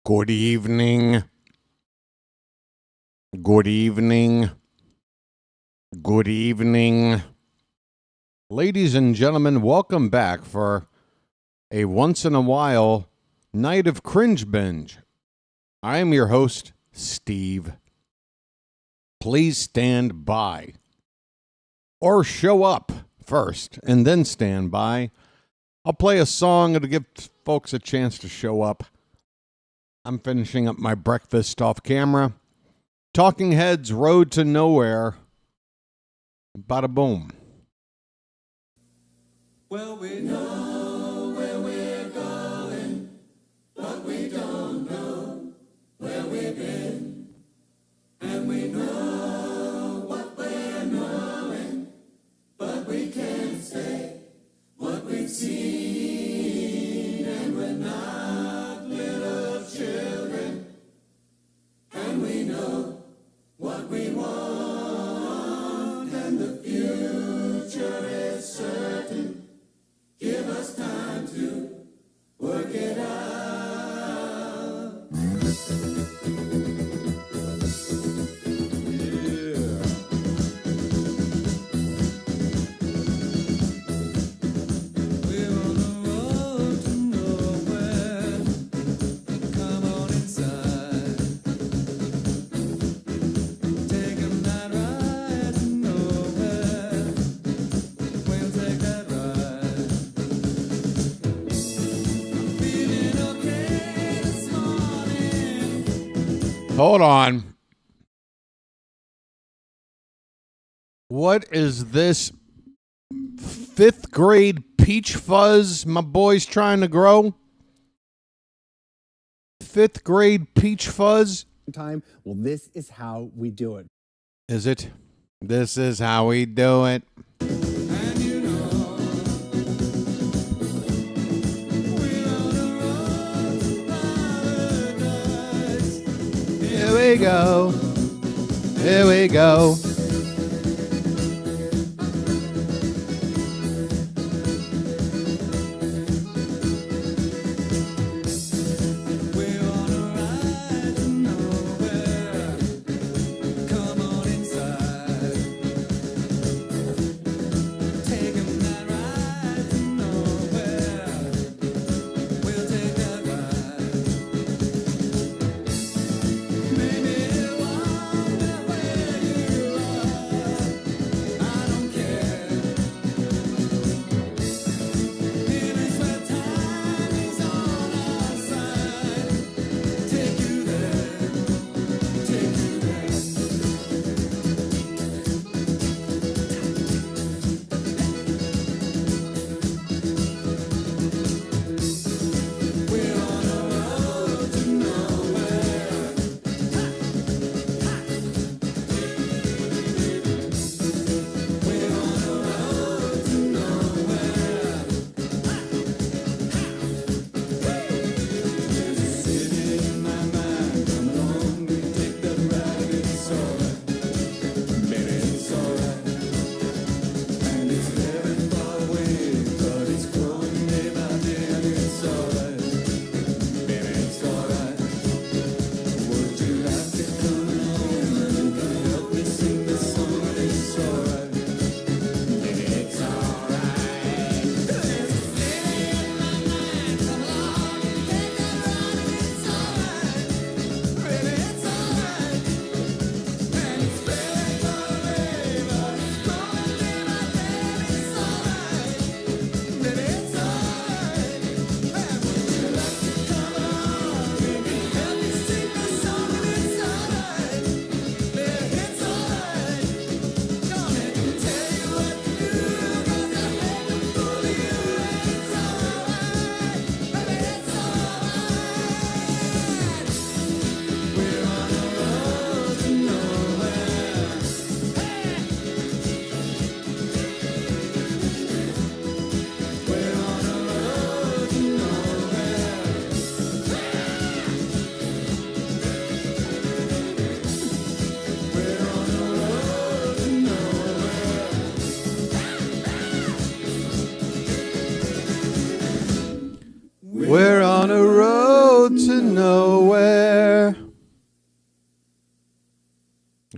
Good evening. Good evening. Good evening. Ladies and gentlemen, welcome back for a once-in-a-while night of cringe binge. I am your host, Steve. Please stand by. Or show up first and then stand by. I'll play a song to give folks a chance to show up. I'm finishing up my breakfast off camera. Talking Heads, Road to Nowhere. Bada boom. Well, we know where we're going, but we don't know where we've been. And we know what we're knowing, but we can't say what we've seen. And we're not little children, and we know what we want, and the future is certain. Give us time to work it out. Yeah. We're on the road to nowhere. Come on inside. Taking that ride to nowhere. We'll take that ride. Feeling okay this morning. Hold on. What is this fifth grade peach fuzz my boy's trying to grow? Fifth grade peach fuzz? Time. Well, this is how we do it. Is it? This is how we do it. And you know, we're on the road to paradise. Here we go. Here we go. We're on a ride to nowhere. Come on inside. Taking that ride to nowhere. We'll take that ride. Maybe wonder where you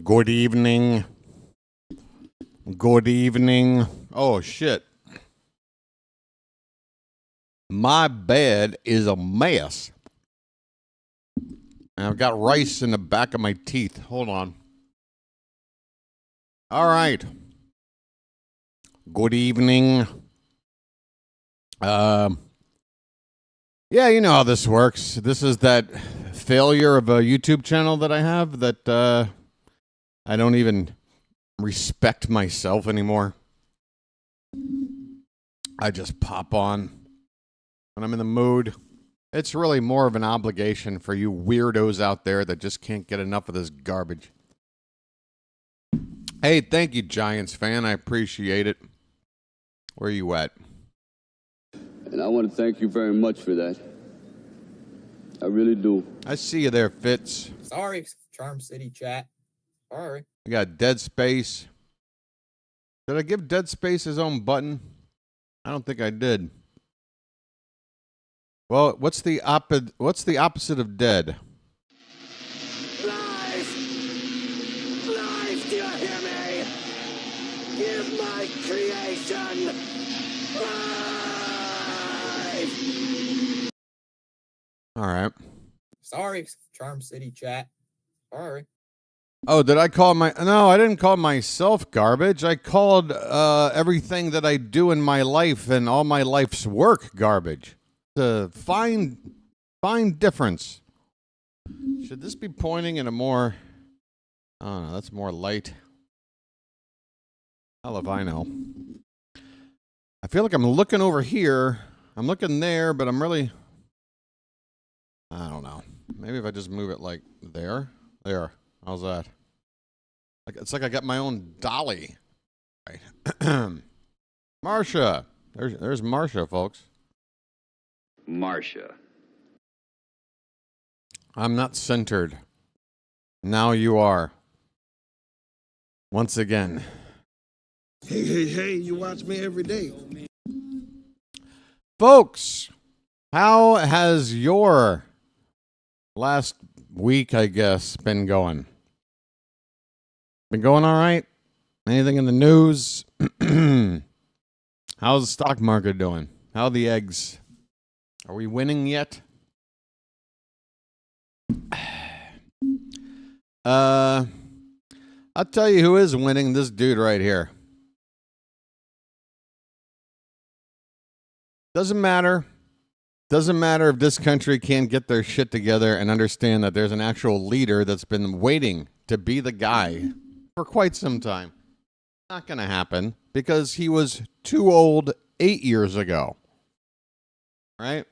Good evening. Good evening. Oh, shit. My bed is a mess. And I've got rice in the back of my teeth. Hold on. All right. Good evening. Yeah, you know how this works. This is that failure of a YouTube channel that I have that I don't even respect myself anymore. I just pop on when I'm in the mood. It's really more of an obligation for you weirdos out there that just can't get enough of this garbage. Hey, thank you, Giants fan. I appreciate it. Where are you at? And I want to thank you very much for that. I really do. I see you there, Fitz. Sorry, Charm City chat. Sorry. We got Dead Space. Did I give Dead Space his own button? I don't think I did. Well, what's the opposite of dead? Life! Life, do you hear me? Give my creation life! All right. Sorry, Charm City chat. Sorry. Oh, did I call my... No, I didn't call myself garbage. I called everything that I do in my life and all my life's work garbage. The fine difference. Should this be pointing in a more... I don't know, that's more light. Hell if I know. I feel like I'm looking over here. I'm looking there, but I'm really... I don't know. Maybe if I just move it like there. There. How's that? It's like I got my own dolly. Right. Marsha. There's Marsha, folks. Marsha. I'm not centered. Now you are. Once again. Hey, hey, hey, you watch me every day. Folks, how has your last week, I guess, been going? Been going all right? Anything in the news? How's the stock market doing? How are the eggs? Are we winning yet? I'll tell you who is winning. This dude right here. Doesn't matter. Doesn't matter if this country can't get their shit together and understand that there's an actual leader that's been waiting to be the guy for quite some time. Not going to happen because he was too old 8 years ago. Right?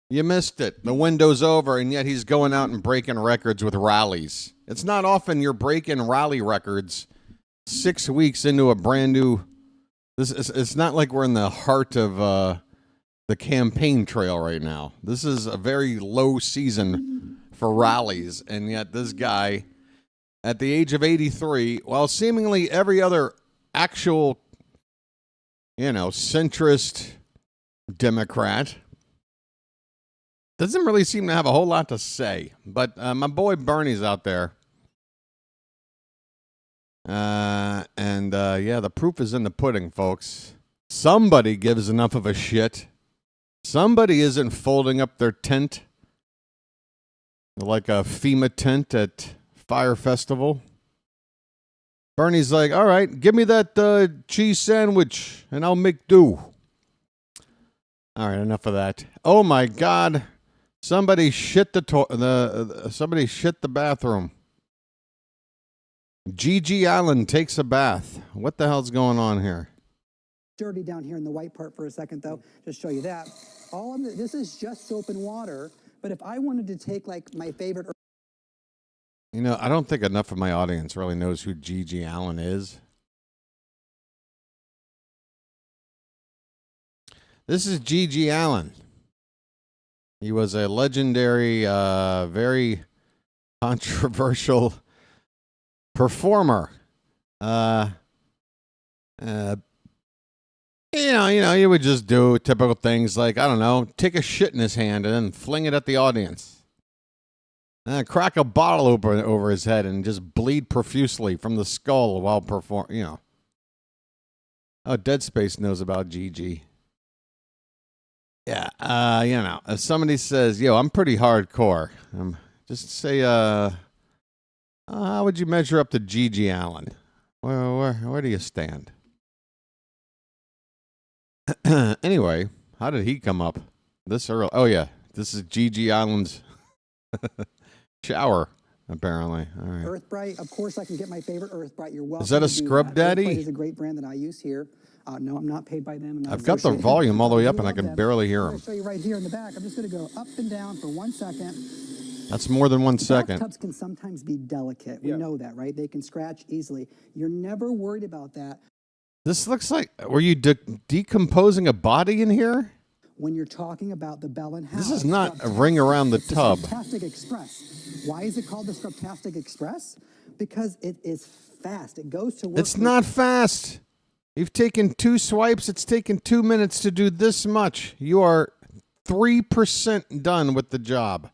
You missed it. The window's over, and yet he's going out and breaking records with rallies. It's not often you're breaking rally records 6 weeks into a brand new... It's not like we're in the heart of the campaign trail right now. This is a very low season for rallies, and yet this guy, at the age of 83, while seemingly every other actual, centrist Democrat doesn't really seem to have a whole lot to say. But my boy Bernie's out there. The proof is in the pudding, folks. Somebody gives enough of a shit. Somebody isn't folding up their tent like a FEMA tent at Fire Festival. Bernie's like, all right, give me that cheese sandwich and I'll make do. All right, enough of that. Oh my God. Somebody shit somebody shit the bathroom. Gigi Allen takes a bath. What the hell's going on here? Dirty down here in the white part for a second, though. Just show you that. This is just soap and water. But if I wanted to take like my favorite, I don't think enough of my audience really knows who Gigi Allen is. This is Gigi Allen. He was a legendary, very controversial performer. You would just do typical things like, I don't know, take a shit in his hand and then fling it at the audience. Crack a bottle open over his head and just bleed profusely from the skull while Oh, Dead Space knows about GG. Yeah, if somebody says, yo, I'm pretty hardcore, just say, how would you measure up to GG Allen? Where do you stand? Anyway, how did he come up this early? Oh, yeah, this is GG Allen's shower, apparently. All right. Earth Bright, of course, I can get my favorite Earth Bright. You're welcome. Is that a to do Scrub that. Daddy? Earth Bright is a great brand that I use here. No, I'm not paid by them. I've got the volume all the way up and I can barely hear I'm him. going to show you right here in the back. I'm just going to go up and down for 1 second. That's more than 1 second. Bathtubs can sometimes be delicate. We know that, right? They can scratch easily. You're never worried about that. This looks like, were you decomposing a body in here? When you're talking about the Bell and Howe. This is not a ring around the tub. Scrubtastic Express. Why is it called the Scrubtastic Express? Because it is fast. It goes to work. It's not fast. You've taken 2 swipes. It's taken 2 minutes to do this much. You are 3% done with the job.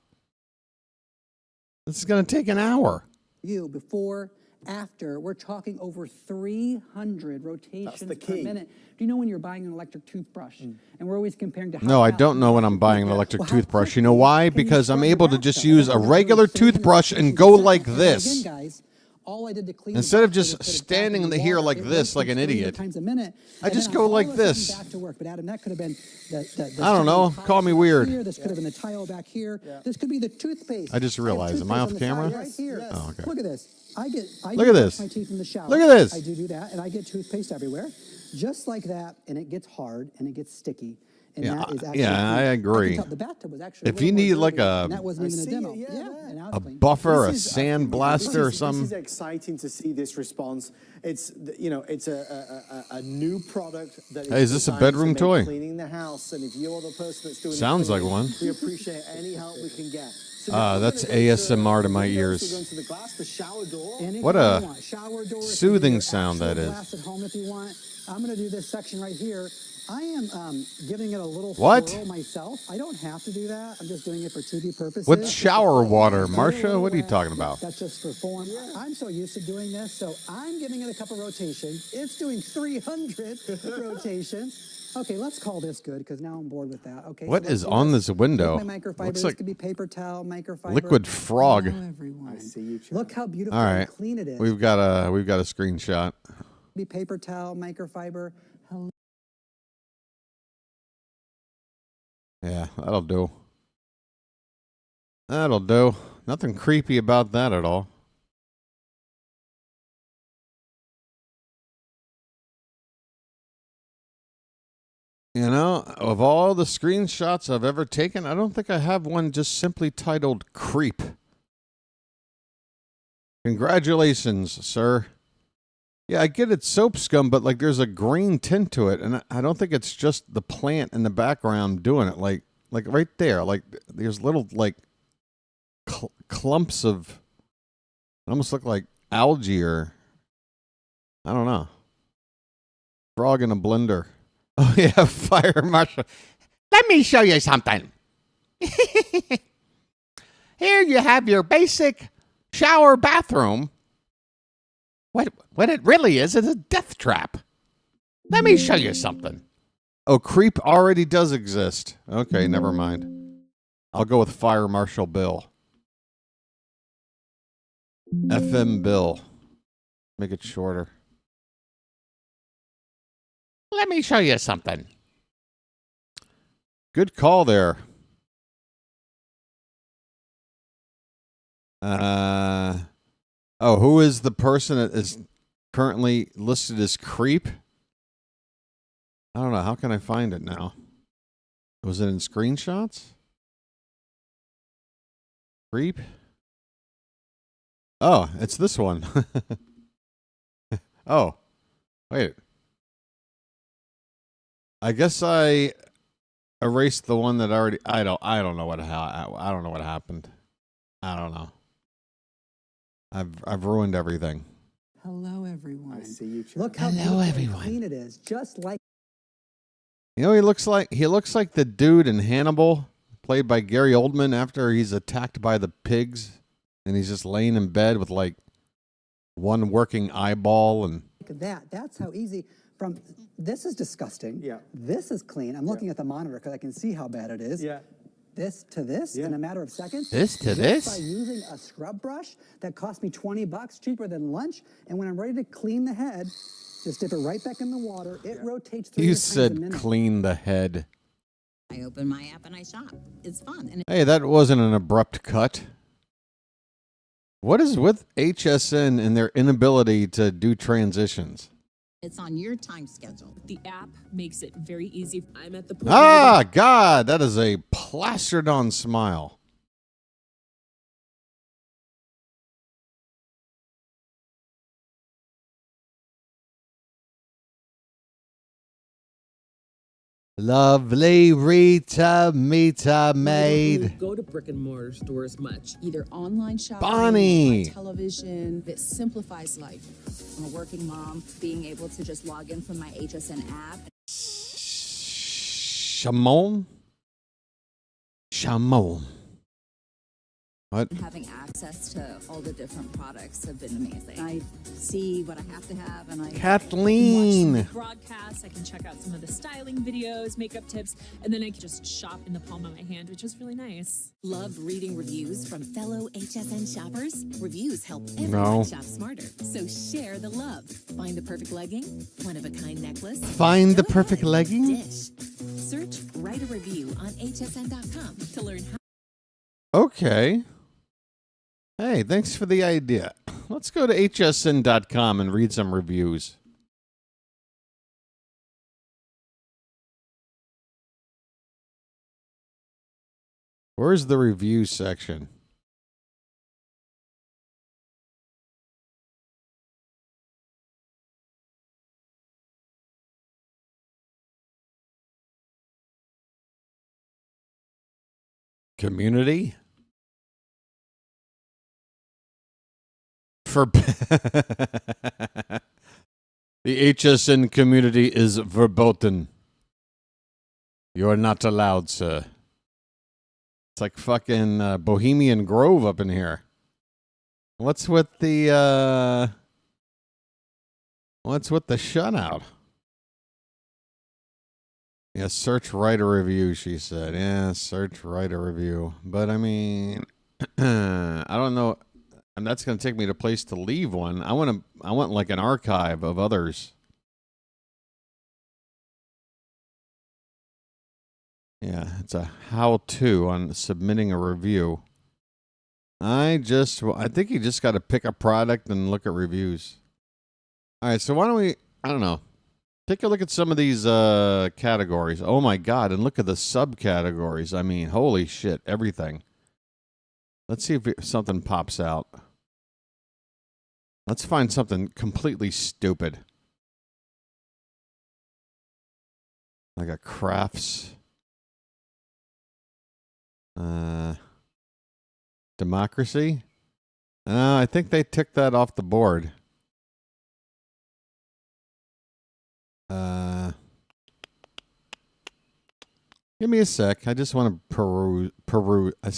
This is going to take an hour. You before, after, we're talking over 300 rotations per minute. Do you know when you're buying an electric toothbrush? And we're always comparing to how No, I fast don't know when I'm buying an electric toothbrush. You know why? can you Because I'm scrub your able to bathtub? just use a Everyone regular knows 300 toothbrush and rotations go a like second. this. Again, guys, all I did to clean Instead of the just bathtub was put it back standing in the here water. like It this, went like from an 300 idiot. times a minute, I and just then go all like of a sudden this. Back to work. But Adam, that could have been the I don't know. shiny Call me polish weird. Here. This could have been the tile back here. This could be the toothpaste. I just have realized. Am I off toothpaste on the camera? side Right here. Oh, okay. Look at this. I Look do at brush this. my teeth in the shower. Look at this. I do that, and I get toothpaste everywhere, just like that, and it gets hard and it gets sticky. And Yeah, that is actually yeah, I clean. agree. can tell the bathtub was actually. If a you little need more like dirty, a- and that wasn't even a see demo. it, yeah. And now it's A clean. buffer, a This is- sand blaster or This is something. exciting to see this response. It's it's a new product that is Hey, is this a designed bedroom to make toy? cleaning the house, and if you're the person that's doing the Sounds like cleaning, one. we appreciate any help we can get. So now we're That's gonna go ASMR to my windows, ears. We're going to the glass, the shower door. Anything What you a want. Shower door, if you soothing need your sound actual that is. glass at home if you want. I'm going to do this section right here. I am giving it a little What? swirl myself. I don't have to do that. I'm just doing it for TV purposes. What's shower water, A Marcia? little What are you wet. talking about? That's just for form. I'm so used to doing this, so I'm giving it a couple rotations. It's doing 300 rotations. Okay, let's call this good because now I'm bored with that. Okay. What so let's is do on this. this window? Take my microfiber. Looks This like could be paper towel, microfiber. liquid frog. Hello, everyone. I see you, Chad. Look how beautiful All right, and clean it is. we've got a screenshot. Be paper towel, microfiber. Hello. Yeah, that'll do. That'll do. Nothing creepy about that at all. You know, of all the screenshots I've ever taken, I don't think I have one just simply titled Creep. Congratulations, sir. Yeah, I get it's soap scum, but like there's a green tint to it, and I don't think it's just the plant in the background doing it. Like right there, like there's little like clumps of, it almost look like algae or I don't know. Frog in a blender. Oh yeah, fire marshal. Let me show you something. Here you have your basic shower bathroom. What it really is a death trap. Let me show you something. Oh, creep already does exist. Okay, never mind. I'll go with Fire Marshal Bill. FM Bill. Make it shorter. Let me show you something. Good call there. Oh, who is the person that is currently listed as creep? I don't know. How can I find it now? Was it in screenshots? Creep? Oh, it's this one. Oh, wait. I guess I erased the one that already. I don't know what happened. I don't know. I've ruined everything. Hello, everyone. I see you, Chad. Look how Hello, beautiful and everyone. clean it is. Just like You know, he looks like the dude in Hannibal, played by Gary Oldman after he's attacked by the pigs, and he's just laying in bed with like one working eyeball and. That's how easy. From this is disgusting. Yeah. This is clean. I'm looking at the monitor because I can see how bad it is. Yeah. This to this in a matter of seconds. This to Just this? by using a scrub brush that cost me $20, cheaper than lunch. And when I'm ready to clean the head, just dip it right back in the water. It rotates 3 You times a said minute. clean the head. I open my app and I shop. It's fun. And Hey, that wasn't an abrupt cut. What is with HSN and their inability to do transitions? it's on your time schedule. The app makes it very easy. I'm at the point Ah, God, that is a plastered on smile. Lovely Rita Mita maid. go to brick and mortar stores much. Either online shopping, Bonnie. by television. It simplifies life. I'm a working mom. Being able to just log in from my HSN app. Shamon? Shamon. What? Having access to all the different products have been amazing. I see what I have to have, and I Kathleen. Watch some broadcasts. I can check out some of the styling videos, makeup tips, and then I can just shop in the palm of my hand, which is really nice. Love reading reviews from fellow HSN shoppers? Reviews help everyone No. shop smarter. So share the love. Find the perfect legging, one-of-a-kind necklace. Find the Go perfect ahead, legging? Dish. Search Write a Review on hsn.com to learn how. Okay. Hey, thanks for the idea. Let's go to hsn.com and read some reviews. Where's the review section? Community? For the HSN community is verboten. You are not allowed, sir. It's like fucking Bohemian Grove up in here. What's with the shutout? Yeah, search write a review, she said. Yeah, search write a review. But I mean I don't know. And that's going to take me to a place to leave one. I want like an archive of others. Yeah, it's a how-to on submitting a review. I think you just got to pick a product and look at reviews. All right, so why don't we, I don't know, take a look at some of these categories. Oh my God, and look at the subcategories. I mean, holy shit, everything. Let's see if something pops out. Let's find something completely stupid. Like a crafts. Democracy? I think they took that off the board. Give me a sec. I just want to peruse. I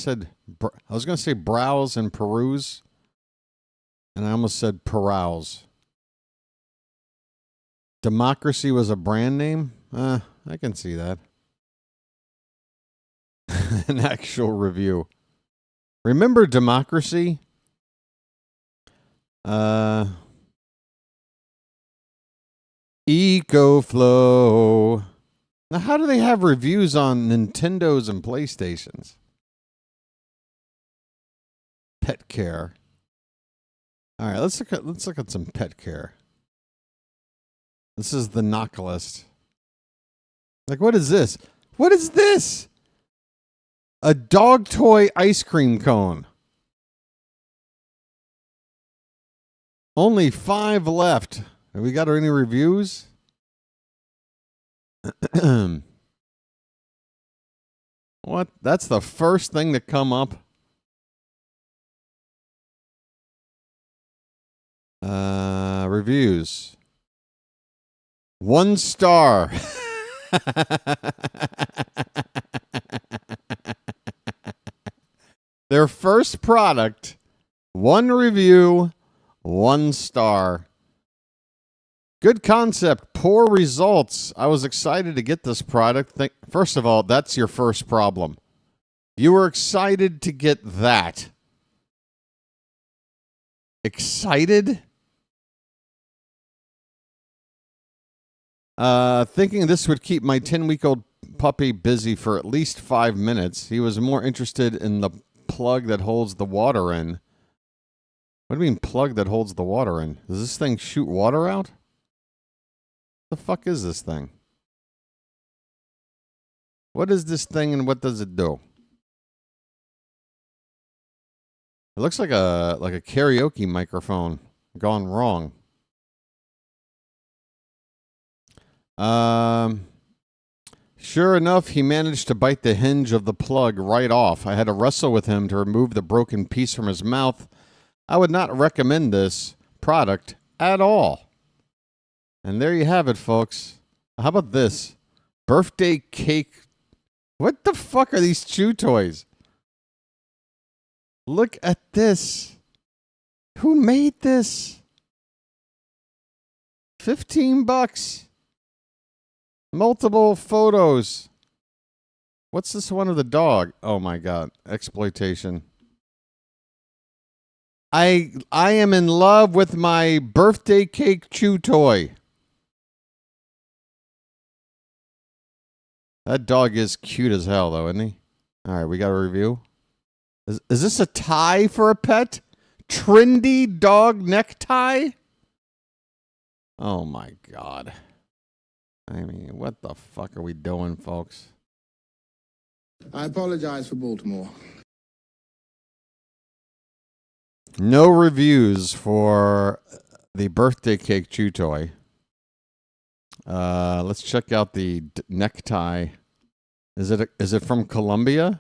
was going to say browse and peruse. And I almost said peruse. Democracy was a brand name? I can see that. An actual review. Remember Democracy? EcoFlow. Now, how do they have reviews on Nintendos and PlayStations? Pet care. All right, let's look at some pet care. This is the unlikeliest. Like, what is this? What is this? A dog toy ice cream cone. Only 5 left. Have we got any reviews? What? That's the first thing to come up. Reviews. 1 star. Their first product, 1 review, 1 star. Good concept, poor results. I was excited to get this product. First of all, that's your first problem. You were excited to get that. Excited? Thinking this would keep my 10-week-old puppy busy for at least 5 minutes. He was more interested in the plug that holds the water in. What do you mean plug that holds the water in? Does this thing shoot water out? The fuck is this thing? What is this thing and what does it do? It looks like a karaoke microphone gone wrong. Sure enough, he managed to bite the hinge of the plug right off. I had to wrestle with him to remove the broken piece from his mouth. I would not recommend this product at all. And there you have it, folks. How about this? Birthday cake. What the fuck are these chew toys? Look at this. Who made this? $15. Multiple photos. What's this one of the dog? Oh my God. Exploitation. I am in love with my birthday cake chew toy. That dog is cute as hell, though, isn't he? All right, we got a review. Is this a tie for a pet? Trendy dog necktie? Oh, my God. I mean, what the fuck are we doing, folks? I apologize for Baltimore. No reviews for the birthday cake chew toy. Let's check out the necktie. Is it from Colombia?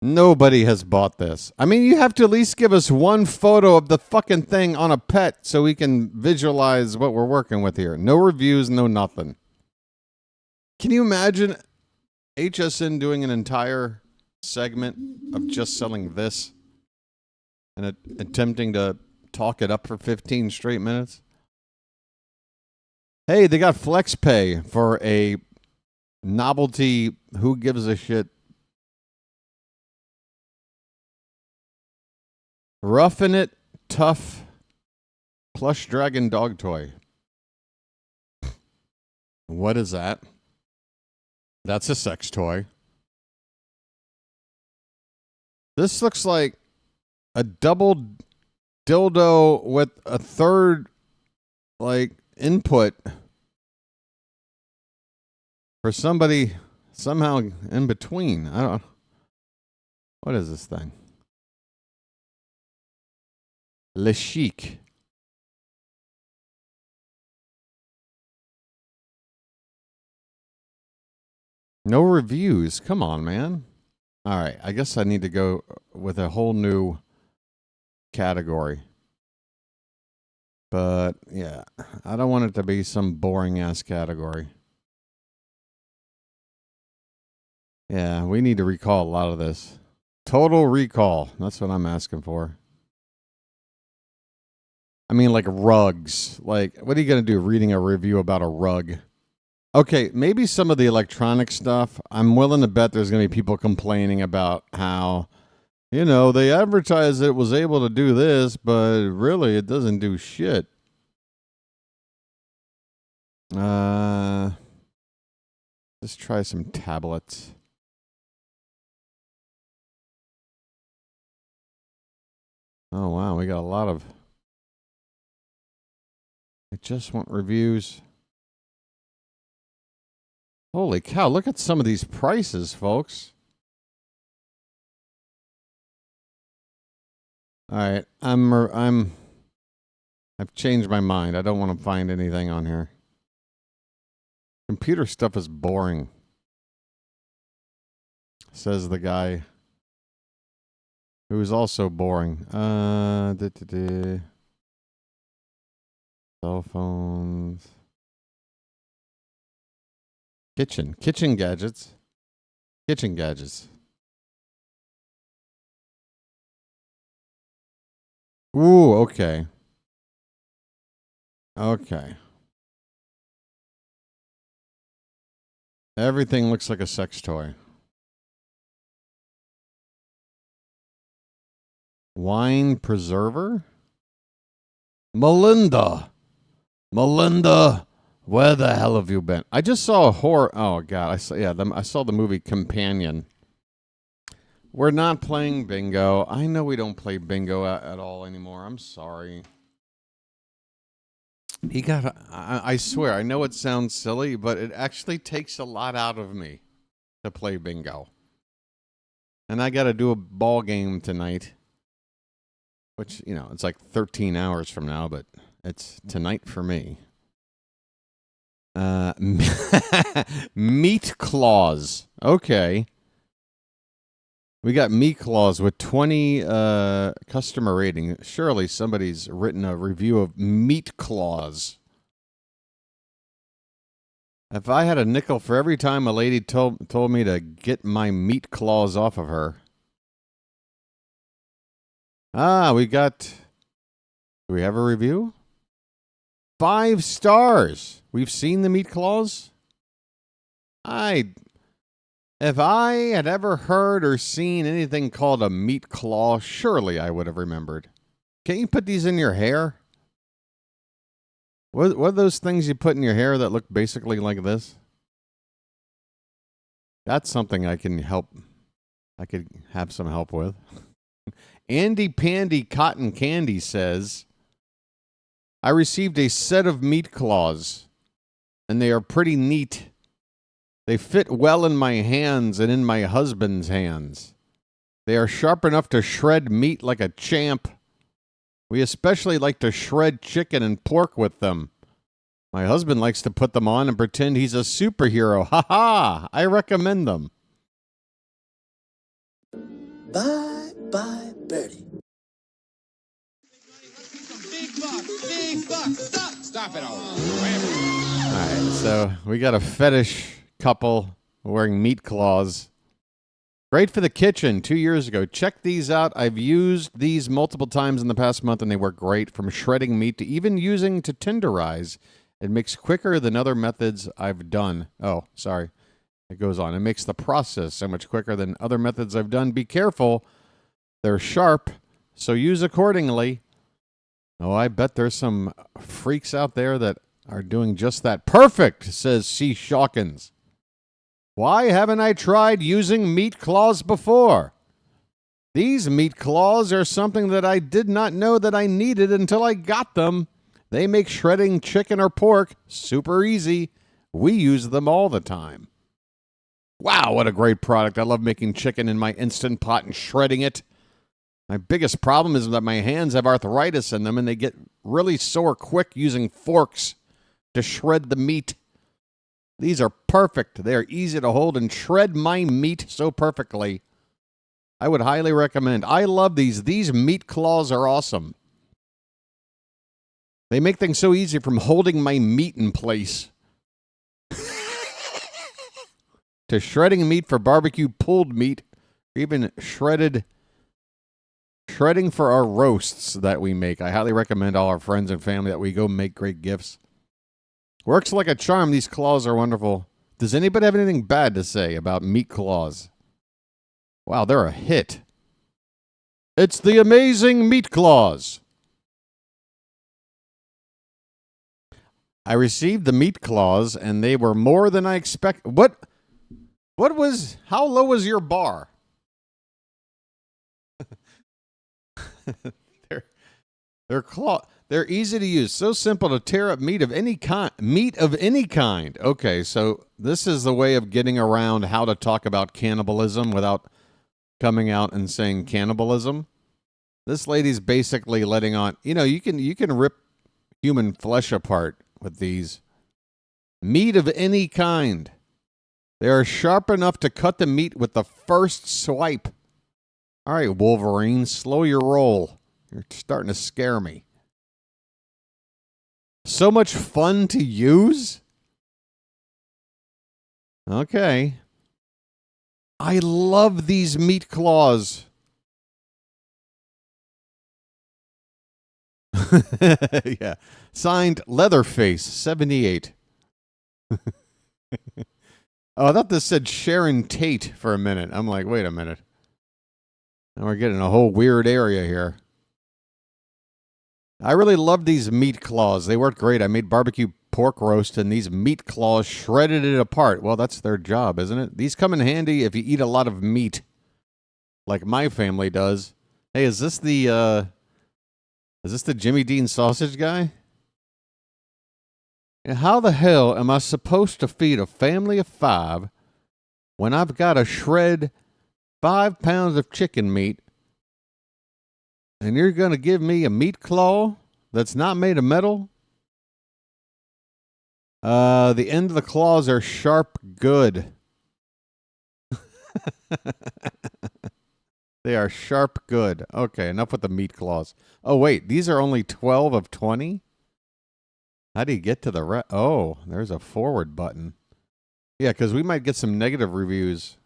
Nobody has bought this. I mean, you have to at least give us one photo of the fucking thing on a pet so we can visualize what we're working with here. No reviews, no nothing. Can you imagine HSN doing an entire segment of just selling this and attempting to talk it up for 15 straight minutes? Hey, they got flex pay for a novelty who gives a shit Roughing It Tough plush dragon dog toy. What is that? That's a sex toy. This looks like a double dildo with a third, like, input for somebody somehow in between. I don't. What is this thing? Le Chic. No reviews. Come on, man. All right. I guess I need to go with a whole new category. But, yeah, I don't want it to be some boring-ass category. Yeah, we need to recall a lot of this. Total recall. That's what I'm asking for. I mean, like rugs. Like, what are you going to do reading a review about a rug? Okay, maybe some of the electronic stuff. I'm willing to bet there's going to be people complaining about how, you know, they advertised it was able to do this, but really it doesn't do shit. Let's try some tablets. Oh, wow, we got a lot of... I just want reviews. Holy cow, look at some of these prices, folks. All right, I've changed my mind. I don't want to find anything on here. Computer stuff is boring, says the guy who is also boring. Cell phones. Kitchen gadgets. Kitchen gadgets. Ooh, okay. Okay. Everything looks like a sex toy. Wine preserver? Melinda, where the hell have you been? I just saw a horror. Oh God, I saw the movie Companion. We're not playing bingo. I know we don't play bingo at all anymore. I'm sorry. I swear, I know it sounds silly, but it actually takes a lot out of me to play bingo. And I got to do a ball game tonight, which, it's like 13 hours from now, but it's tonight for me. Meat claws. Okay. We got meat claws with 20 customer rating. Surely somebody's written a review of meat claws. If I had a nickel for every time a lady told me to get my meat claws off of her. Do we have a review? 5 stars. We've seen the meat claws. If I had ever heard or seen anything called a meat claw, surely I would have remembered. Can't you put these in your hair? What are those things you put in your hair that look basically like this? That's something I could have some help with. Andy Pandy Cotton Candy says, I received a set of meat claws, and they are pretty neat. They fit well in my hands and in my husband's hands. They are sharp enough to shred meat like a champ. We especially like to shred chicken and pork with them. My husband likes to put them on and pretend he's a superhero. Ha ha! I recommend them. Bye bye, birdie. Big bucks. Stop it all. All right, so we got a fetish couple wearing meat claws. Great for the kitchen 2 years ago. Check these out. I've used these multiple times in the past month, and they work great, from shredding meat to even using to tenderize. It makes quicker than other methods I've done. Oh, sorry. It goes on. It makes the process so much quicker than other methods I've done. Be careful. They're sharp, so use accordingly. Oh, I bet there's some freaks out there that are doing just that. Perfect, says C. Shawkins. Why haven't I tried using meat claws before? These meat claws are something that I did not know that I needed until I got them. They make shredding chicken or pork super easy. We use them all the time. Wow, what a great product. I love making chicken in my Instant Pot and shredding it. My biggest problem is that my hands have arthritis in them and they get really sore quick using forks to shred the meat. These are perfect. They are easy to hold and shred my meat so perfectly. I would highly recommend. I love these. These meat claws are awesome. They make things so easy, from holding my meat in place to shredding meat for barbecue, pulled meat, or even shredding for our roasts that we make. I highly recommend all our friends and family that we go make great gifts. Works like a charm. These claws are wonderful. Does anybody have anything bad to say about meat claws? Wow, they're a hit. It's the amazing meat claws. I received the meat claws, and they were more than I expected. How low was your bar? They're easy to use. So simple to tear up meat of any kind. Okay, so this is the way of getting around how to talk about cannibalism without coming out and saying cannibalism. This lady's basically letting on, you can rip human flesh apart with these. Meat of any kind. They are sharp enough to cut the meat with the first swipe. All right, Wolverine, slow your roll. You're starting to scare me. So much fun to use? Okay. I love these meat claws. Yeah. Signed Leatherface 78. Oh, I thought this said Sharon Tate for a minute. I'm like, wait a minute. Now we're getting a whole weird area here. I really love these meat claws. They worked great. I made barbecue pork roast, and these meat claws shredded it apart. Well, that's their job, isn't it? These come in handy if you eat a lot of meat, like my family does. Hey, is this the Jimmy Dean sausage guy? And how the hell am I supposed to feed a family of 5 when I've got to shred 5 pounds of chicken meat, and you're going to give me a meat claw that's not made of metal? The end of the claws are sharp good. They are sharp good. Okay, enough with the meat claws. Oh, wait, these are only 12 of 20? How do you get to the Oh, there's a forward button. Yeah, because we might get some negative reviews.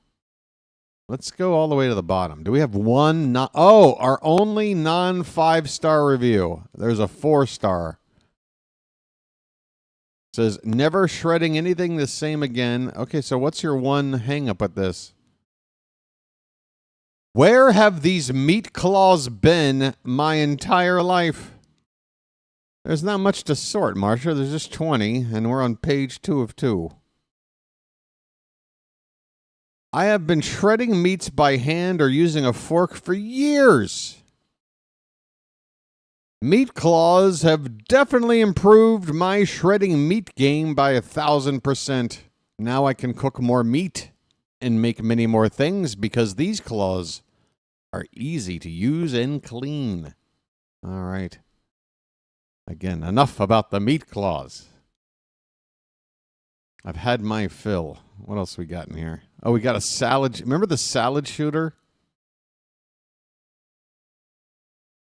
Let's go all the way to the bottom. Do we have one? Our only non-5-star review. There's a 4-star. Says, never shredding anything the same again. Okay, so what's your one hang-up with this? Where have these meat claws been my entire life? There's not much to sort, Marsha. There's just 20, and we're on page 2 of 2. I have been shredding meats by hand or using a fork for years. Meat claws have definitely improved my shredding meat game by 1,000%. Now I can cook more meat and make many more things because these claws are easy to use and clean. All right. Again, enough about the meat claws. I've had my fill. What else we got in here? Oh, we got a salad. Remember the salad shooter?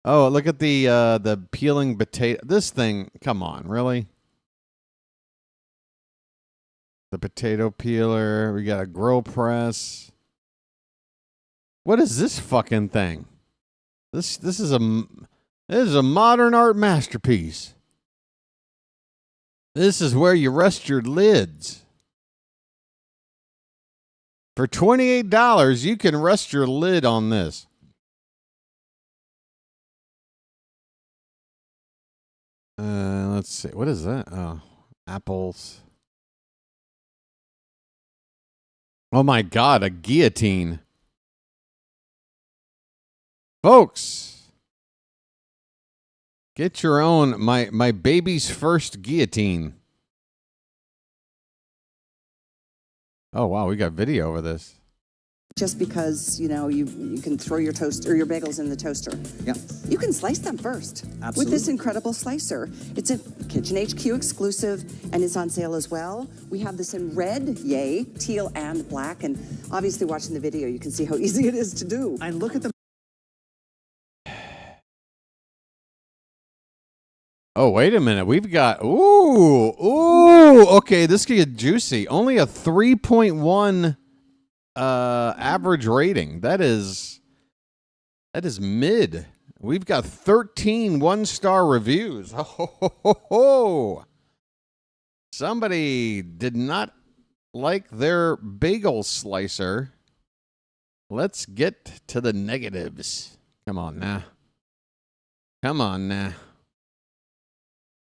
Oh, look at the peeling potato. This thing, come on, really? The potato peeler. We got a grill press. What is this fucking thing? This is a modern art masterpiece. This is where you rest your lids. For $28, you can rest your lid on this. Let's see. What is that? Oh, apples. Oh my God, a guillotine. Folks, get your own, my baby's first guillotine. Oh, wow, we got video over this. Just because, you can throw your toast or your bagels in the toaster. Yeah. You can slice them first. Absolutely. With this incredible slicer. It's a Kitchen HQ exclusive, and it's on sale as well. We have this in red, yay, teal, and black. And obviously, watching the video, you can see how easy it is to do. And look at the... Oh, wait a minute. We've got... Ooh. Okay, this could get juicy. Only a 3.1... average rating. That is mid. We've got 13 one-star reviews. Oh. Somebody did not like their bagel slicer. Let's get to the negatives. Come on now.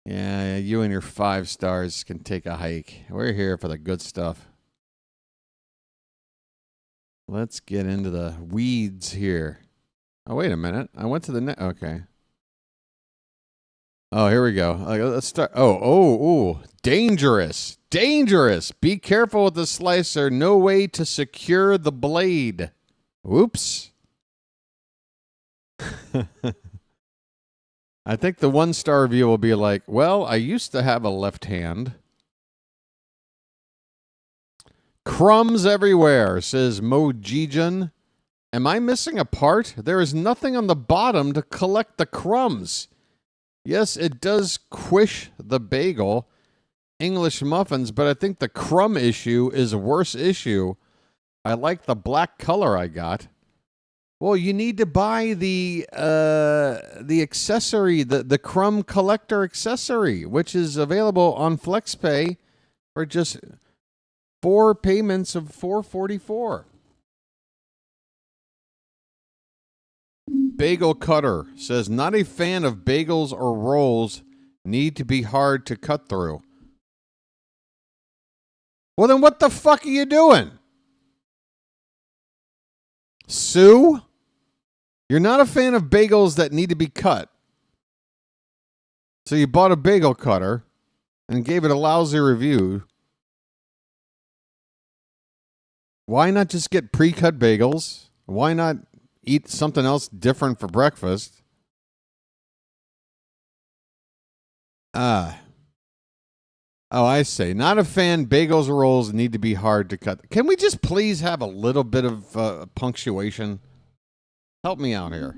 Yeah, you and your 5 stars can take a hike. We're here for the good stuff. Let's get into the weeds here. Oh, wait a minute. I went to the net. Okay. Oh, here we go. Let's start. Oh. Dangerous. Be careful with the slicer. No way to secure the blade. Whoops. I think the 1-star review will be like, well, I used to have a left hand. Crumbs everywhere, says Mojijan. Am I missing a part? There is nothing on the bottom to collect the crumbs. Yes, it does squish the bagel. English muffins, but I think the crumb issue is a worse issue. I like the black color I got. Well, you need to buy the accessory, the crumb collector accessory, which is available on FlexPay for just 4 payments of $4.44. Bagel Cutter says, not a fan of bagels or rolls, need to be hard to cut through. Well, then what the fuck are you doing? Sue? You're not a fan of bagels that need to be cut. So you bought a bagel cutter and gave it a lousy review. Why not just get pre-cut bagels? Why not eat something else different for breakfast? Oh, I say. Not a fan. Bagels or rolls need to be hard to cut. Can we just please have a little bit of punctuation? Help me out here.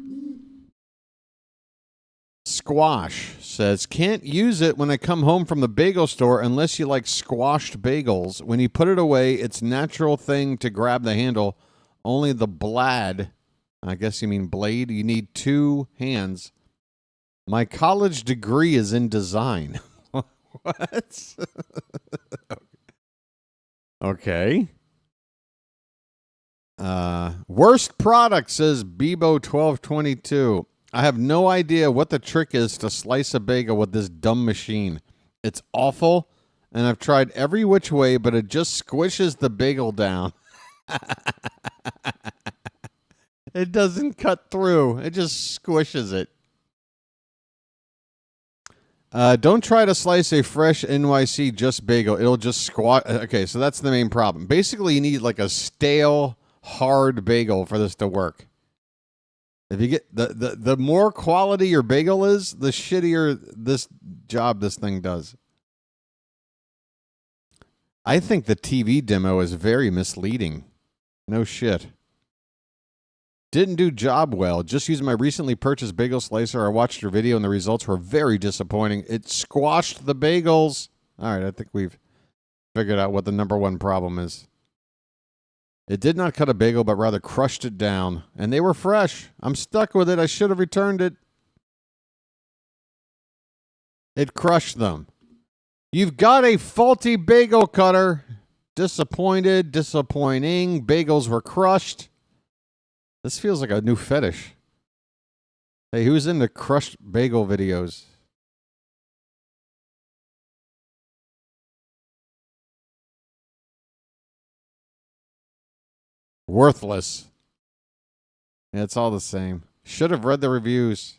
Squash says, can't use it when I come home from the bagel store unless you like squashed bagels. When you put it away, it's natural thing to grab the handle. Only the blad, I guess you mean blade, you need 2 hands. My college degree is in design. What? Okay. Worst product, says Bebo1222. I have no idea what the trick is to slice a bagel with this dumb machine. It's awful, and I've tried every which way, but it just squishes the bagel down. It doesn't cut through. It just squishes it. Don't try to slice a fresh NYC just bagel. It'll just squat. Okay, so that's the main problem. Basically, you need like a stale, hard bagel for this to work. If you get the more quality your bagel is, the shittier this thing does. I think the TV demo is very misleading. No shit. Didn't do job well. Just using my recently purchased bagel slicer. I watched your video and the results were very disappointing. It squashed the bagels. All right, I think we've figured out what the number one problem is. It did not cut a bagel, but rather crushed it down. And they were fresh. I'm stuck with it. I should have returned it. It crushed them. You've got a faulty bagel cutter. Disappointed, disappointing. Bagels were crushed. This feels like a new fetish. Hey, who's into crushed bagel videos? Worthless. Yeah, it's all the same. Should have read the reviews.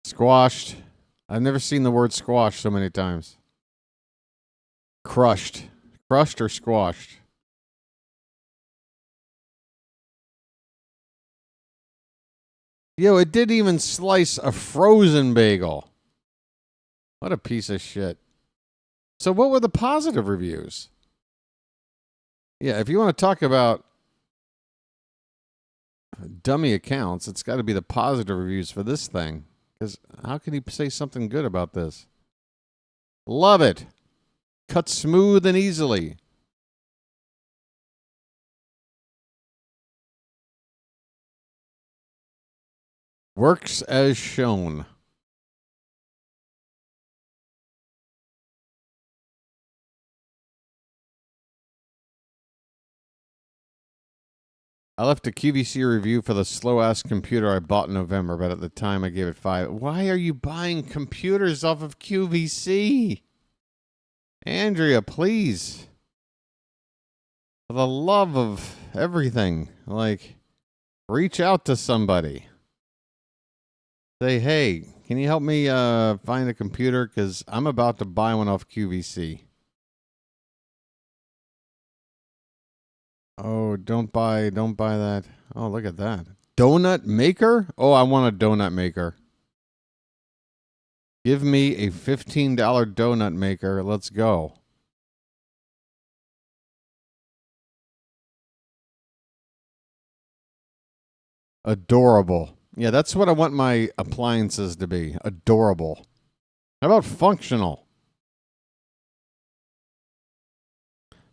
Squashed. I've never seen the word squash so many times. Crushed. Crushed or squashed? Yo, it didn't even slice a frozen bagel. What a piece of shit. So what were the positive reviews? Yeah, if you want to talk about dummy accounts, it's got to be the positive reviews for this thing. Because how can he say something good about this? Love it. Cut smooth and easily. Works as shown. I left a QVC review for the slow-ass computer I bought in November, but at the time I gave it 5. Why are you buying computers off of QVC? Andrea, please. For the love of everything, like, reach out to somebody. Say, hey, can you help me find a computer? Because I'm about to buy one off QVC. Oh, don't buy that. Oh, look at that. Donut maker? Oh, I want a donut maker. Give me a $15 donut maker. Let's go. Adorable. Yeah, that's what I want my appliances to be. Adorable. How about functional?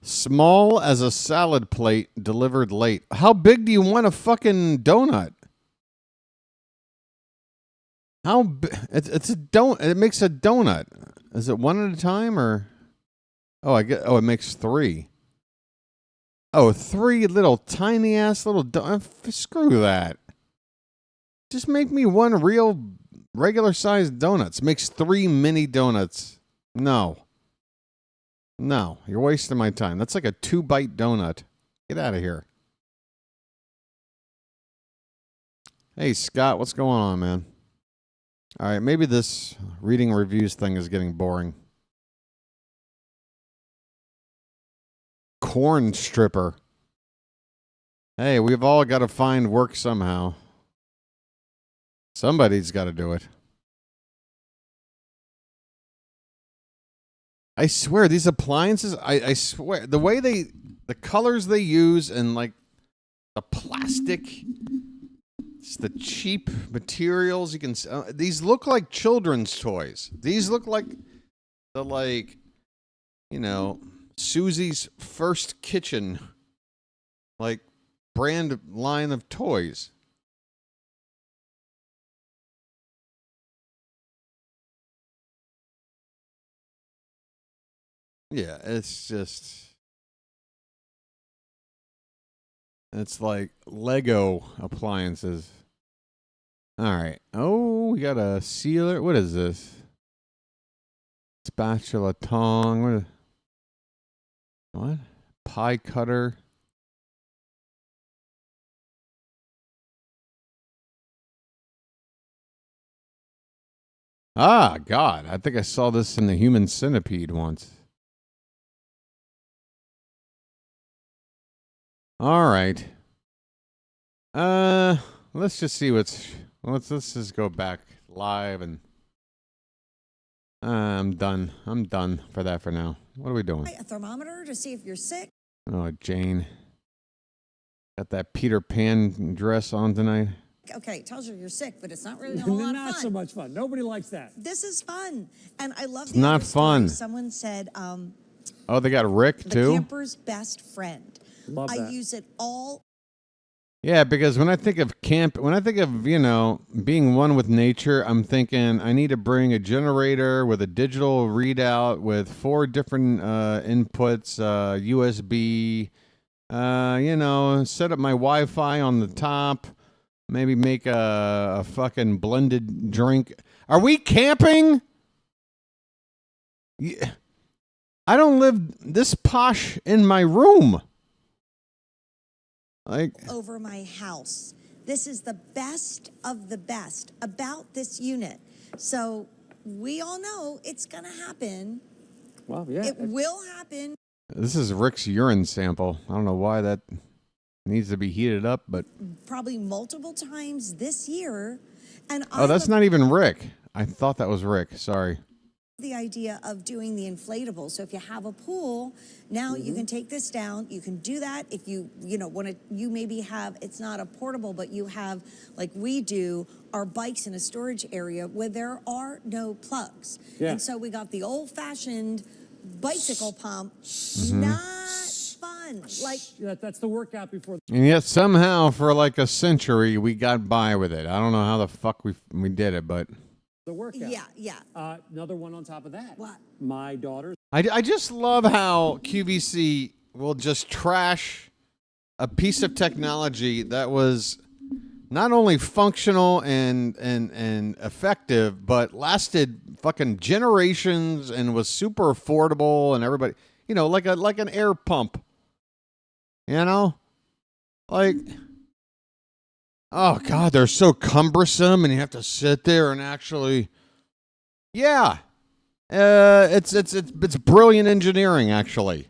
Small as a salad plate delivered late. How big do you want a fucking donut? How it's a donut. It makes a donut. Is it one at a time or? Oh, it makes 3. Oh, 3 little tiny ass little screw that. Just make me one real regular sized donuts. Makes 3 mini donuts. No, you're wasting my time. That's like a 2-bite donut. Get out of here. Hey, Scott, what's going on, man? All right, maybe this reading reviews thing is getting boring. Corn stripper. Hey, we've all got to find work somehow. Somebody's got to do it. I swear, these appliances, I swear, the colors they use and like the plastic, it's the cheap materials you can, these look like children's toys. These look like Susie's First Kitchen, like brand line of toys. Yeah, it's like Lego appliances. All right. Oh, we got a sealer. What is this? Spatula, tong. What? Pie cutter. Ah, God. I think I saw this in the Human Centipede once. All right. Let's just see let's just go back live and I'm done. I'm done for that for now. What are we doing? A thermometer to see if you're sick. Oh, Jane. Got that Peter Pan dress on tonight. Okay, it tells you you're sick, but it's not really a whole lot of fun. Not so much fun. Nobody likes that. This is fun. And I love It's not fun. Someone said, oh, they got Rick the too? camper's best friend. Love that. I use it all. Yeah, because when I think of camp, when I think of, being one with nature, I'm thinking I need to bring a generator with a digital readout with 4 different inputs, USB, set up my Wi-Fi on the top, maybe make a fucking blended drink. Are we camping? Yeah. I don't live this posh in my room. Over my house. This is the best of the best about this unit. So we all know it's going to happen. Well, yeah. It will happen. This is Rick's urine sample. I don't know why that needs to be heated up, but Probably multiple times this year. And oh, that's not even Rick. I thought that was Rick. Sorry. The idea of doing the inflatable. So if you have a pool, now you can take this down. You can do that if you want to. You maybe have, it's not a portable, but you have, like we do, our bikes in a storage area where there are no plugs. Yeah. And so we got the old-fashioned bicycle pump. Mm-hmm. Not fun. Like that's the workout before. And yet somehow for like a century we got by with it. I don't know how the fuck we did it, but The workout. Yeah. Another one on top of that. What? My daughter's. I just love how QVC will just trash a piece of technology that was not only functional and effective, but lasted fucking generations and was super affordable and everybody, like an air pump. Oh God, they're so cumbersome and you have to sit there and actually, yeah. It's brilliant engineering, actually.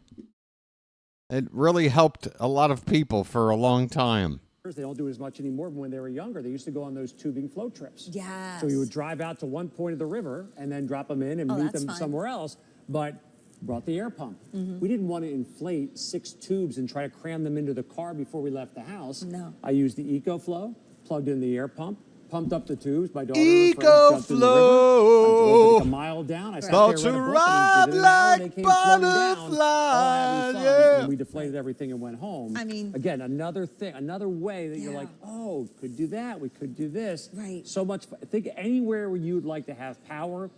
It really helped a lot of people for a long time. They don't do it as much anymore, but when they were younger, they used to go on those tubing float trips. Yes. So you would drive out to one point of the river and then drop them in and meet that's them fun. somewhere else, but brought the air pump. We didn't want to inflate 6 tubes and try to cram them into the car before we left the house. No. I used the EcoFlow. plugged in the air pump, pumped up the tubes. My daughter and her friends jumped in the river. I drove it like a mile down. I sat About there, to read a book, and within an hour, they came floating down, all having fun, and we deflated everything and went home. I mean, again, another thing, another way that you're like, oh, could do that, we could do this. Right. So much fun. Think anywhere where you'd like to have power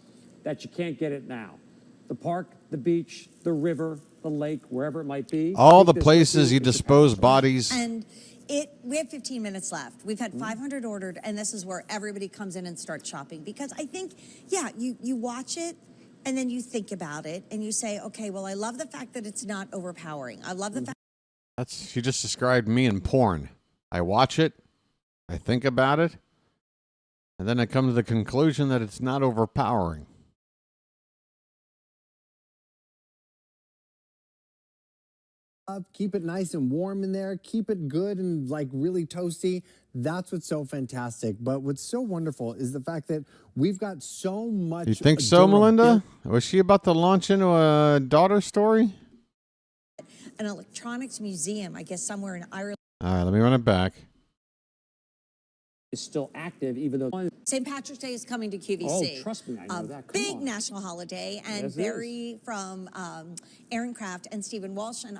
that you can't get it now. The park, the beach, the river, the lake, wherever it might be. All the places you dispose bodies. And we have 15 minutes left. We've had 500 ordered, and this is where everybody comes in and starts shopping. Because I think, yeah, you watch it, and then you think about it, and you say, okay, well, I love the fact that it's not overpowering. I love the fact. She just described me in porn. I watch it, I think about it, and then I come to the conclusion that it's not overpowering. Keep it nice and warm in there. Keep it good and like really toasty. That's what's so fantastic. But what's so wonderful is the fact that we've got so much. You think so, Melinda? Was she about to launch into a daughter story? An electronics museum, I guess, somewhere in Ireland. All right, let me run it back. Is still active, even though St. Patrick's Day is coming to QVC. Oh, trust me, I know that. Come Big on. national holiday. And Yes, it Barry from Aaron Craft and Stephen Walsh and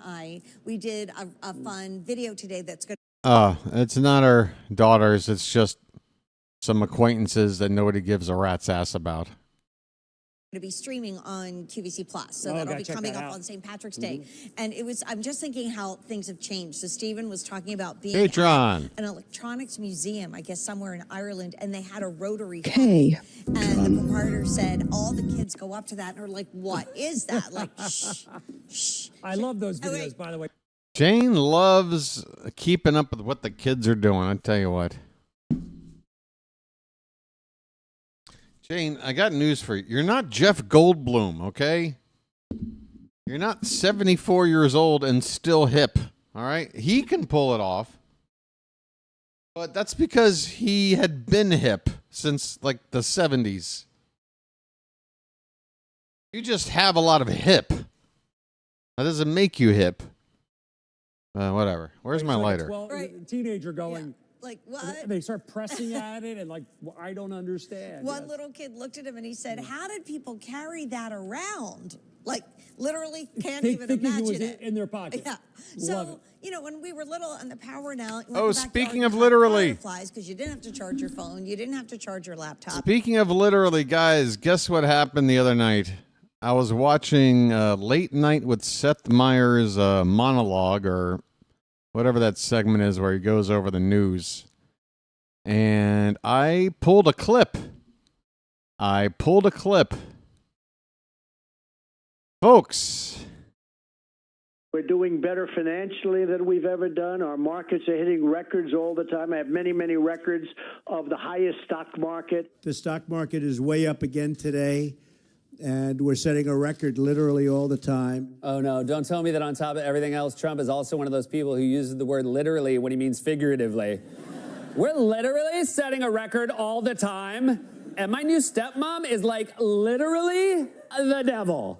we did a fun video today that's going to... It's not our daughters. It's just some acquaintances that nobody gives a rat's ass about. be streaming on QVC Plus, so Oh, that'll gotta be check coming that up out. on St. Patrick's Day. And I'm just thinking how things have changed. So Stephen was talking about being Patreon. at an electronics museum, I guess somewhere in Ireland, and they had a rotary Okay. phone. And the proprietor said all the kids go up to that and are like, "What is that?" Like, shh, shh. I love those videos, by the way. Jane loves keeping up with what the kids are doing. I tell you what. Jane, I got news for you. You're not Jeff Goldblum, okay? You're not 74 years old and still hip, all right? He can pull it off. But that's because he had been hip since, like, the 70s. You just have a lot of hip. That doesn't make you hip. Whatever. Where's my lighter? Well, teenager going... Like, what? And they start pressing at it, and like, well, I don't understand. One little kid looked at him and he said, "How did people carry that around? Like, literally can't even thinking imagine it was it." in their pocket. Yeah. Love So, you know, when we were little and the power now. Oh, speaking of literally. Because you didn't have to charge your phone. You didn't have to charge your laptop. Speaking of literally, guys, guess what happened the other night? I was watching Late Night with Seth Meyers' monologue, or whatever that segment is where he goes over the news. And I pulled a clip. Folks. We're doing better financially than we've ever done. Our markets are hitting records all the time. I have many, many records of the highest stock market. The stock market is way up again today, and we're setting a record literally all the time. Oh, no. Don't tell me that on top of everything else, Trump is also one of those people who uses the word literally when he means figuratively. We're literally setting a record all the time, and my new stepmom is like literally the devil.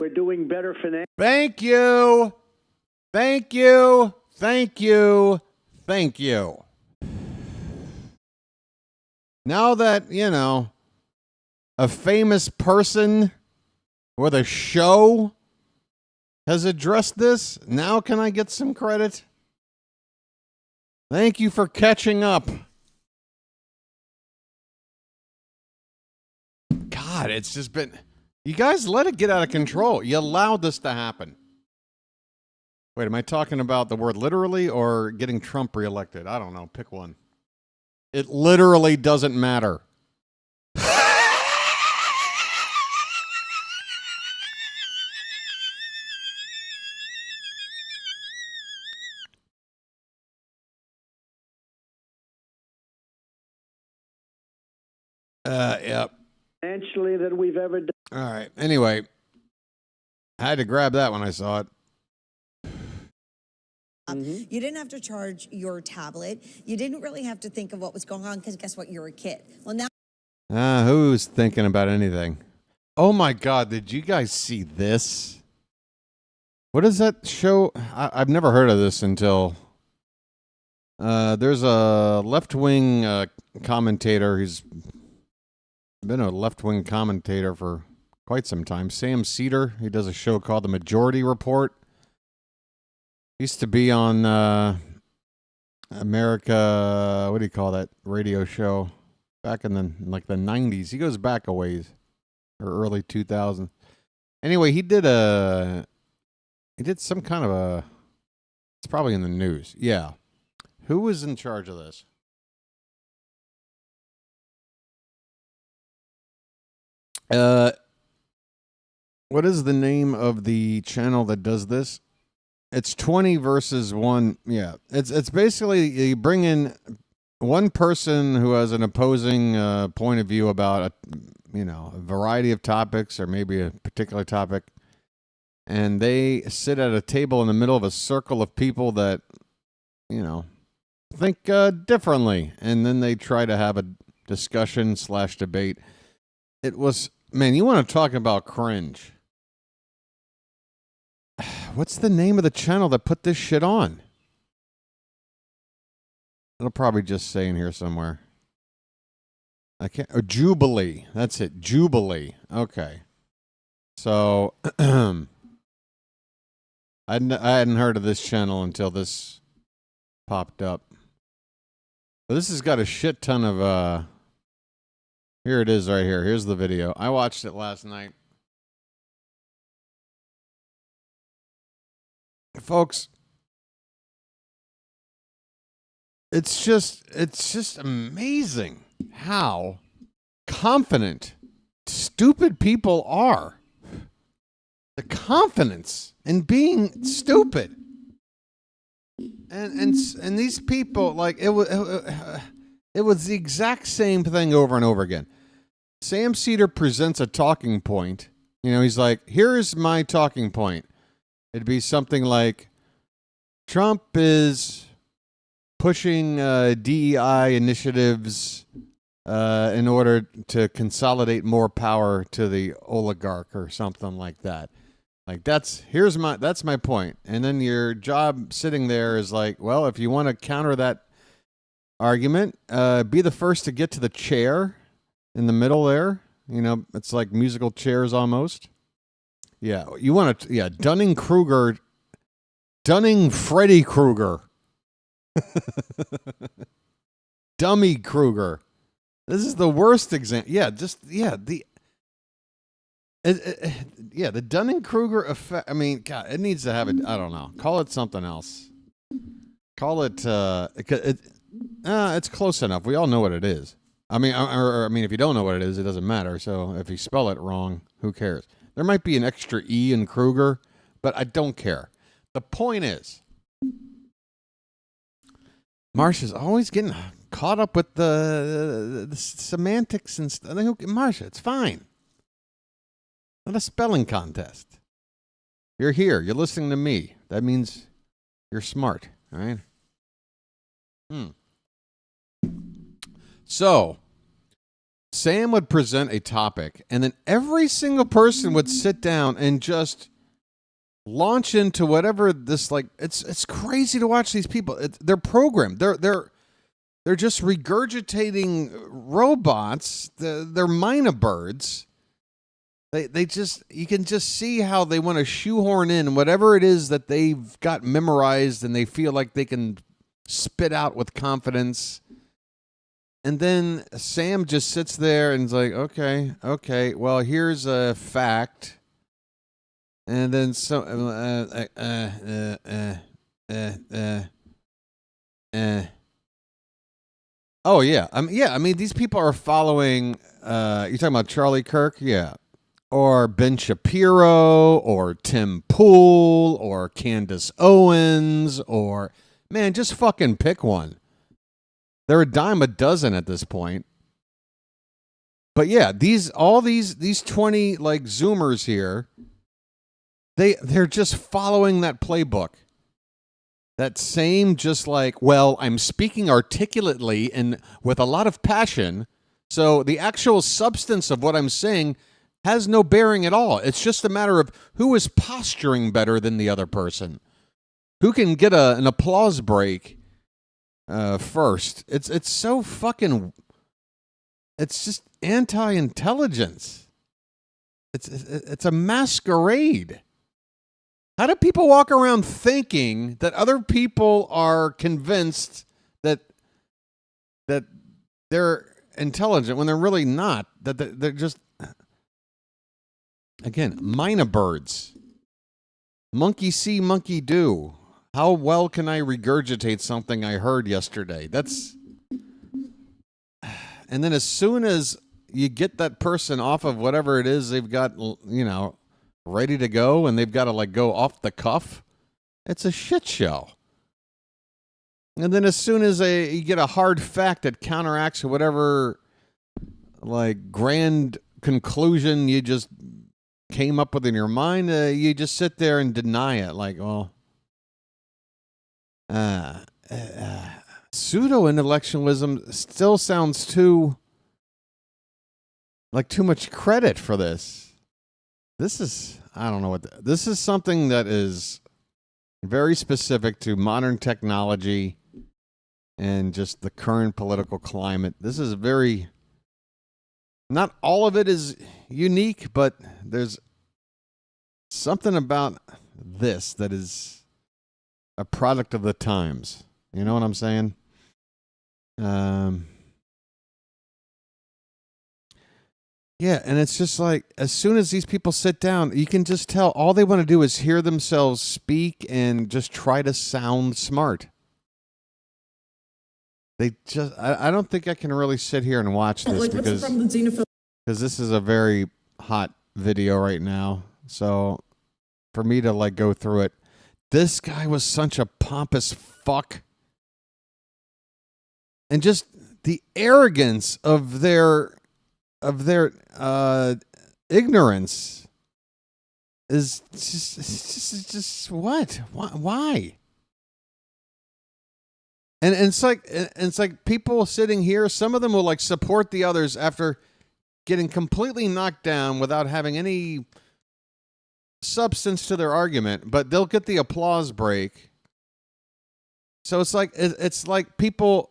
We're doing better financially. Thank you. Thank you. Thank you. Thank you. Now that, you know, a famous person or the show has addressed this, now can I get some credit? Thank you for catching up. God, it's just been... You guys let it get out of control. You allowed this to happen. Wait, am I talking about the word literally or getting Trump reelected? I don't know. Pick one. It literally doesn't matter. Yep. Financially than we've ever done. All right. Anyway, I had to grab that when I saw it. You didn't have to charge your tablet. You didn't really have to think of what was going on because guess what? You're a kid. Well, now. Who's thinking about anything? Oh my God. Did you guys see this? What is that show? I've never heard of this until There's a left-wing commentator. He's been a left-wing commentator for quite some time. Sam Cedar. He does a show called The Majority Report. Used to be on America. What do you call that radio show? Back in the 90s. He goes back a ways, or early 2000s. Anyway, he did some kind of a. It's probably in the news. Yeah. Who was in charge of this? What is the name of the channel that does this? It's 20 versus 1. Yeah. It's basically you bring in one person who has an opposing point of view about a variety of topics or maybe a particular topic, and they sit at a table in the middle of a circle of people that think differently, and then they try to have a discussion / debate. It was, man, you want to talk about cringe. What's the name of the channel that put this shit on? It'll probably just say in here somewhere. I can't. Oh, Jubilee. That's it. Jubilee. Okay. So I hadn't heard of this channel until this popped up. But this has got a shit ton of here it is right here. Here's the video. I watched it last night. Folks, it's just amazing how confident stupid people are. The confidence in being stupid. And these people, like, it was the exact same thing over and over again. Sam Cedar presents a talking point. He's like, here's my talking point. It'd be something like, Trump is pushing DEI initiatives in order to consolidate more power to the oligarch or something like that. Like, that's my point. And then your job sitting there is like, well, if you want to counter that argument, be the first to get to the chair in the middle there. It's like musical chairs almost. Yeah, you want to, yeah, Dunning-Freddy Kruger. Dummy Kruger. This is the worst example. Yeah, the Dunning-Kruger effect. I mean, God, it needs to have it. I don't know. Call it something else. Call it. It's close enough. We all know what it is. I mean, if you don't know what it is, it doesn't matter. So if you spell it wrong, who cares? There might be an extra E in Kruger, but I don't care. The point is, Marsha's always getting caught up with the semantics and stuff. Marsha, it's fine. Not a spelling contest. You're here. You're listening to me. That means you're smart, all right? So, Sam would present a topic, and then every single person would sit down and just launch into whatever this, like, it's crazy to watch these people. They're programmed. They're just regurgitating robots. They're mina birds. They just, you can just see how they want to shoehorn in whatever it is that they've got memorized and they feel like they can spit out with confidence. And then Sam just sits there and is like, okay, well, here's a fact. And then Oh, yeah. I mean, these people are following, you're talking about Charlie Kirk? Yeah. Or Ben Shapiro, or Tim Pool, or Candace Owens, or, man, just fucking pick one. They're a dime a dozen at this point. But yeah, these 20 like Zoomers here, they're just following that playbook. That same, just like, well, I'm speaking articulately and with a lot of passion, so the actual substance of what I'm saying has no bearing at all. It's just a matter of who is posturing better than the other person, who can get an applause break first. It's so fucking. It's just anti-intelligence. It's a masquerade. How do people walk around thinking that other people are convinced that they're intelligent when they're really not? That they're just, again, minor birds. Monkey see, monkey do. How well can I regurgitate something I heard yesterday? And then as soon as you get that person off of whatever it is they've got, ready to go, and they've got to go off the cuff, it's a shit show. And then as soon as you get a hard fact that counteracts whatever grand conclusion you just came up with in your mind, you just sit there and deny it. Pseudo-intellectualism still sounds too much credit for this. This is, I don't know what, this is something that is very specific to modern technology and just the current political climate. This is not all of it is unique, but there's something about this that is a product of the times. You know what I'm saying? Yeah, and it's just as soon as these people sit down, you can just tell all they want to do is hear themselves speak and just try to sound smart. I don't think I can really sit here and watch this because this is a very hot video right now. So for me to go through it, this guy was such a pompous fuck. And just the arrogance of their ignorance is just what? Why? And it's like people sitting here, some of them will support the others after getting completely knocked down without having any substance to their argument, but they'll get the applause break. So it's like people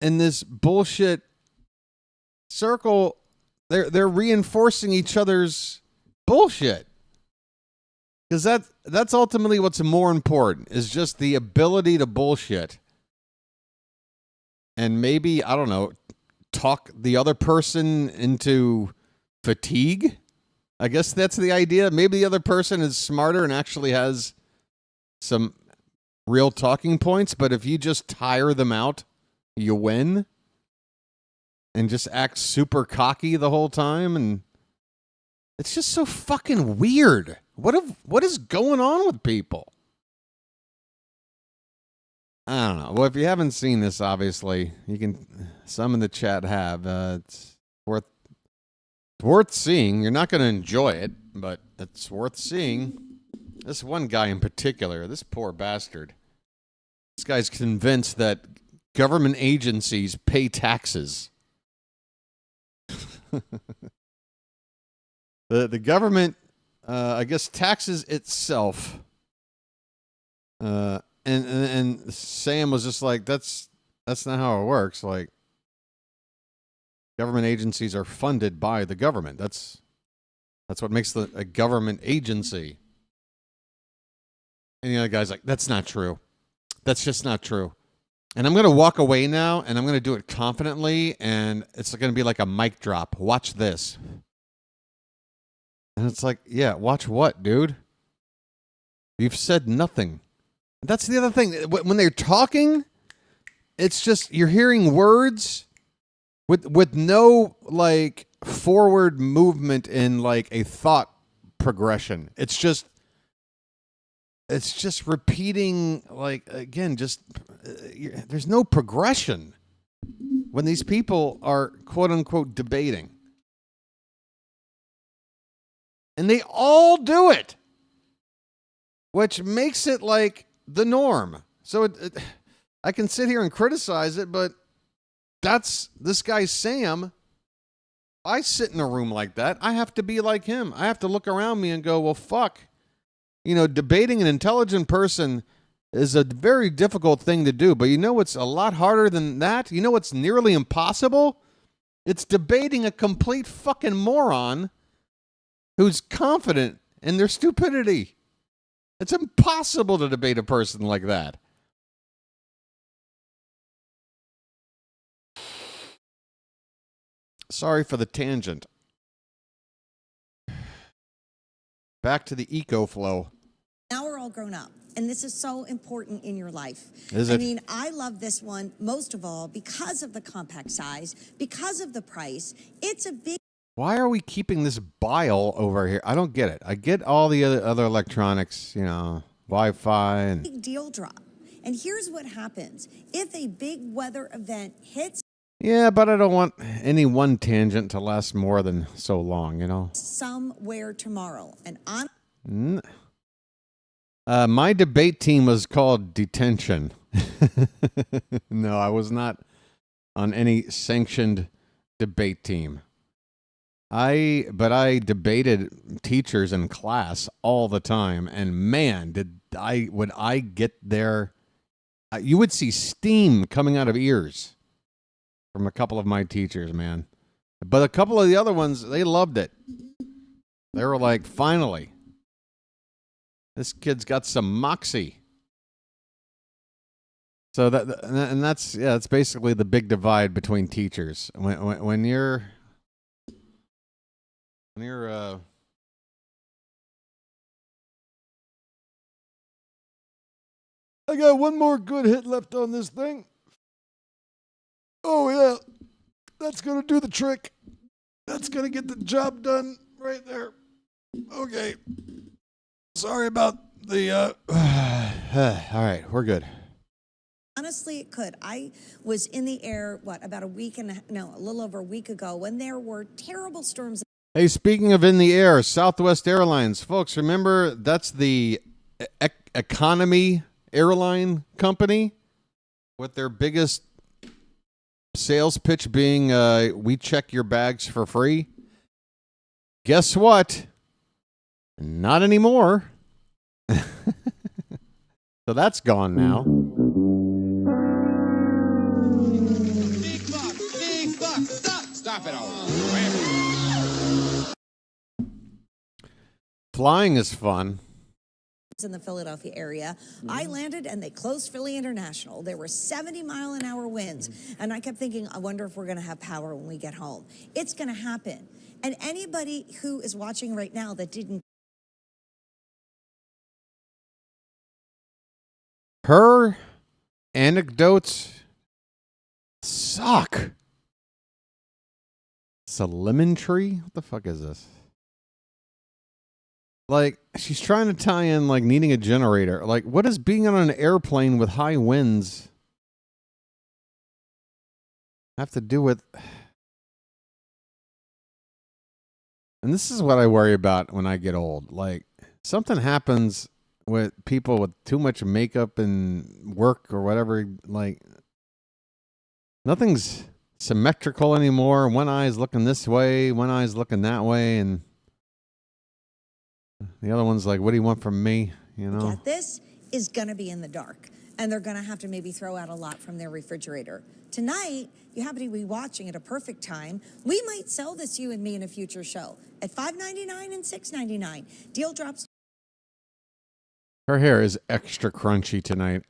in this bullshit circle, they're reinforcing each other's bullshit. Because that's ultimately what's more important, is just the ability to bullshit. And maybe, I don't know, talk the other person into fatigue. I guess that's the idea. Maybe the other person is smarter and actually has some real talking points, but if you just tire them out, you win. And just act super cocky the whole time, and it's just so fucking weird. What is going on with people? I don't know. Well, if you haven't seen this, obviously, you can. Some in the chat have. It's worth seeing. You're not going to enjoy it, but it's worth seeing. This one guy in particular, this poor bastard. This guy's convinced that government agencies pay taxes. The government, I guess, taxes itself. And Sam was just like, that's not how it works. Government agencies are funded by the government. That's what makes a government agency. And the other guy's like, that's not true. That's just not true. And I'm going to walk away now, and I'm going to do it confidently, and it's going to be like a mic drop. Watch this. And it's like, yeah, watch what, dude? You've said nothing. That's the other thing. When they're talking, it's just, you're hearing words with no, forward movement in, a thought progression. It's just repeating, again, there's no progression when these people are quote unquote debating. And they all do it, which makes it the norm. So I can sit here and criticize it, but that's this guy, Sam. I sit in a room like that. I have to be like him. I have to look around me and go, well, fuck. Debating an intelligent person is a very difficult thing to do. But you know what's a lot harder than that? You know what's nearly impossible? It's debating a complete fucking moron who's confident in their stupidity. It's impossible to debate a person like that. Sorry for the tangent. Back to the eco flow. Now we're all grown up, and this is so important in your life. Is I it? mean, I love this one most of all because of the compact size, because of the price. It's a big Why are we keeping this bile over here? I don't get it. I get all the other electronics, you know, Wi-Fi and big deal drop. And here's what happens. If a big weather event hits yeah, but I don't want any one tangent to last more than so long, you know. somewhere tomorrow, and I'm My debate team was called Detention. No, I was not on any sanctioned debate team. But I debated teachers in class all the time, and man, would I get there. You would see steam coming out of ears from a couple of my teachers, man. But a couple of the other ones, they loved it. They were like, finally, this kid's got some moxie. So that's basically the big divide between teachers. When you're I got one more good hit left on this thing. Oh yeah, that's gonna do the trick. That's gonna get the job done right there. Okay. Sorry about the all right, we're good. honestly, it could. I was in the air, about a little over a week ago when there were terrible storms. Hey, speaking of in the air, Southwest Airlines, folks, remember that's the economy airline company with their biggest sales pitch being we check your bags for free. Guess what? Not anymore. So that's gone now. Big buck, stop it all. Flying is fun. In the Philadelphia area. I landed and they closed Philly International. There were 70-mile-an-hour winds. And I kept thinking, I wonder if we're going to have power when we get home. It's going to happen. And anybody who is watching right now that didn't. Her anecdotes suck. It's a lemon tree? What the fuck is this? Like, she's trying to tie in, like, needing a generator. Like, what does being on an airplane with high winds have to do with... And this is what I worry about when I get old. Like, something happens with people with too much makeup and work or whatever. Like, nothing's symmetrical anymore. One eye's looking this way, one eye's looking that way, and the other one's like, what do you want from me? You know? Get this is going to be in the dark. And they're going to have to maybe throw out a lot from their refrigerator. Tonight, you happen to be watching at a perfect time. We might sell this You and Me in a future show at $5.99 and $6.99. Deal drops Her hair is extra crunchy tonight.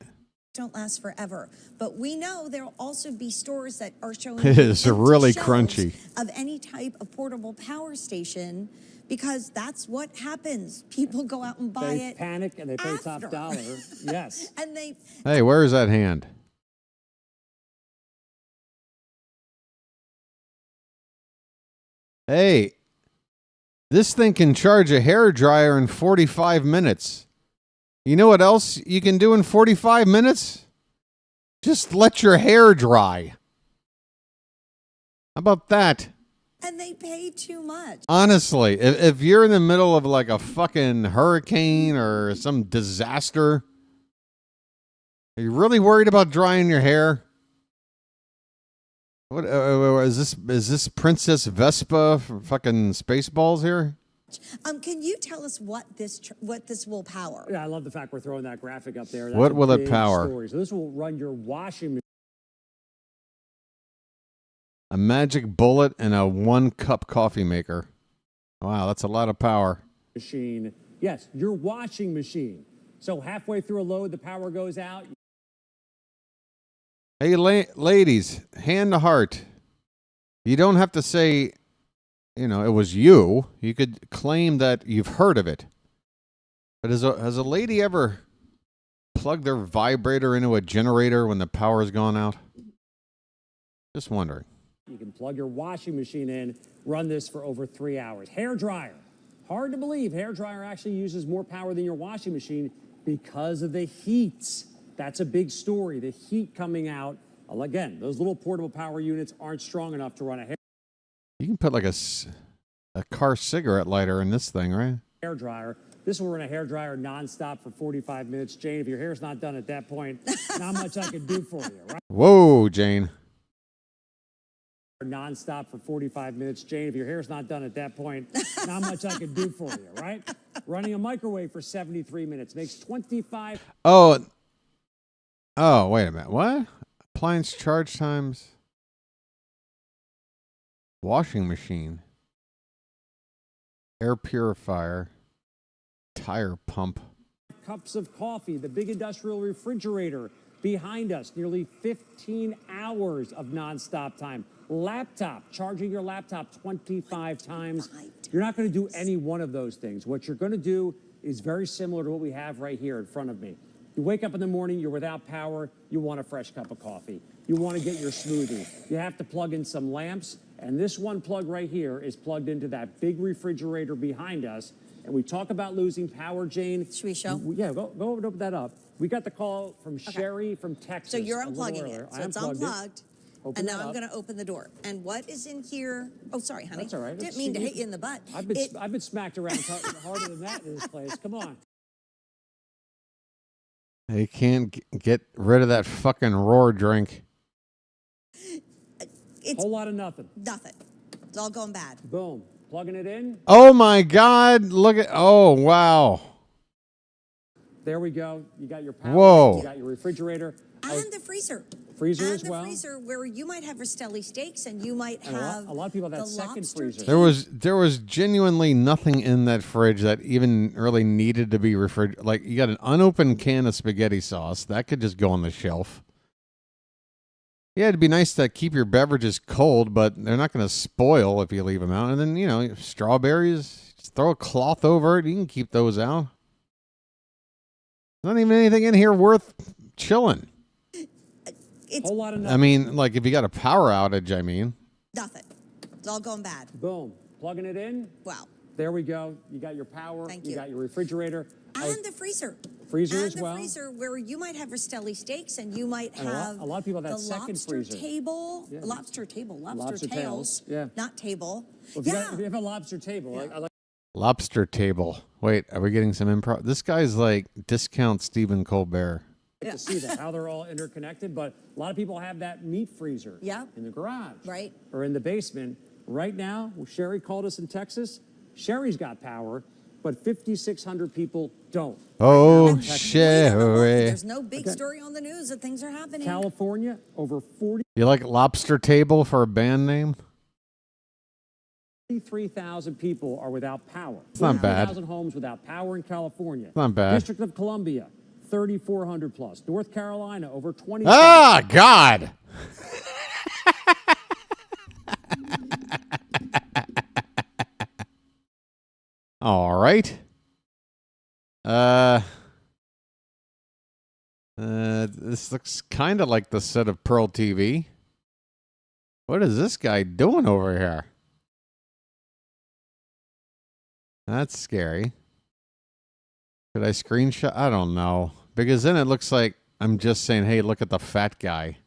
don't last forever. But we know there'll also be stores that are showing It is empty really shelves crunchy. of any type of portable power station because that's what happens. People go out and buy They it. panic and they pay after. top dollar. Yes. And they Hey, where is that hand? Hey, this thing can charge a hairdryer in 45 minutes. You know what else you can do in 45 minutes? Just let your hair dry. How about that? and they pay too much. Honestly, if you're in the middle of like a fucking hurricane or some disaster, are you really worried about drying your hair? What is this? Is this Princess Vespa from fucking Spaceballs here? Can you tell us what this will power? Yeah, I love the fact we're throwing that graphic up there. What will it big power? story. So this will run your washing A magic bullet and a 1-cup coffee maker. Wow, that's a lot of power. machine. Yes, your washing machine. So halfway through a load, the power goes out. Hey, ladies, hand to heart. You don't have to say, you know, it was you. You could claim that you've heard of it. But has a lady ever plugged their vibrator into a generator when the power's gone out? Just wondering. You can plug your washing machine in, run this for over 3 hours. Hair dryer. Hard to believe, hair dryer actually uses more power than your washing machine because of the heat. That's a big story. The heat coming out. Again, those little portable power units aren't strong enough to run a You can put like a car cigarette lighter in this thing, right? hair dryer. This will run a hair dryer nonstop for 45 minutes. Jane, if your hair's not done at that point, not much I can do for you, right? Whoa, Jane. Nonstop for 45 minutes. Jane, if your hair's not done at that point, not much I can do for you, right? Running a microwave for 73 minutes makes 25. Oh, wait a minute. What? Appliance charge times. Washing machine. Air purifier. Tire pump. Cups of coffee, the big industrial refrigerator behind us, nearly 15 hours of nonstop time. Laptop, charging your laptop 25 times. You're not going to do any one of those things. What you're going to do is very similar to what we have right here in front of me. You wake up in the morning, you're without power, you want a fresh cup of coffee. You want to get your smoothie. You have to plug in some lamps, and this one plug right here is plugged into that big refrigerator behind us. And we talk about losing power, Jane. Should we show? Yeah, go and open that up. We got the call from Sherry from Texas. So you're a little unplugging earlier. it. So I it's unplugged it. unplugged. Open And that now I'm up. going to open the door. And what is in here? Oh, sorry, honey. That's all right. Didn't mean to hit you in the butt. I've been smacked around harder than that in this place. Come on. They can't get rid of that fucking roar drink. It's whole lot of nothing. Nothing. It's all going bad. Boom. Plugging it in. Oh my God. Look at, oh, wow. There we go. You got your power. Whoa. You got your refrigerator. And the freezer. Freezer and as well. the freezer where you might have Rastelli steaks and you might And have a lot of people have that the second lobster freezer. There was genuinely nothing in that fridge that even really needed to be refrigerated. Like, you got an unopened can of spaghetti sauce. That could just go on the shelf. Yeah, it'd be nice to keep your beverages cold, but they're not going to spoil if you leave them out. And then, you know, strawberries, just throw a cloth over it. You can keep those out. Not even anything in here worth chilling. It's whole lot of I mean, like, if you got a power outage, I mean. nothing. It's all going bad. Boom. Plugging it in. Wow. There we go. You got your power. Thank You you. got your refrigerator. And the freezer. Freezer and as the well. freezer where you might have Rastelli steaks and you might And have a lot of people have that the second lobster freezer. table. Yeah. Lobster table. Lobster, Lobster tails. tails, yeah. Not table. Well, if you have a lobster table, I like Lobster table. Wait, are we getting some improv? This guy's like discount Stephen Colbert. to see that, how they're all interconnected. But a lot of people have that meat freezer in the garage. Right. Or in the basement. Right now, Sherry called us in Texas. Sherry's got power, but 5,600 people don't. Oh, Sherry. shit. There's no big story on the news that things are happening. California, over 40. You like Lobster Table for a band name? 43,000 people are without power. It's not bad. 43,000 homes without power in California. It's not bad. District of Columbia, 3,400 plus. North Carolina, over 20. Ah, God. All right. This looks kind of like the set of Pearl TV. What is this guy doing over here? That's scary. Could I screenshot? I don't know. Because then it looks like I'm just saying, hey, look at the fat guy.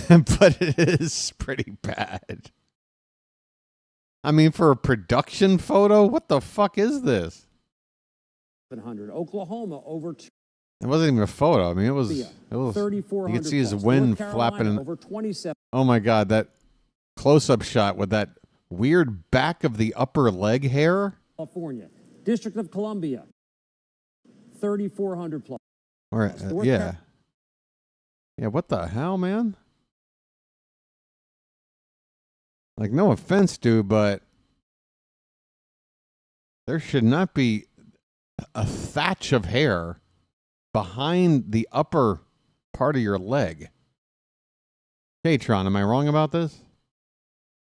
But it is pretty bad. I mean, for a production photo, what the fuck is this? 700. Oklahoma, over 2. It wasn't even a photo. I mean, it was. You could see his wind flapping. Over 27. Oh my God, that close-up shot with that weird back of the upper leg hair. California, District of Columbia, 3,400 plus. Or North yeah. Yeah, what the hell, man? Like, no offense, dude, but there should not be a thatch of hair behind the upper part of your leg. Hey, Tron, am I wrong about this?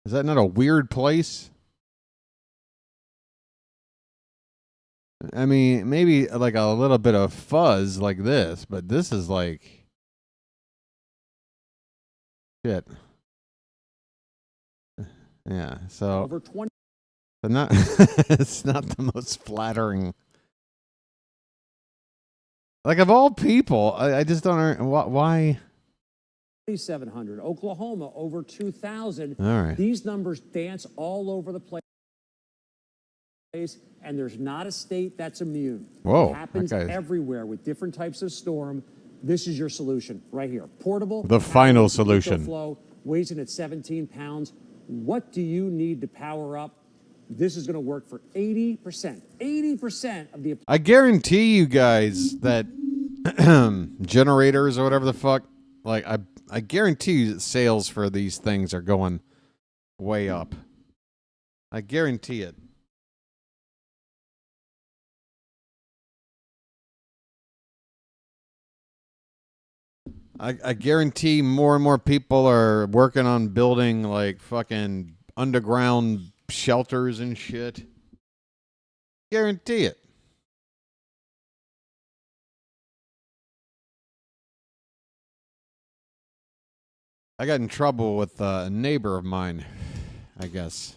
Is that not a weird place? I mean, maybe like a little bit of fuzz like this, but this is like shit. Yeah, so Over 20. but not it's not the most flattering. Like, of all people, I just don't understand why. 2,700. Oklahoma, over 2,000. All right. These numbers dance all over the place, and there's not a state that's immune. Whoa, It happens okay. everywhere with different types of storm. This is your solution right here. Portable. The final solution. Flow, weighs in at 17 pounds. What do you need to power up? This is going to work for 80%. 80% of the... I guarantee you guys that generators or whatever the fuck, like I guarantee you that sales for these things are going way up. I guarantee it. I guarantee more and more people are working on building like fucking underground shelters and shit. Guarantee it. I got in trouble with a neighbor of mine, I guess.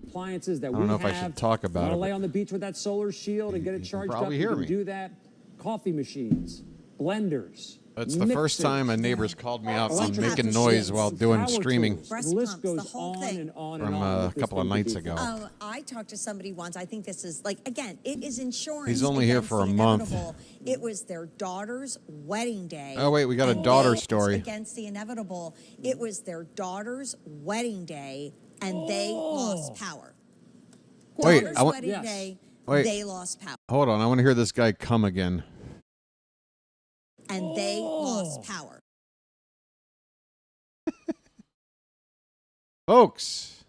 Appliances that I don't know if I have. should talk about Want it, to lay but on the beach with that solar shield and get it charged up? probably You hear can me. do that. Coffee machines, blenders. That's the first time a neighbor's called me out on Electric making machines, noise while doing power streaming tools. Breast The list pumps, the goes whole on thing. and on from and on. a with this couple of thing to nights do. ago. I talked to somebody once. I think this is like, again, it is insurance. He's only here against for a the month. inevitable. It was their daughter's wedding day. Oh, wait, we got a and daughter they- story. Against the inevitable. It was their daughter's wedding day, and they lost power. Wait, Daughter's I want- wedding Yes. day, Wait. they lost power. Hold on, I want to hear this guy come again. And they lost power. Folks,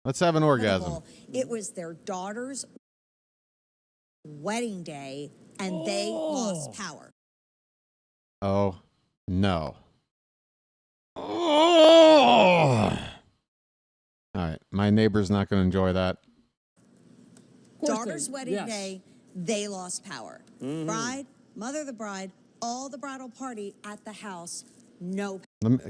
let's have an orgasm. It was their daughter's wedding day, and they lost power. Oh, no. Oh! All right, my neighbor's not going to enjoy that. Daughter's wedding yes. day, they lost power. Bride, mother of the bride, all the bridal party at the house, no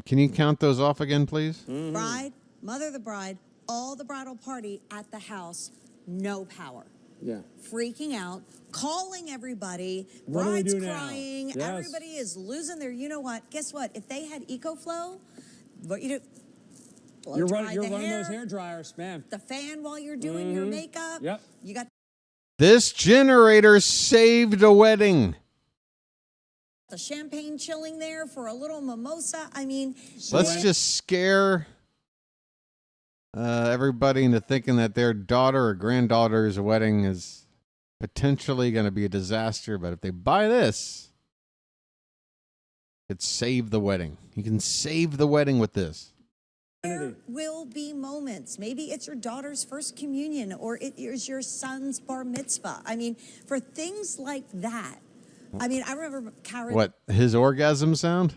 Can you count those off again, please? bride, mother of the bride, all the bridal party at the house, no power. Yeah. Freaking out, calling everybody, What do we bride's do now? crying, Yes. everybody is losing their, you know what? Guess what? If they had EcoFlow, what you do? Blow You're dry running the those hair, hair dryers, man. the fan while you're doing your makeup. Yep. You got This generator saved a wedding. the champagne chilling there for a little mimosa. I mean, Let's just scare everybody into thinking that their daughter or granddaughter's wedding is potentially going to be a disaster. But if they buy this, it save the wedding. You can save the wedding with this. there will be moments. Maybe it's your daughter's first communion or it is your son's bar mitzvah. I mean, for things like that. I mean, I remember Karen, What, his orgasm sound?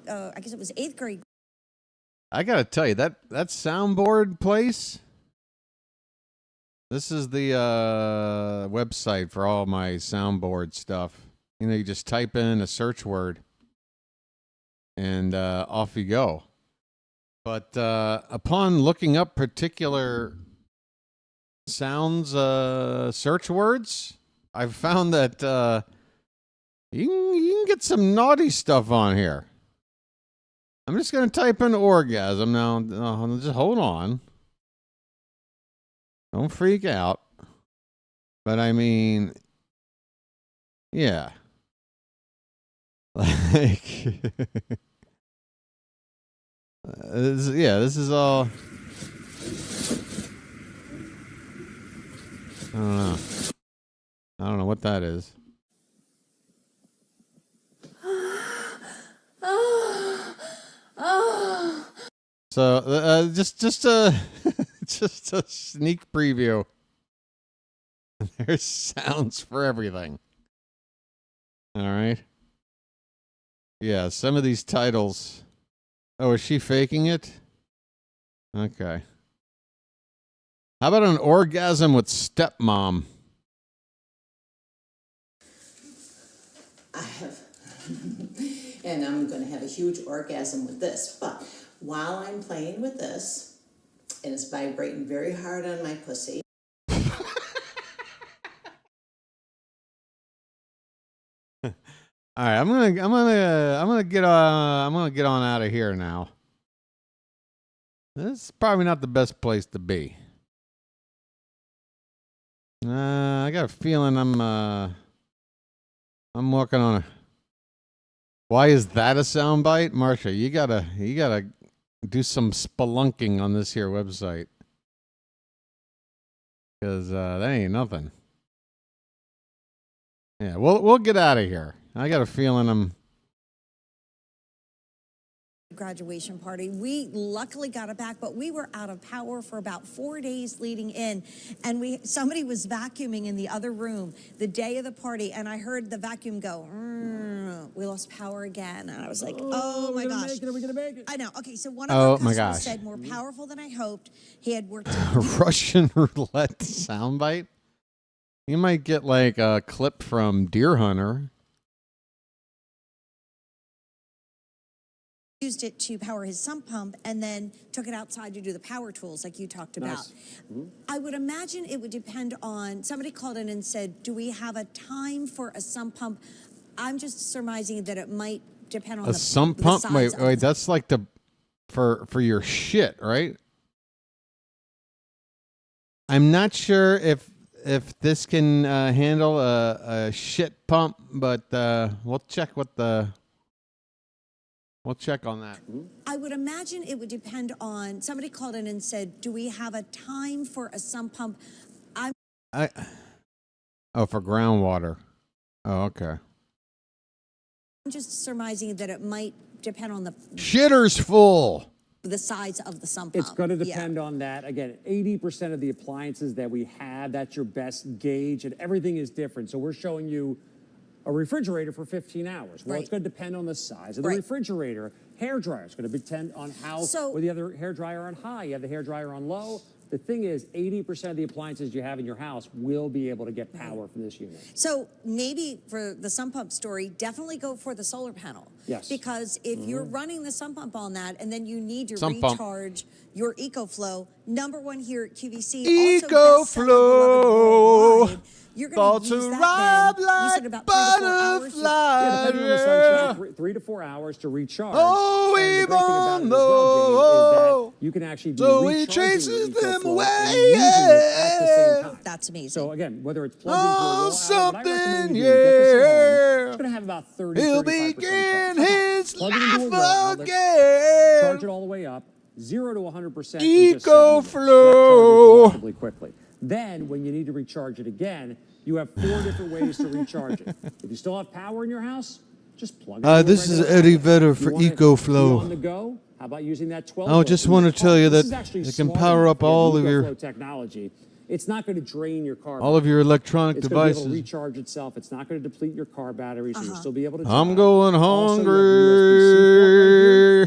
I guess it was 8th grade. I got to tell you, that soundboard place, this is the website for all my soundboard stuff. You know, you just type in a search word and off you go. But upon looking up particular sounds search words, I've found that you can get some naughty stuff on here. I'm just going to type in orgasm now. Just hold on. Don't freak out. But I mean, yeah. Like, this is all. I don't know what that is. So just a just a sneak preview. There's sounds for everything. All right. Yeah, some of these titles. Oh, is she faking it? Okay. How about an orgasm with stepmom? I have, and I'm going to have a huge orgasm with this. But while I'm playing with this, and it's vibrating very hard on my pussy. All right, I'm gonna get on out of here now. This is probably not the best place to be. I got a feeling I'm working on a. Why is that a soundbite, Marsha? You gotta do some spelunking on this here website, because that ain't nothing. Yeah, we'll get out of here. I got a feeling I'm. Graduation party. We luckily got it back, but we were out of power for about 4 days leading in, and somebody was vacuuming in the other room the day of the party, and I heard the vacuum go. We lost power again, and I was like, "Oh my gosh, are we gonna make it?" I know. Okay, so one of our customers said more Mm-hmm. powerful than I hoped. He had worked. Russian roulette soundbite. You might get like a clip from Deer Hunter. Used it to power his sump pump and then took it outside to do the power tools like you talked about. I would imagine it would depend on, somebody called in and said, do we have a time for a sump pump? I'm just surmising that it might depend on A sump pump? Wait, that's like for your shit, right? I'm not sure if this can handle a shit pump, but we'll check We'll check on that. I would imagine it would depend on, somebody called in and said, do we have a time for a sump pump? For groundwater. Oh, okay. I'm just surmising that it might depend on Shitter's full. the size of the sump pump. It's going to depend on that. Again, 80% of the appliances that we have, that's your best gauge, and everything is different. So we're showing you a refrigerator for 15 hours. Well, it's going to depend on the size of the refrigerator. Hair dryer is going to depend on how, whether you have the hair dryer on high, you have the hair dryer on low. The thing is, 80% of the appliances you have in your house will be able to get power from this unit. So maybe for the sump pump story, definitely go for the solar panel. Yes. Because if you're running the sump pump on that and then you need to Sump pump. recharge your EcoFlow, #1 here at QVC. EcoFlow. You're going to use that then. Use it about 3 to 4 hours. Yeah, depending on the sunshine, 3 to 4 hours to recharge. Oh, and the great thing about it as well, James, is that you can actually be recharging your EcoFlow and using it at the same time. That's amazing. So again, whether it's plugged into a wall, something, what I recommend you do, get this at home. It's going to have about 30, He'll 35% begin charge. his Plug it into a life wall outlet, again. charge it all the way up, 0 to 100% in just 7 minutes. EcoFlow. That charges remarkably quickly. Then, when you need to recharge it again, you have 4 different ways to recharge it. If you still have power in your house, just plug it in. This is Eddie Vedder for EcoFlow. On the go, how about using that 12 I just want to tell you that it can power up all of your technology. It's not going to drain your car. all of your electronic It's going to be able to devices. recharge itself. It's not going to deplete your car battery, so you'll still be able to. I'm drive. going Also, you have hungry.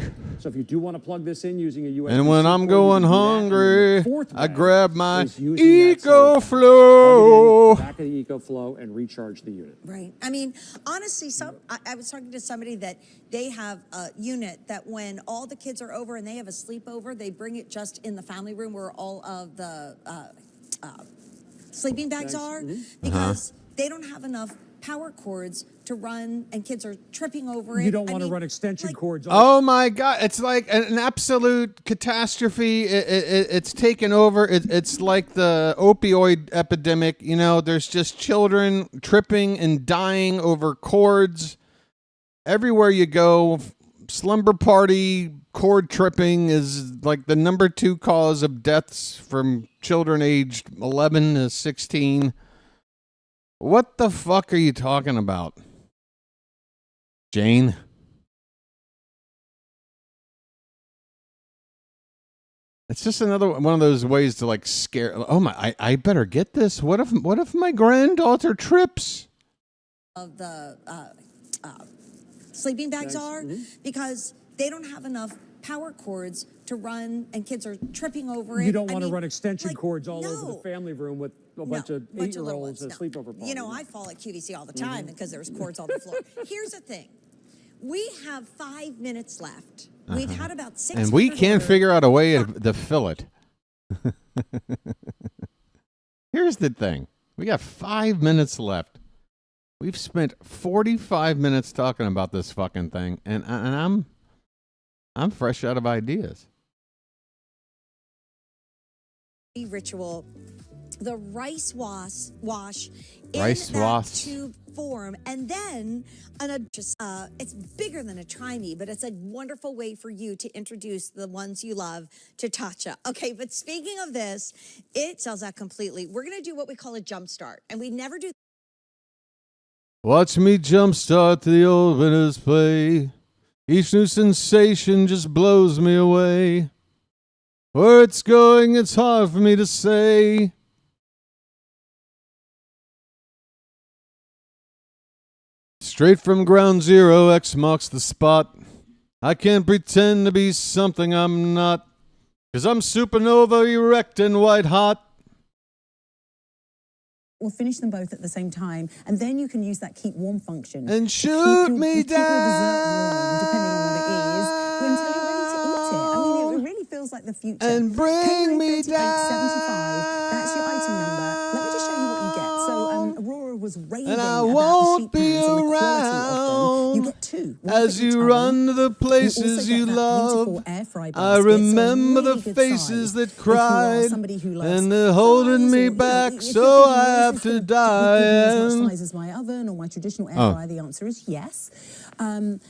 USB-C port right here. So if you do want to plug this in using a USB-C And when I'm port, you can going do that. And then hungry, the fourth I way grab my is using that solar panel. Plug it in EcoFlow. back of the EcoFlow and recharge the unit. Right. I mean, honestly, I was talking to somebody that they have a unit that when all the kids are over and they have a sleepover, they bring it just in the family room where all of the sleeping bags are, because they don't have enough power cords to run, and kids are tripping over it. You don't want to run extension cords. Oh my God! It's like an absolute catastrophe. It's taken over. It's like the opioid epidemic. You know, there's just children tripping and dying over cords everywhere you go. Slumber party cord tripping is like the number 2 cause of deaths from children aged 11 to 16. What the fuck are you talking about, Jane? It's just another one of those ways to like scare. Oh my! I better get this. What if my granddaughter trips? Of the sleeping bags are because they don't have enough power cords to run, and kids are tripping over it. You don't want to run extension cords all over no. the family room with a bunch of 8-year-olds at a sleepover party. You know, I fall at QVC all the time because there's cords on the floor. Here's the thing. We have 5 minutes left. We've had about 6 and we can't figure out a way to fill it. Here's the thing. We got 5 minutes left. We've spent 45 minutes talking about this fucking thing, and I'm fresh out of ideas. Ritual, the rice wash Rice in that wash. tube form, and then it's bigger than a try me, but it's a wonderful way for you to introduce the ones you love to Tatcha. Okay, but speaking of this, it sells out completely. We're gonna do what we call a jump start, and we never do. Watch me jumpstart to the old winners play. Each new sensation just blows me away. Where it's going, it's hard for me to say. Straight from ground zero, X marks the spot. I can't pretend to be something I'm not, 'cause I'm supernova, erect and white hot. We'll finish them both at the same time, and then you can use that keep warm function. And shoot me keep your dessert warm, depending on what it is, until you're ready to eat it. I mean, it really feels like the future. And bring me down. 75, that's your item number. Let me just show you what you get. So Aurora was raving And I about the won't sheet be pans and the quality of them. around You get 2. one as for each you oven. run to the You places also you get that love. beautiful air fry I basket, so remember really the good faces size. that If you are cried, somebody who loves and they're holding me back, if so you're thinking, I is have this to gonna die. give me as And much size as my oven or my traditional air Oh. fryer? The answer is yes. Then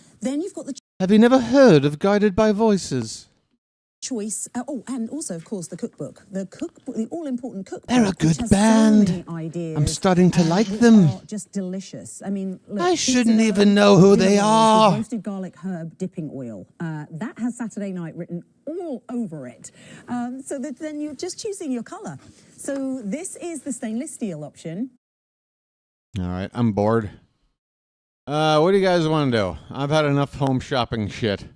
you've got the have you never heard of Guided by Voices? choice. And also, of course, the cookbook. The all-important cookbook. They're a which good has band. So many ideas, I'm starting to like which them. are just delicious. I mean, look, I pizza shouldn't dough, even know who they dinner rolls with are. roasted garlic herb dipping oil. That has Saturday Night written all over it. So that then you're just choosing your color. So this is the stainless steel option. All right, I'm bored. What do you guys want to do? I've had enough home shopping shit.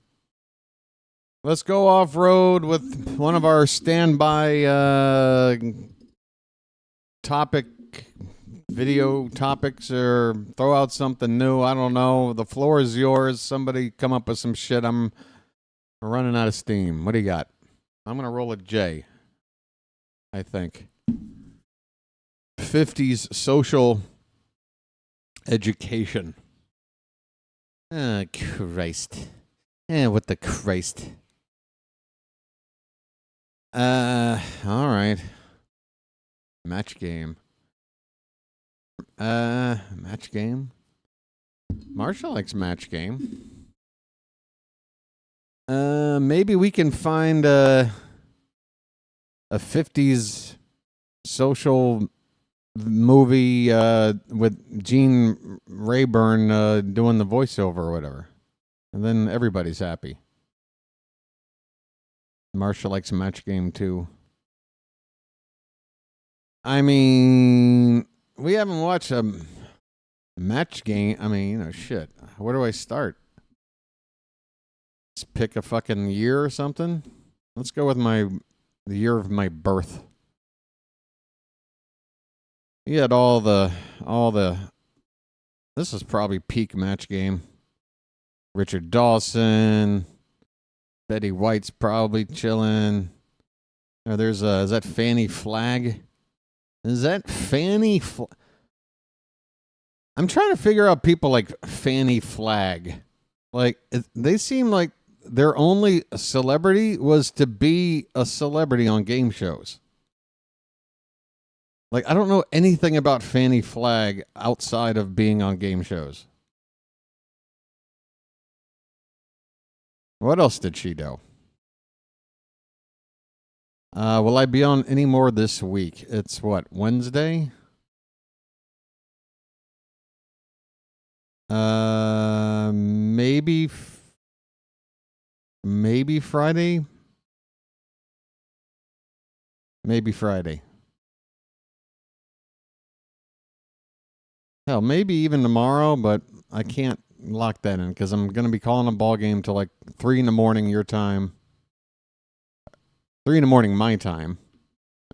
Let's go off-road with one of our standby video topics, or throw out something new. I don't know. The floor is yours. Somebody come up with some shit. I'm running out of steam. What do you got? I'm going to roll a J, I think. 50s social education. Oh, Christ. What the Christ. All right. Match game. Match game. Marsha likes match game. Maybe we can find a 50s social movie with Gene Rayburn doing the voiceover or whatever. And then everybody's happy. Marsha likes match game too. I mean, we haven't watched a match game. I mean, shit. Where do I start? Just pick a fucking year or something? Let's go with the year of my birth. You had all the this is probably peak match game. Richard Dawson, Betty White's probably chilling. There's is that Fanny Flagg? Is that Fanny I'm trying to figure out people like Fanny Flagg. Like, they seem like their only celebrity was to be a celebrity on game shows. Like, I don't know anything about Fanny Flagg outside of being on game shows. What else did she do? Will I be on any more this week? It's what, Wednesday? Maybe Friday. Maybe Friday. Hell, maybe even tomorrow, but I can't lock that in because I'm going to be calling a ball game till like 3 in the morning your time. 3 in the morning my time.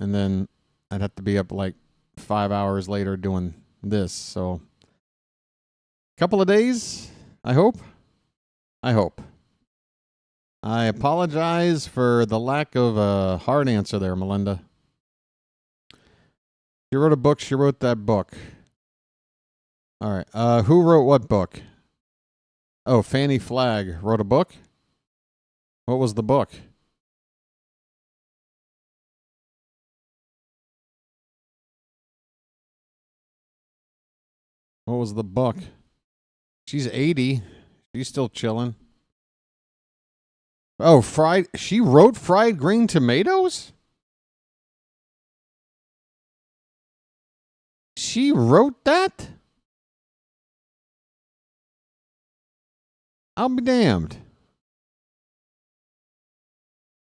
And then I'd have to be up like 5 hours later doing this. So, couple of days, I hope. I hope. I apologize for the lack of a hard answer there, Melinda. She wrote a book. She wrote that book. All right. Who wrote what book? Oh, Fanny Flagg wrote a book? What was the book? What was the book? She's 80. She's still chilling. Oh, she wrote Fried Green Tomatoes? She wrote that? I'll be damned.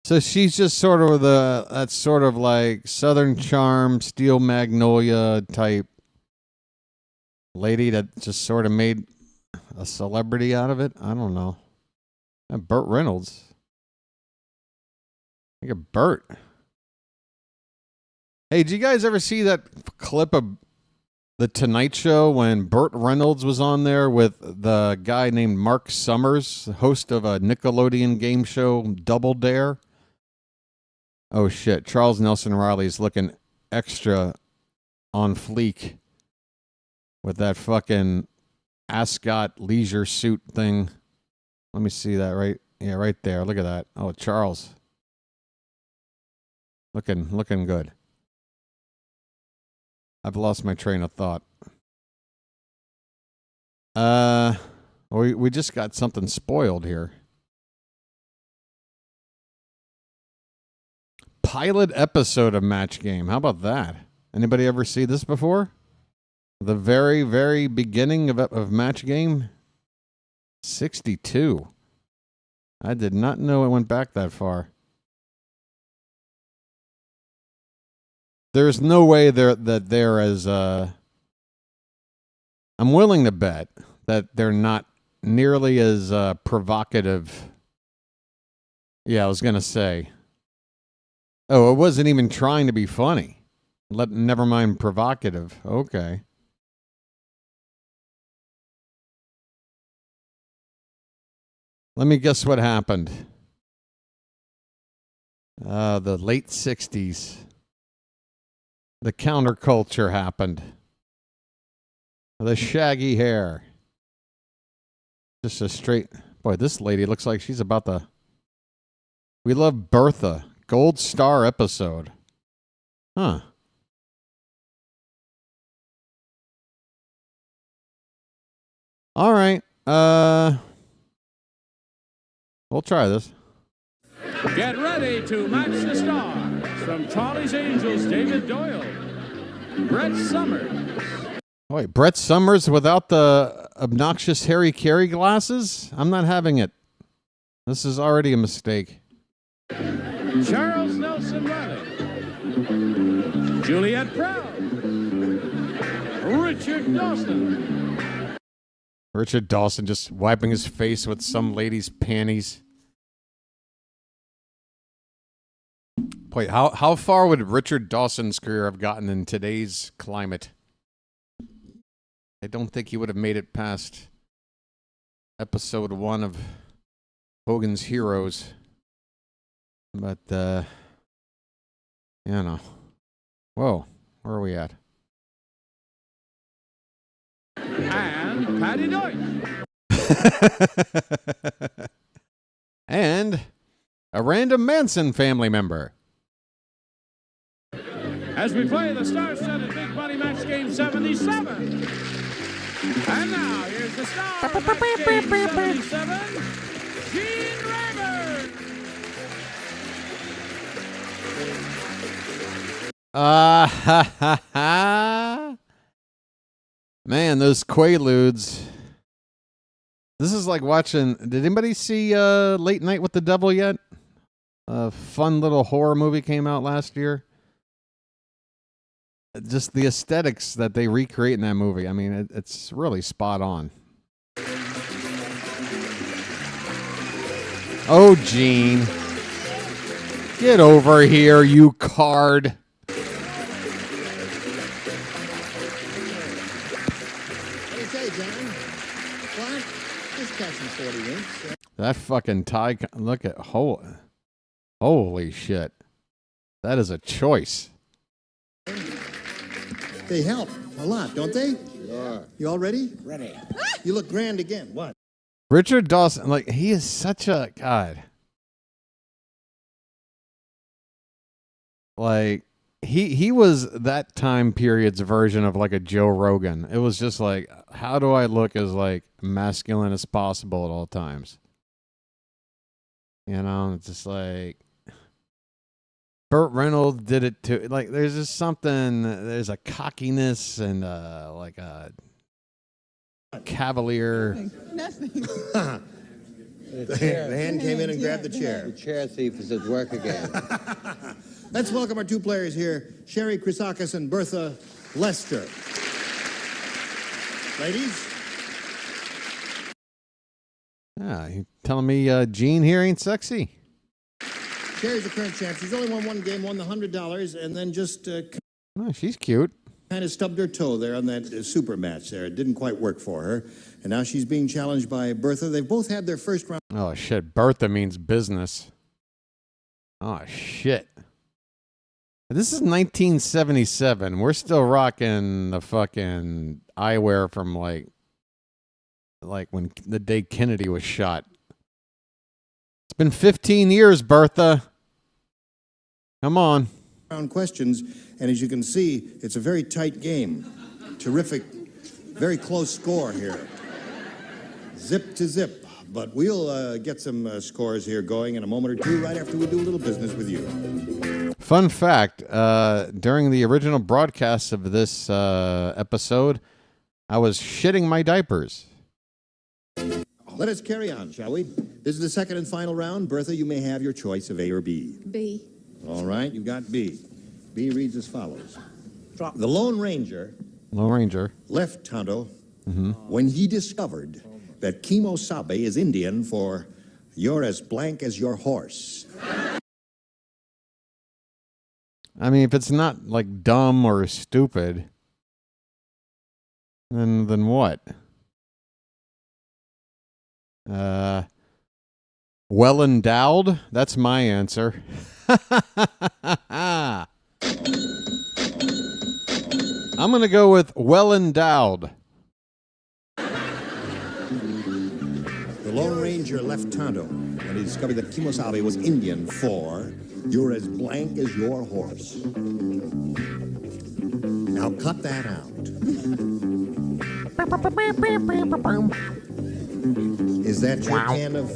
So she's just sort of that's sort of like Southern Charm, Steel Magnolia type lady that just sort of made a celebrity out of it. I don't know. Burt Reynolds. Look at Burt. Hey, did you guys ever see that clip of The Tonight Show when Burt Reynolds was on there with the guy named Mark Summers, host of a Nickelodeon game show, Double Dare? Oh, shit. Charles Nelson Riley's looking extra on fleek with that fucking ascot leisure suit thing. Let me see that right. Yeah, right there. Look at that. Oh, Charles. Looking good. I've lost my train of thought. We just got something spoiled here. Pilot episode of Match Game. How about that? Anybody ever see this before? The very, very beginning of Match Game? 62. I did not know it went back that far. There's no way that they're as I'm willing to bet that they're not nearly as provocative. Yeah, I was gonna say. Oh, it wasn't even trying to be funny. Never mind provocative. Okay. Let me guess what happened. The late 60s. The counterculture happened. The shaggy hair. Just a straight... Boy, this lady looks like she's about to... We Love Bertha. Gold star episode. Huh. All right. We'll try this. Get ready to match the stars. From Charlie's Angels, David Doyle. Brett Summers. Oh, wait, Brett Summers without the obnoxious Harry Carey glasses? I'm not having it. This is already a mistake. Charles Nelson Riley. Juliet Proud. Richard Dawson. Richard Dawson just wiping his face with some lady's panties. Wait, how far would Richard Dawson's career have gotten in today's climate? I don't think he would have made it past episode 1 of Hogan's Heroes. But, you know. Whoa, where are we at? And Patty Deutsch. And a random Manson family member. As we play the star-studded Big Money Match Game 77. And now, here's the star of Match Game 77, Gene Rayburn. Ha ha ha. Man, those Quaaludes. This is like watching. Did anybody see Late Night with the Devil yet? A fun little horror movie came out last year. Just the aesthetics that they recreate in that movie. I mean, it's really spot on. Oh, Gene. Get over here, you card. What do you say, John? What? Just catching 40 winks. That fucking tie. Look at. Holy shit. That is a choice. They help a lot, don't they? Sure. You all ready? Ready. You look grand again. What? Richard Dawson, like, he is such a god. Like, he was that time period's version of like a Joe Rogan. It was just like, how do I look as like masculine as possible at all times? You know, it's just like Burt Reynolds did it too. Like, there's just something. There's a cockiness and like a cavalier. Nothing. The hand came in and grabbed the chair. The chair thief is at work again. Let's welcome our two players here, Sherry Chrisakis and Bertha Lester. Ladies? Yeah, you telling me Gene here ain't sexy? Sherry's the current champ. She's only won one game, won the $100, and then just Oh, she's cute. kind of stubbed her toe there on that super match there. It didn't quite work for her. And now she's being challenged by Bertha. They've both had their first round. Oh, shit. Bertha means business. Oh, shit. This is 1977. We're still rocking the fucking eyewear from like when the day Kennedy was shot. It's been 15 years, Bertha. Come on. Round questions, and as you can see, it's a very tight game. Terrific, very close score here. Zip to zip. But we'll get some scores here going in a moment or two right after we do a little business with you. Fun fact, during the original broadcast of this episode, I was shitting my diapers. Let us carry on, shall we? This is the second and final round. Bertha, you may have your choice of A or B. B. All right, you got B. B reads as follows. The Lone Ranger left Tonto when he discovered that Kimosabe is Indian for "you're as blank as your horse." I mean, if it's not like dumb or stupid, then what? Well endowed? That's my answer. I'm going to go with well endowed. The Lone Ranger left Tonto when he discovered that Kimosabe was Indian for "you're as blank as your horse." Now cut that out. Is that your can of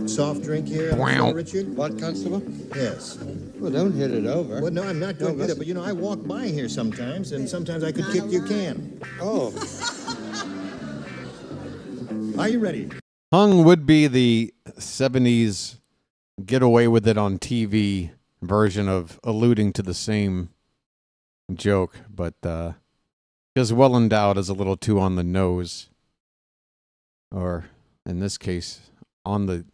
soft drink here, Richard? What, Constable? Yes. Well, don't hit it over. Well, no, I'm not going to hit it, but you know, I walk by here sometimes, and sometimes I could kick your can. Oh. Are you ready? Hung would be the 70s get away with it on TV version of alluding to the same joke, but because well endowed is a little too on the nose, or in this case, on the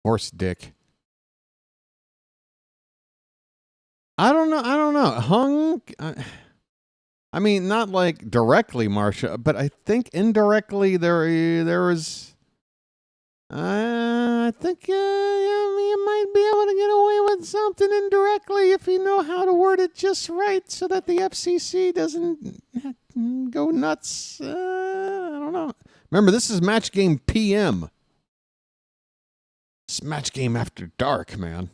horse dick. I don't know. Hung. I mean, not like directly, Marsha, but I think indirectly there was. I think you might be able to get away with something indirectly if you know how to word it just right, so that the FCC doesn't go nuts. I don't know. Remember, this is Match Game PM. It's Match Game After Dark, man.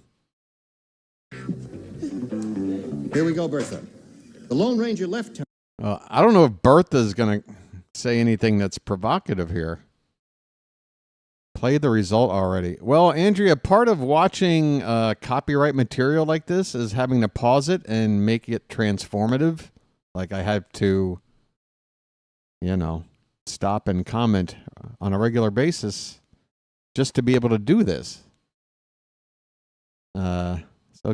Here we go, Bertha. The Lone Ranger left town. I don't know if Bertha's going to say anything that's provocative here. Play the result already. Well, Andrea, part of watching copyright material like this is having to pause it and make it transformative. Like I have to, you know, stop and comment on a regular basis just to be able to do this. So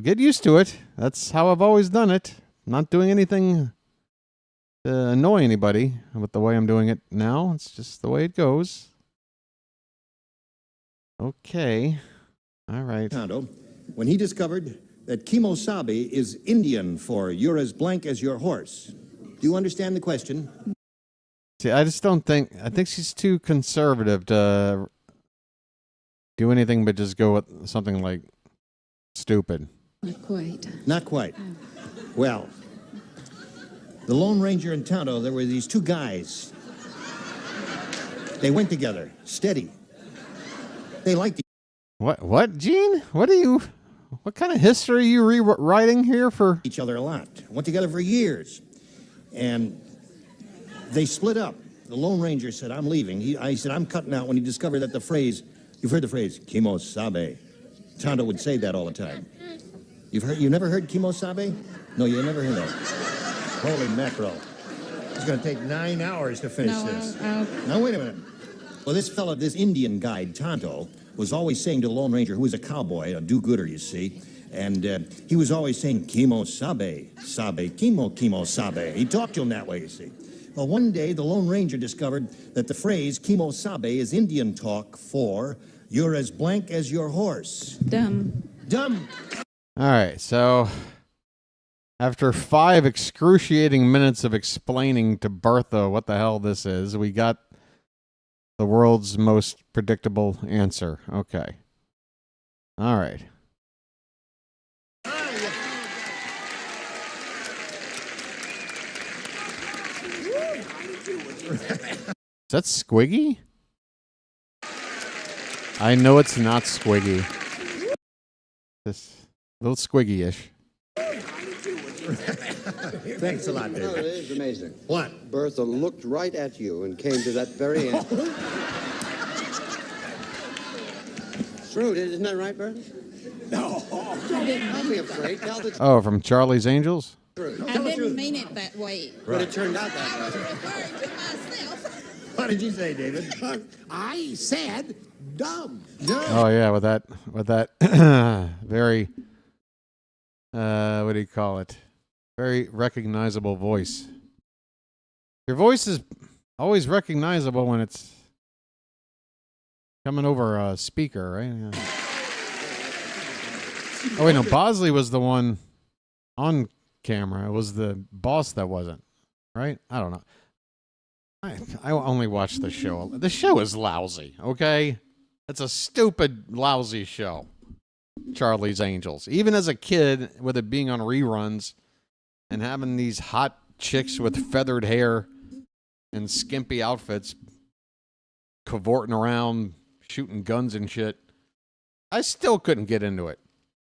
get used to it. That's how I've always done it. I'm not doing anything to annoy anybody with the way I'm doing it now. It's just the way it goes. Okay. All right. When he discovered that Kimosabe is Indian for you're as blank as your horse. Do you understand the question? See, I just don't think... I think she's too conservative to do anything but just go with something like stupid. Not quite. Not quite. Well, the Lone Ranger and Tonto, there were these two guys. They went together, steady. They liked What, Gene? What kind of history are you rewriting here for? Each other a lot. Went together for years. And they split up. The Lone Ranger said, I'm leaving. I said, I'm cutting out when he discovered that the phrase, you've heard the phrase, Kimosabe. Tonto would say that all the time. You never heard Kimosabe? No, you never heard that. Holy mackerel. It's going to take 9 hours to finish this. Now, wait a minute. Well, this Indian guide, Tonto, was always saying to the Lone Ranger, who was a cowboy, a do-gooder, you see, and he was always saying, Kimosabe, Sabe, Kimosabe. He talked to him that way, you see. Well, one day, the Lone Ranger discovered that the phrase Kimosabe is Indian talk for you're as blank as your horse. Dumb. Dumb. All right, so after 5 excruciating minutes of explaining to Bertha what the hell this is, we got the world's most predictable answer. Okay. All right. Is that Squiggy? I know it's not Squiggy. This little Squiggy-ish. Thanks a lot, You know, David. it is amazing. What? Bertha looked right at you and came to that very end. It's true, isn't that right, Bertha? No. Don't be afraid. Tell the truth. Oh, from Charlie's Angels? I didn't mean it that way. But it turned out that way. I was referring to myself. What did you say, David? I said dumb. Oh yeah, with that very what do you call it? Very recognizable voice. Your voice is always recognizable when it's coming over a speaker, right? Yeah. Oh wait, no, Bosley was the one on camera. It was the boss that wasn't, right? I don't know. I only watch the show. The show is lousy, okay? It's a stupid, lousy show. Charlie's Angels. Even as a kid, with it being on reruns and having these hot chicks with feathered hair and skimpy outfits cavorting around, shooting guns and shit, I still couldn't get into it.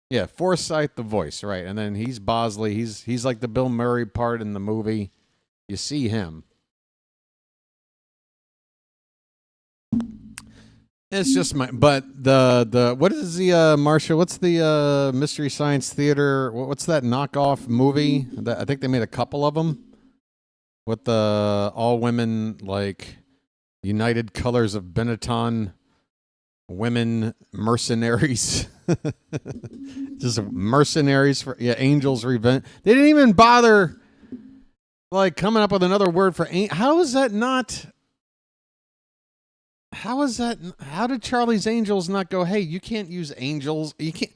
Yeah, Forsythe the voice, right? And then he's Bosley. He's like the Bill Murray part in the movie. You see him. It's just but the what is the Marsha? What's the Mystery Science Theater? What's that knockoff movie? I think they made a couple of them with the all women, like United Colors of Benetton women mercenaries. Just mercenaries for Angels Revenge. They didn't even bother like coming up with another word for how is that not? How is that? How did Charlie's Angels not go, hey, you can't use angels. You can't.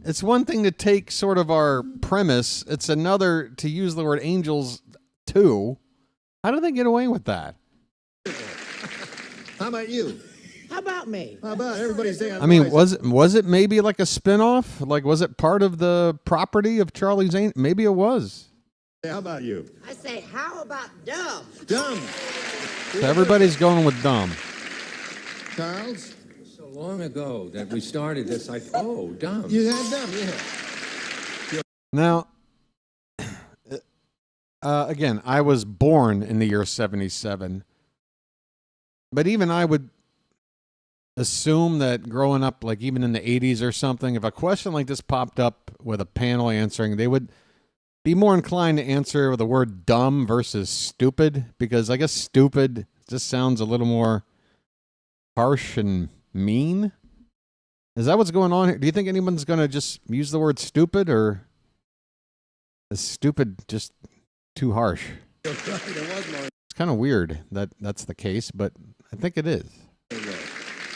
It's one thing to take sort of our premise. It's another to use the word angels too. How do they get away with that? How about you? How about me? How about everybody saying? I mean, was it maybe like a spinoff? Like, was it part of the property of Charlie's Angels? Maybe it was. How about you? I say, how about dumb? Dumb. So everybody's going with dumb. Charles? So long ago that we started this, dumb. You had dumb, yeah. Now, again, I was born in the year 77. But even I would assume that growing up, like even in the 80s or something, if a question like this popped up with a panel answering, they would be more inclined to answer with the word dumb versus stupid, because I guess stupid just sounds a little more harsh and mean. Is that what's going on here? Do you think anyone's going to just use the word stupid, or is stupid just too harsh? It's kind of weird that that's the case, but I think it is.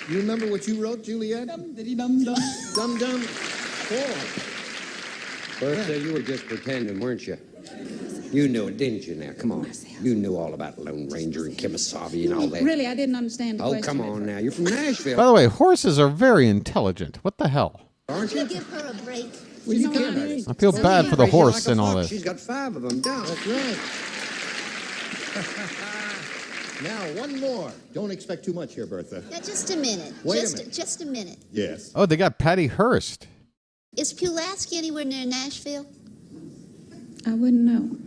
You remember what you wrote, Juliet? Dum-dum. Bertha, you were just pretending, weren't you? You knew it, didn't you now? Come on. You knew all about Lone Ranger and Kemosabe and all that. Really, I didn't understand the Oh, question. come on now. You're from Nashville. By the way, horses are very intelligent. What the hell? Aren't you? Give her a break. Well, you can't. I feel bad for the horse and all this. She's got 5 of them down. That's right. Now, one more. Don't expect too much here, Bertha. Now, just a minute. Wait a minute. Just a minute. Yes. Oh, they got Patty Hearst. Is Pulaski anywhere near Nashville? I wouldn't know.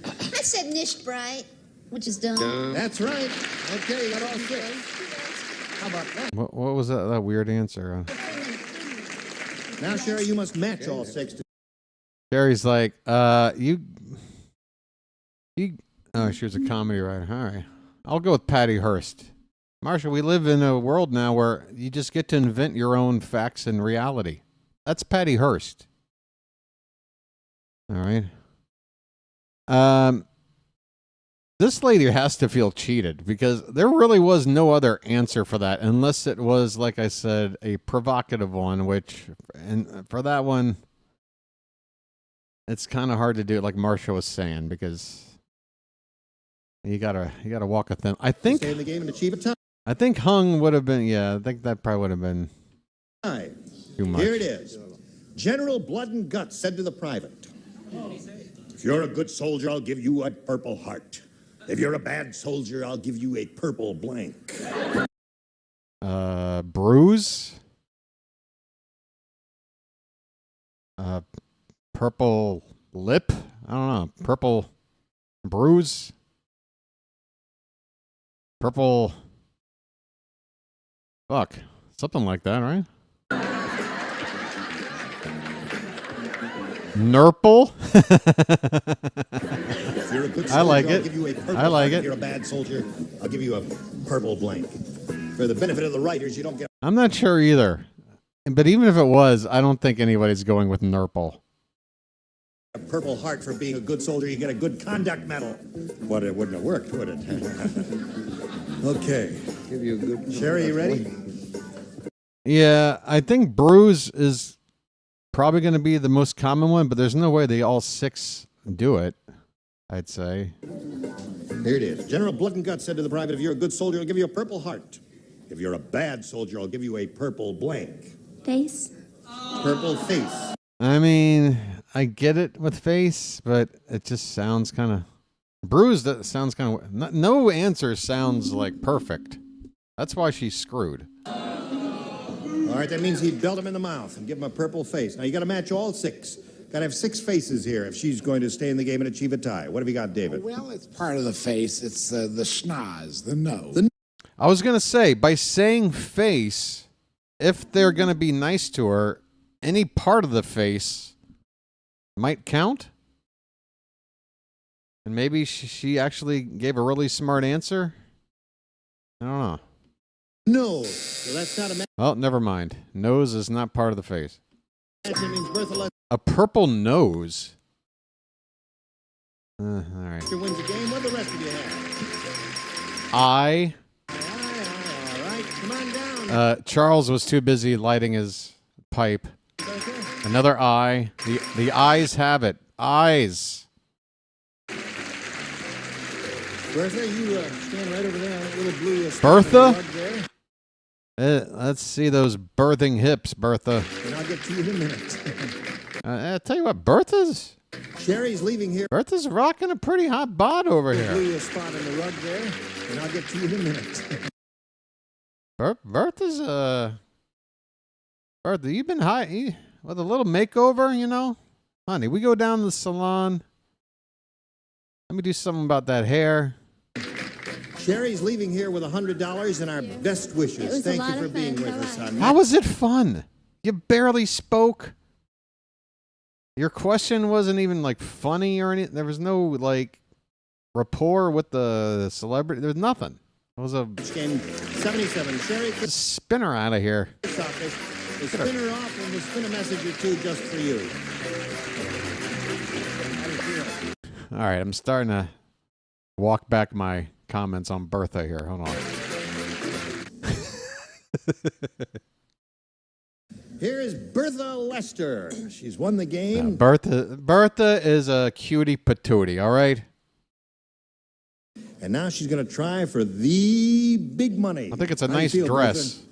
I said nicht bright, which is dumb. That's right. Okay, you got all 6. How about that? What was that weird answer? Now, Sherry, you must match all 6. Sherry's like, you. Oh, she was a comedy writer. All right. I'll go with Patty Hearst. Marsha, we live in a world now where you just get to invent your own facts and reality. That's Patty Hearst. All right. This lady has to feel cheated, because there really was no other answer for that, unless it was, like I said, a provocative one, which, and for that one, it's kind of hard to do it, like Marsha was saying, because you gotta walk a thin. I think Stay in the game and achieve a tie. I think hung would have been. Yeah, I think that probably would have been too much. Here it is. General Blood and Guts said to the private, if you're a good soldier, I'll give you a purple heart. If you're a bad soldier, I'll give you a purple blank. Bruise. Purple lip. I don't know. Purple bruise. Purple. Fuck. Something like that, right? Nurple. If you're a good soldier, I like I'll it. give you a purple I like heart. it. If you're a bad soldier, I'll give you a purple blank. For the benefit of the writers, you don't get I'm not sure either. But even if it was, I don't think anybody's going with Nurple. a purple heart for being a good soldier. You get a good conduct medal. But it wouldn't have worked, would it? Okay. Give you a good. Sherry, you ready? Yeah, I think bruise is probably going to be the most common one, but there's no way they all six do it, I'd say. Here it is. General Blood and Guts said to the private, if you're a good soldier, I'll give you a purple heart. If you're a bad soldier, I'll give you a purple blank. Face? Purple face. I mean, I get it with face, but it just sounds kind of... Bruised, that sounds kind of... No answer sounds like perfect. That's why she's screwed. All right, that means he'd belt him in the mouth and give him a purple face. Now, you got to match all six. Got to have six faces here if she's going to stay in the game and achieve a tie. What have you got, David? Well, it's part of the face. It's the schnoz, the nose. I was going to say, by saying face, if they're going to be nice to her, any part of the face might count. And maybe she actually gave a really smart answer. I don't know. No. So that's not a match. Oh, never mind. Nose is not part of the face. That means Bertha A purple nose? All right. Lester wins the game. What do the rest of you have? Eye. All right, come on down. Charles was too busy lighting his pipe. Another eye. The eyes have it. Eyes. Bertha, you stand right over there on that little blue spot Bertha? on the rug there. Let's see those birthing hips, Bertha. And I'll get to you in a minute. I'll tell you what, Bertha's Sherry's leaving here. Bertha's rocking a pretty hot bod over here. Blue spot on the rug there, and I'll get to you in a minute. Bertha's Bertha, you've been high with a little makeover, you know? Honey, we go down to the salon. Let me do something about that hair. Sherry's leaving here with $100 and our best It wishes. was a Thank lot you for of being fun. with us on How was it fun? You barely spoke. Your question wasn't even like funny or anything. There was no like rapport with the celebrity. There was nothing. It was a game 77. Sherry, spinner out of here. office. We'll spin her off and we'll spin a message or two just for you. All right, I'm starting to walk back my comments on Bertha here. Hold on. Here is Bertha Lester. She's won the game. Bertha is a cutie patootie, all right? And now she's going to try for the big money. I think it's a How do you nice feel, dress. Bertha?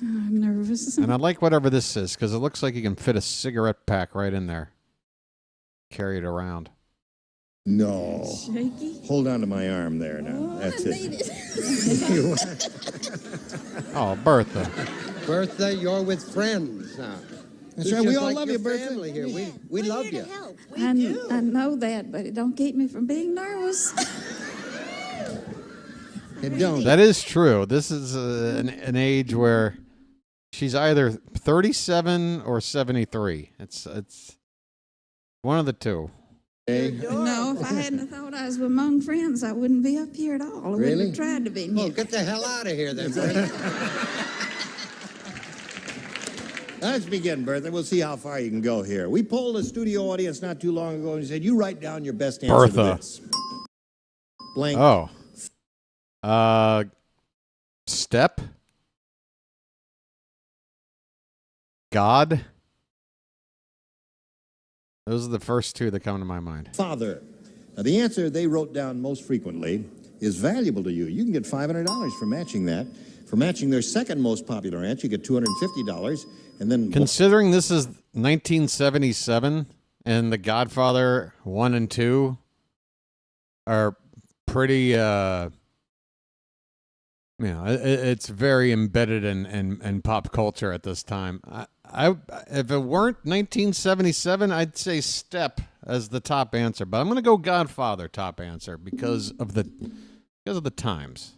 I'm nervous. And I like whatever this is because it looks like you can fit a cigarette pack right in there. Carry it around. No. Shaky. Hold on to my arm there now. That's it. Oh, Bertha. Bertha, you're with friends now. That's It's right. We just all like love your you, Bertha. family here. We love you. I know that, but it don't keep me from being nervous. It don't. That is true. This is an age where she's either 37 or 73. It's one of the two. No, if I hadn't thought I was among friends, I wouldn't be up here at all. I wouldn't Really? have tried to be. Oh, get the hell out of here then, Bertha. Let's begin, Bertha. We'll see how far you can go here. We polled a studio audience not too long ago and said, you write down your best answer to Bertha. this. Blank. Oh. Step. God. Those are the first two that come to my mind. Father. Now, the answer they wrote down most frequently is valuable to you. You can get $500 for matching that. For matching their second most popular answer, you get $250. And then Considering this is 1977 and The Godfather 1 and 2 are pretty, it's very embedded in pop culture at this time. I if it weren't 1977, I'd say Step as the top answer, but I'm going to go Godfather top answer because of the times.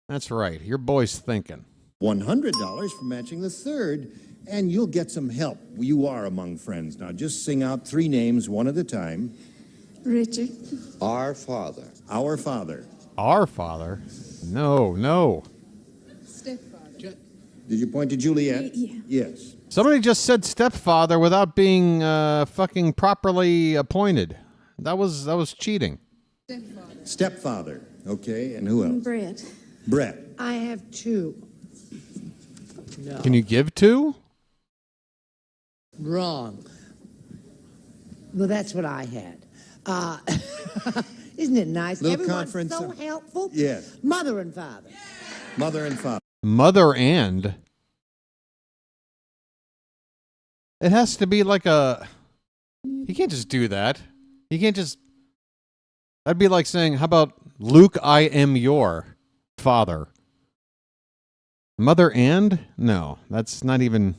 That's right. Your boy's thinking. $100 for matching the third, and you'll get some help. You are among friends. Now, just sing out three names one at a time. Richard. Our Father. Our Father. Our Father? No. Stepfather. Did you point to Juliet? Yeah. Yes. Somebody just said stepfather without being fucking properly appointed. That was cheating. Stepfather. Stepfather. Okay, and who else? Brett. Brett. I have two. No. Can you give two? Wrong. Well, that's what I had. Isn't it nice? Little Everyone's conference. so helpful. Yes. Mother and father. Mother and father. Mother and. It has to be like a. You can't just do that. You can't just. That'd be like saying, how about Luke, I am your father? Mother and? No, that's not even.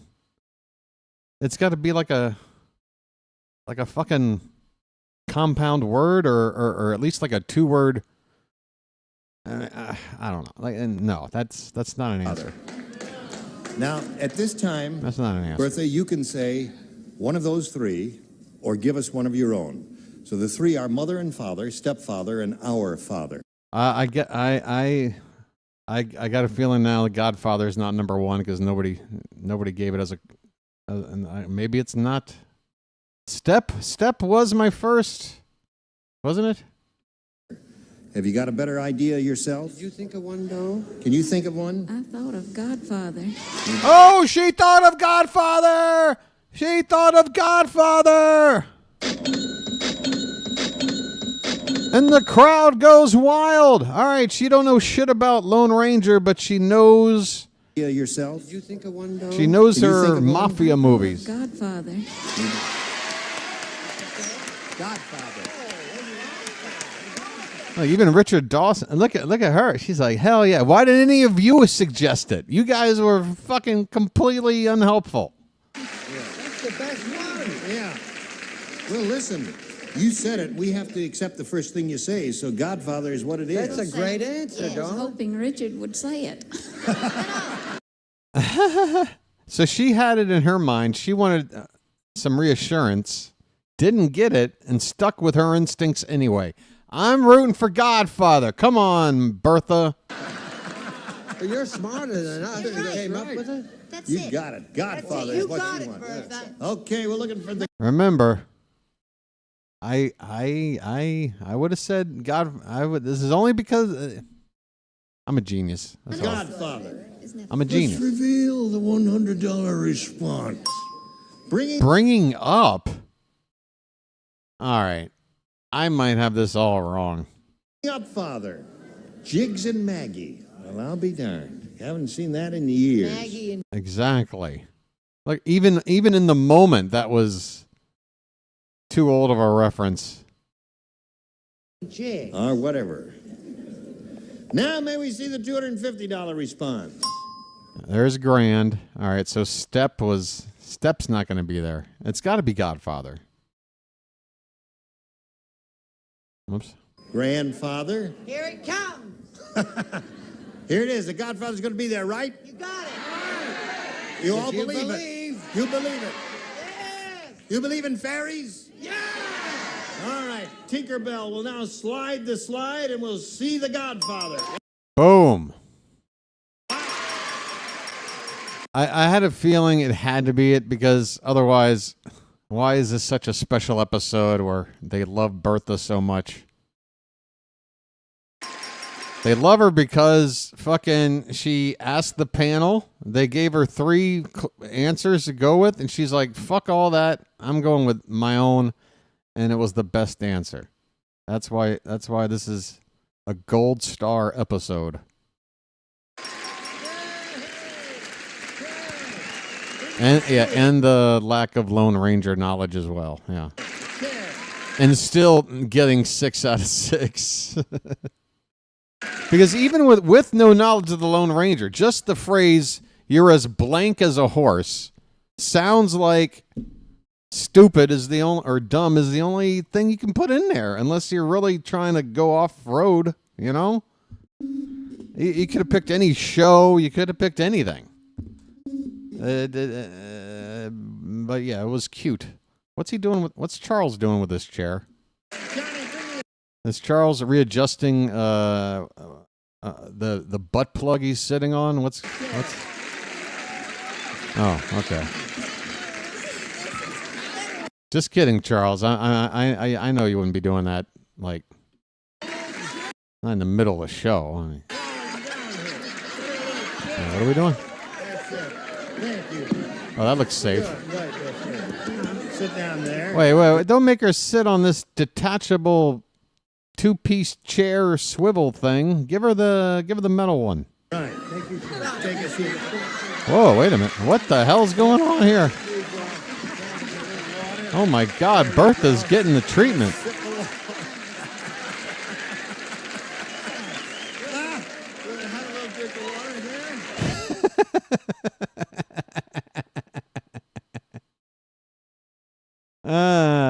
It's got to be like a fucking compound word or at least like a two-word. I don't know. No, that's not an answer. Now, at this time, That's not an answer. Bertha, you can say one of those three or give us one of your own. So the three are mother and father, stepfather, and our father. I got a feeling now the Godfather is not number one because nobody gave it as a maybe it's not. Step was my first, wasn't it? Have you got a better idea yourself? Did you think of one, Doe? Can you think of one? I thought of Godfather. Oh, she thought of Godfather. She thought of Godfather. And the crowd goes wild. All right, she don't know shit about Lone Ranger, but she knows. Yourself? Did you think of one, Doe? She knows Can you think her of one? mafia movies. Godfather. Godfather. Like even Richard Dawson. Look at her. She's like, hell yeah. Why did any of you suggest it? You guys were fucking completely unhelpful. That's the best one. Yeah. Well, listen. You said it. We have to accept the first thing you say. So Godfather is what it is. That's a great answer, I was dog. hoping Richard would say it. So she had it in her mind. She wanted some reassurance, didn't get it, and stuck with her instincts anyway. I'm rooting for Godfather. Come on, Bertha. But you're smarter than us. You're You right. came up with it. That's You it. got it. Godfather You is what got you it, want. Bertha. Okay, we're looking for the Remember, I would have said God. This is only because I'm a genius. That's all. Godfather. I'm a genius. Reveal the $100 response. Bringing up. All right, I might have this all wrong. Up, Father. Jiggs and Maggie. Well, I'll be darned. Haven't seen that in years. Maggie and Exactly. Like even in the moment, that was too old of a reference. Jig. Or whatever. Now may we see the $250 response. There's grand. All right, so Step's not going to be there. It's got to be Godfather. Oops. Grandfather. here it comes. Here it is. The Godfather's going to be there, right? You got it. You all You believe believe. it. You believe it. Yes. You believe in fairies? Yes. All right. Tinkerbell will now slide the slide and we'll see the Godfather. Boom. I had a feeling it had to be it because otherwise, why is this such a special episode where they love Bertha so much? They love her because fucking she asked the panel. They gave her 3 answers to go with, and she's like, fuck all that. I'm going with my own, and it was the best answer. That's why this is a gold star episode. And the lack of Lone Ranger knowledge as well. Yeah. And still getting 6 out of 6. Because even with no knowledge of the Lone Ranger, just the phrase, you're as blank as a horse, sounds like stupid is the only, or dumb is the only thing you can put in there, unless you're really trying to go off-road, you know? You could have picked any show, you could have picked anything. But yeah, it was cute. What's he doing what's Charles doing with this chair? Is Charles readjusting the butt plug he's sitting on? What's Oh, okay. Just kidding, Charles. I know you wouldn't be doing that, like, not in the middle of the show. I mean, what are we doing? Thank you. Oh, that looks safe. Right, sit down there. Wait. Don't make her sit on this detachable 2-piece chair swivel thing. Give her the metal one. Right. Take a seat. Whoa, wait a minute. What the hell's going on here? Oh my God, Bertha's getting the treatment.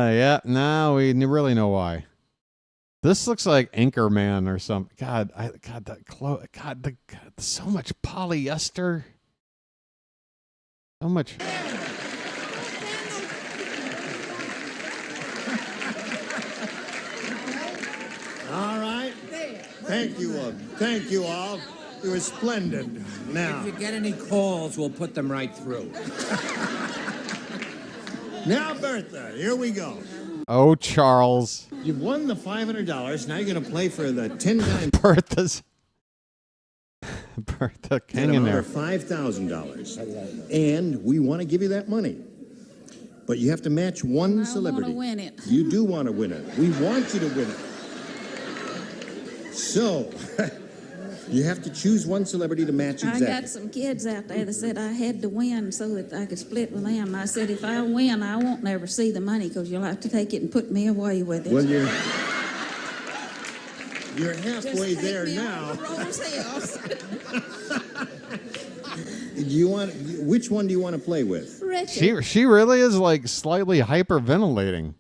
Yeah, now we really know why. This looks like Anchorman or something. God, so much polyester. So much. All right. Thank you all. Thank you all. It was splendid. Now. If you get any calls, we'll put them right through. Now, Bertha, here we go. Oh, Charles. You've won the $500. Now you're going to play for the 10 times. Bertha, hang in there. $5,000. And we want to give you that money. But you have to match one celebrity. I want to win it. You do want to win it. We want you to win it. So, you have to choose one celebrity to match exactly. I got some kids out there that said I had to win so that I could split with them. I said, if I win, I won't never see the money because you'll have to take it and put me away with it. Well, you're halfway Just take there me now. off the Rose Hills. Which one do you want to play with? Richard. She really is like slightly hyperventilating.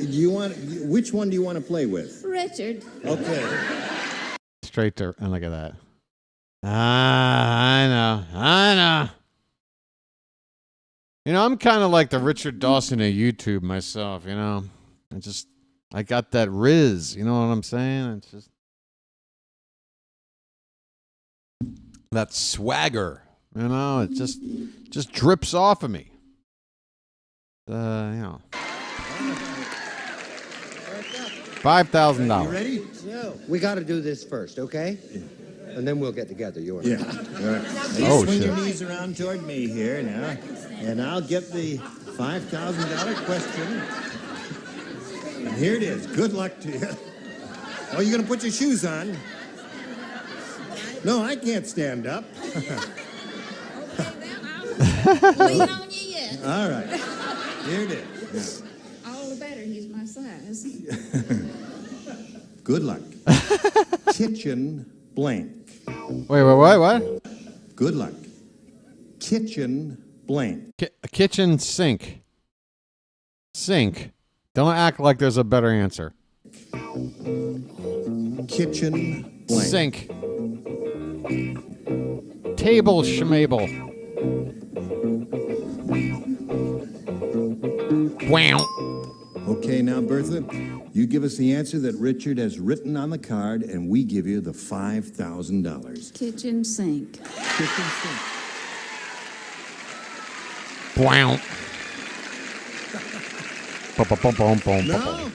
Which one do you want to play with? Richard. Okay. Straight to, and look at that. I know. You know, I'm kind of like the Richard Dawson of YouTube myself, you know. I got that riz, you know what I'm saying? It's just that swagger, you know, it just drips off of me. You know. $5,000. You ready? No. We got to do this first, okay? And then we'll get together. You and I. Yeah. All right. Oh, Swing shit. your knees around toward me here now, and I'll get the $5,000 question. And here it is. Good luck to you. Oh, you gonna put your shoes on? No, I can't stand up. Waiting on you yet. All right. Here it is. All the better. He's my size. Good luck. Kitchen blank. Wait, what? Good luck. Kitchen blank. A kitchen sink. Sink. Don't act like there's a better answer. Kitchen blank. Sink. Table schmable. Wow. Okay, now, Bertha, you give us the answer that Richard has written on the card, and we give you the $5,000. Kitchen sink. Kitchen sink. Wow. No,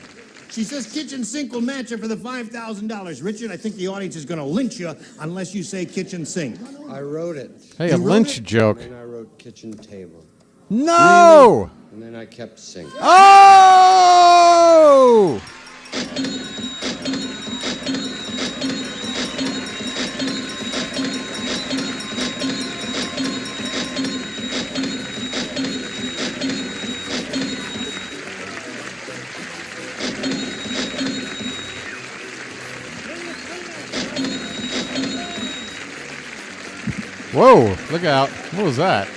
she says kitchen sink will match her for the $5,000. Richard, I think the audience is going to lynch you unless you say kitchen sink. I wrote it. Hey, a lynch joke. And then I wrote kitchen table. No! And then I kept sink. Oh! Whoa, look out. What was that?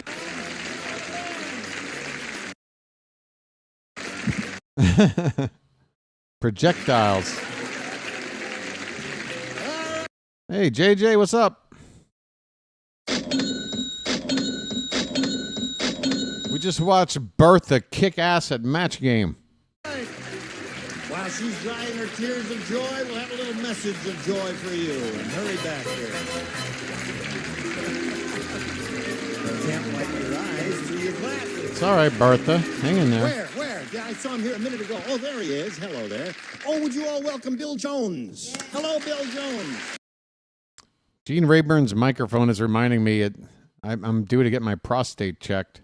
Projectiles. Hey, JJ, what's up? We just watched Bertha kick ass at match game. While she's drying her tears of joy, we'll have a little message of joy for you. And hurry back here. Can't wipe your eyes through your glasses. It's all right, Bertha. Hang in there. Where? Yeah, I saw him here a minute ago. Oh, there he is. Hello there. Oh, would you all welcome Bill Jones? Hello, Bill Jones. Gene Rayburn's microphone is reminding me I'm due to get my prostate checked.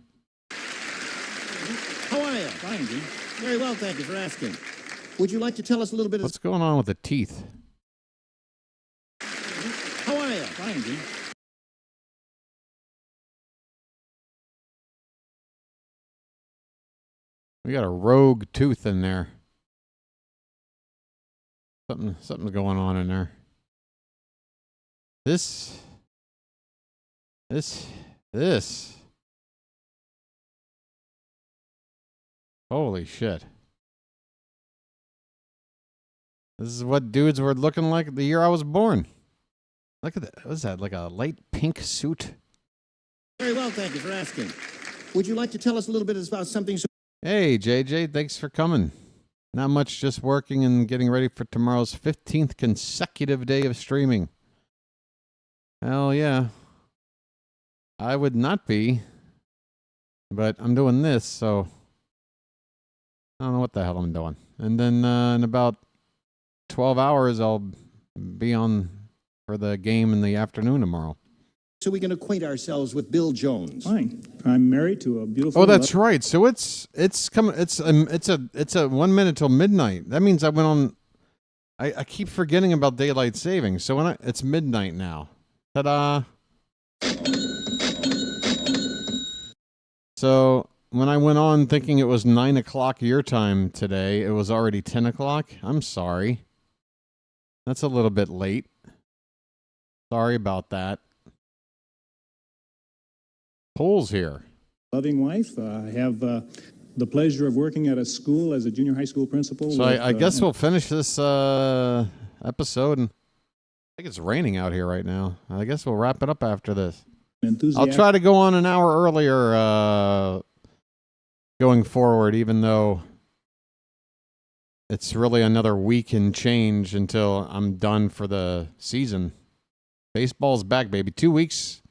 How are you? Fine, Gene. Very well, thank you for asking. Would you like to tell us a little bit of... What's going on with the teeth? How are you? Fine, Gene. We got a rogue tooth in there. Something's going on in there. This. Holy shit. This is what dudes were looking like the year I was born. Look at that. What is that? Like a light pink suit? Very well, thank you for asking. Would you like to tell us a little bit about something... Hey, JJ, thanks for coming. Not much, just working and getting ready for tomorrow's 15th consecutive day of streaming. Hell yeah. I would not be, but I'm doing this, so I don't know what the hell I'm doing. And then in about 12 hours, I'll be on for the game in the afternoon tomorrow. So we can acquaint ourselves with Bill Jones. Fine. I'm married to a beautiful... Oh, that's right. So it's coming. It's a 1 minute till midnight. That means I went on. I keep forgetting about daylight savings. So it's midnight now. Ta-da! So when I went on thinking it was 9 o'clock your time today, it was already 10 o'clock. I'm sorry. That's a little bit late. Sorry about that. Pool's here. Loving wife. I have the pleasure of working at a school as a junior high school principal. So I guess we'll finish this episode. And I think it's raining out here right now. I guess we'll wrap it up after this. I'll try to go on an hour earlier going forward, even though it's really another week and change until I'm done for the season. Baseball's back, baby. 2 weeks.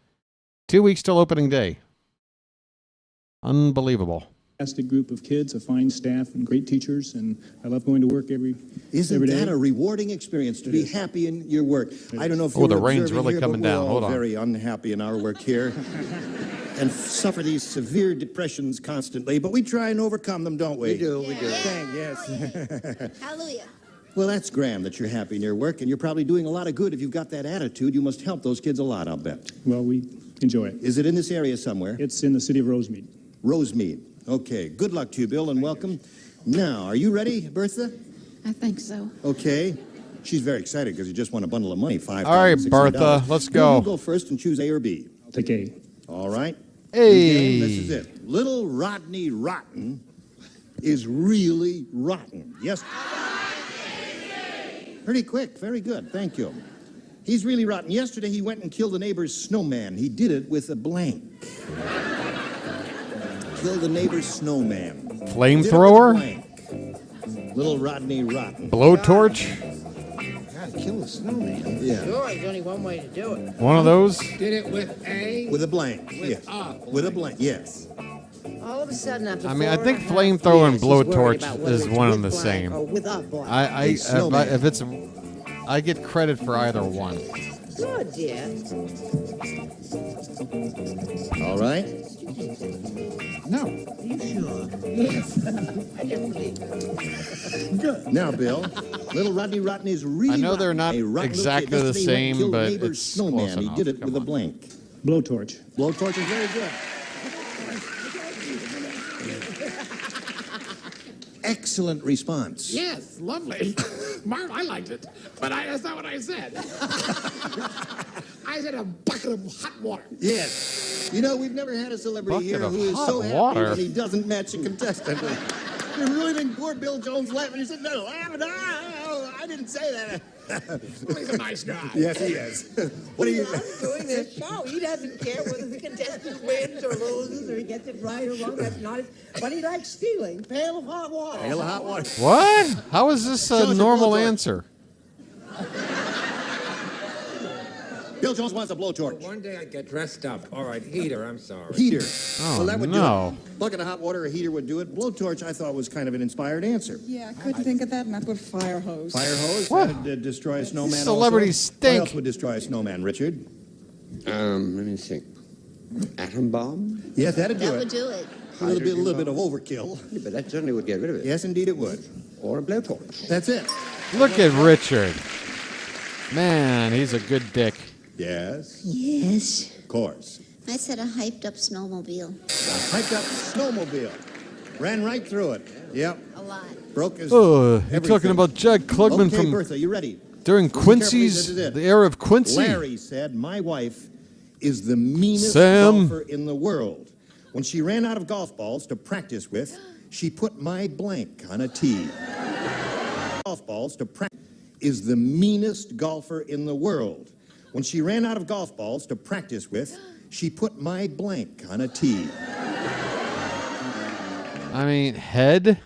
2 weeks till opening day. Unbelievable. Fantastic group of kids, a fine staff, and great teachers, and I love going to work every day. Isn't that a rewarding experience to be happy in your work? I don't know if you're the rain's observing really here, coming but we're down. all Hold on. very unhappy in our work here and suffer these severe depressions constantly, but we try and overcome them, don't we? We do. Yes. Hallelujah. Well, that's grand that you're happy in your work, and you're probably doing a lot of good. If you've got that attitude, you must help those kids a lot, I'll bet. Well, we enjoy it. Is it in this area somewhere? It's in the city of Rosemead. Rosemead. Okay. Good luck to you, Bill, and welcome. Now, are you ready, Bertha? I think so. Okay. She's very excited because you just won a bundle of money, $5,600. All right, Bertha, let's Bill, go. you go first and choose A or B. I'll take A. All right. Hey. Okay, this is it. Little Rodney Rotten is really rotten. Yes. Pretty quick. Very good. Thank you. He's really rotten. Yesterday, he went and killed a neighbor's snowman. He did it with a blank. Killed a neighbor's snowman. Flamethrower? Little Rodney Rotten. Blowtorch? Gotta kill a snowman. Yeah. Sure, there's only one way to do it. One of those? Did it with a? With a blank. With Yes. a With a blank. Yes. All of a sudden, after I mean, I 4 think and a half flamethrower and years, he's worried blowtorch about whether is it's one with and the blank same. or without blank. If it's, I get credit for either one. Good, dear. All right. No. Are you sure? Yes. I didn't believe it. Good. Now, Bill, little Rodney Rotten is really. I know they're not rotten. A rotten exactly little the kid. Yesterday he went and same, killed a but neighbor's it's snowman. close He enough. did it Come with a on. blank. Blowtorch. Blowtorch is very good. Excellent response. Yes, lovely. Marv, I liked it, but that's not what I said. I said a bucket of hot water. Yes. You know, we've never had a celebrity Bucket here of who is hot so happy water. when he doesn't match a contestant. You really think poor Bill Jones laughing? He said, no, I didn't say that. Well, he's a nice guy. Yes, he is. What do you... Doing this show, he doesn't care whether the contestant wins or loses or he gets it right or wrong. That's not his. But he likes stealing. Pail of hot water. Pail of hot water. What? How is this Show us a a normal blowtorch. answer? Bill Jones wants a blowtorch. One day I'd get dressed up. All right, heater, I'm sorry. Heater. Oh, well, that would no. do it. Bucket of hot water, a heater would do it. Blowtorch, I thought, was kind of an inspired answer. Yeah, I couldn't think of that, and I put fire hose. Fire hose? What? That'd destroy a snowman Celebrities also. stink. What else would destroy a snowman, Richard? Let me think. Atom bomb? Yes, that'd do That it. would do it. A little bit of overkill. Yeah, but that certainly would get rid of it. Yes, indeed it would. Or a blowtorch. That's it. Look at Richard. Man, he's a good dick. Yes. Yes. Of course. I said a hyped up snowmobile. A hyped up snowmobile. Ran right through it. Yep. A lot. Broke his Oh, you're everything. talking about Jack Klugman Okay, from Bertha, you ready? during Listen carefully, Quincy's, this is it. the era of Quincy. Larry said, my wife is the meanest Sam. golfer in the world. When she ran out of golf balls to practice with, she put my blank on a tee. Golf balls to practice is the meanest golfer in the world. When she ran out of golf balls to practice with, she put my blank on a tee. I mean, head,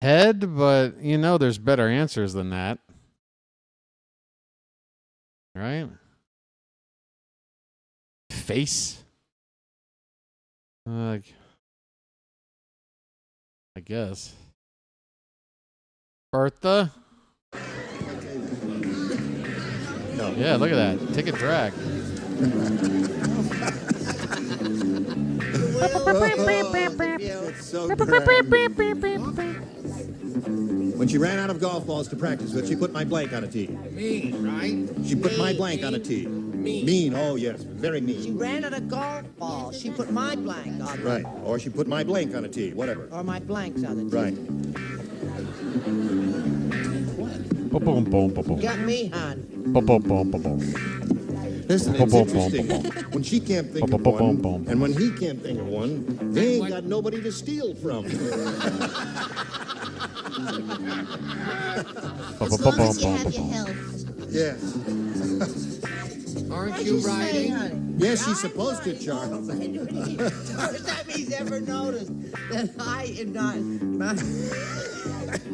but you know there's better answers than that. Right? Face? I guess. Bertha? No. Yeah, look at that. Take a drag. It's so grand. When she ran out of golf balls to practice with, she put my blank on a tee. Mean, right? She put my blank on a tee. Mean, oh yes, very She mean. ran out of golf balls. She put my blank on it. Right, or she put my blank on a tee, whatever. Or my blanks on it. Right. Boom, boom, boom, boom, boom. Got me, hon. Boom, boom, boom, boom, boom. Listen, it's interesting. When she can't think of one, and when he can't think of one, they ain't got nobody to steal from. As long as you have your health. Yeah. Aren't you writing? Yes, she's supposed to, Charles. First time he's ever noticed that I am not.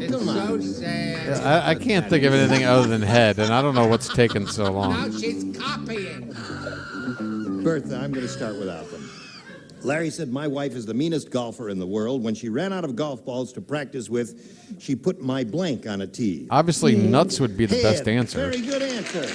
It's so sad. Yeah, I can't think of anything other than head, and I don't know what's taken so Now long. she's copying. Bertha, I'm going to start without them. Larry said my wife is the meanest golfer in the world. When she ran out of golf balls to practice with, she put my blank on a tee. Obviously, nuts would be the best Head. answer. Very good answer.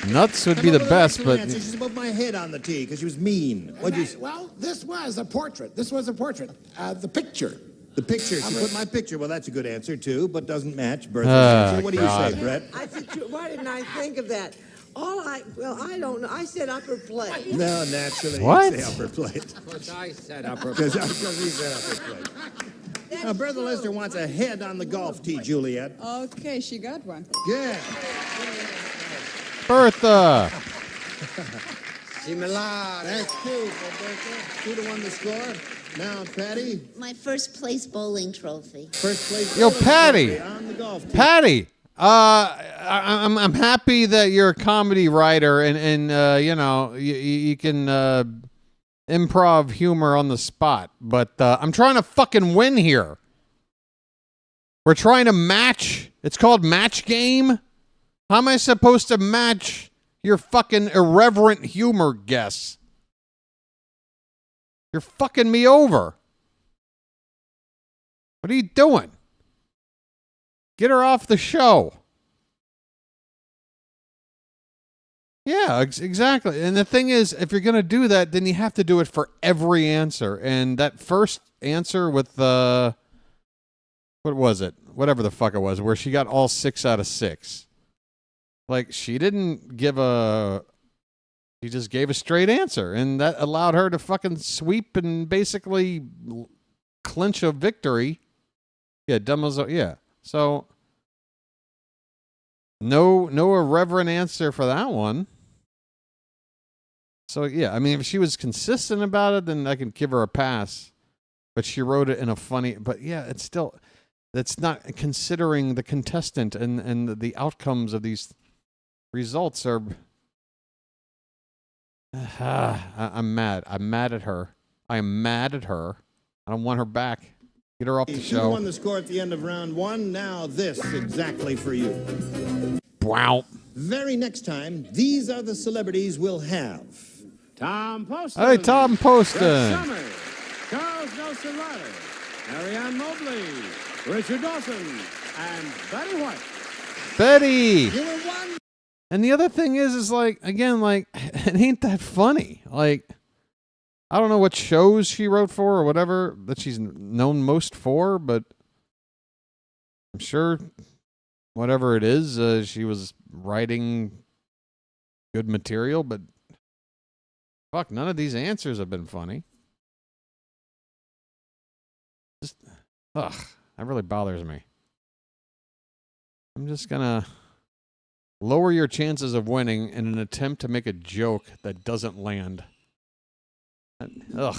Nuts would be the best, but Answer. She's above my head on the tee because she was mean. What'd you say? Well, this was a portrait. This was a portrait. The picture. The picture. She put my picture. Well, that's a good answer, too, but doesn't match Bertha's answer. What do you say, Brett? I said, why didn't I think of that? I don't know. I said upper plate. No, naturally. What? You'd say upper plate. Because I said upper plate. Because he said upper plate. Now, Bertha Lister wants a head on the golf tee, Juliet. Okay, she got one. Good. Bertha. Similar. That's two for Bertha. 2-1 the score. Now, Patty. My first place bowling trophy. First place. Yo, bowling Patty. trophy on the golf tee. Patty. I'm happy that you're a comedy writer and you know you can improv humor on the spot, but I'm trying to fucking win here. We're trying to match. It's called match game. How am I supposed to match your fucking irreverent humor guess? You're fucking me over. What are you doing? Get her off the show. Yeah, exactly. And the thing is, if you're going to do that, then you have to do it for every answer. And that first answer with what was it? Whatever the fuck it was, where she got all 6 out of 6. Like, she didn't give she just gave a straight answer. And that allowed her to fucking sweep and basically clinch a victory. Yeah, yeah. So, no irreverent answer for that one. So, yeah, I mean, if she was consistent about it, then I can give her a pass. But she wrote it in a funny, but yeah, it's still, that's not considering the contestant and the outcomes of these results are, I'm mad. I'm mad at her. I am mad at her. I don't want her back. Get her off the show. 2-1 the score at the end of round 1. Now this exactly for you. Wow. Very next time, these are the celebrities we'll have. Tom Poston. Hey, Tom Poston. Brett Summers, Charles Nelson Riley, Marianne Mobley, Richard Dawson, and Betty White. Betty. You were one. And the other thing is like, again, like, it ain't that funny. Like, I don't know what shows she wrote for or whatever that she's known most for, but I'm sure whatever it is, she was writing good material, but fuck, none of these answers have been funny. Just, that really bothers me. I'm just gonna lower your chances of winning in an attempt to make a joke that doesn't land. Ugh.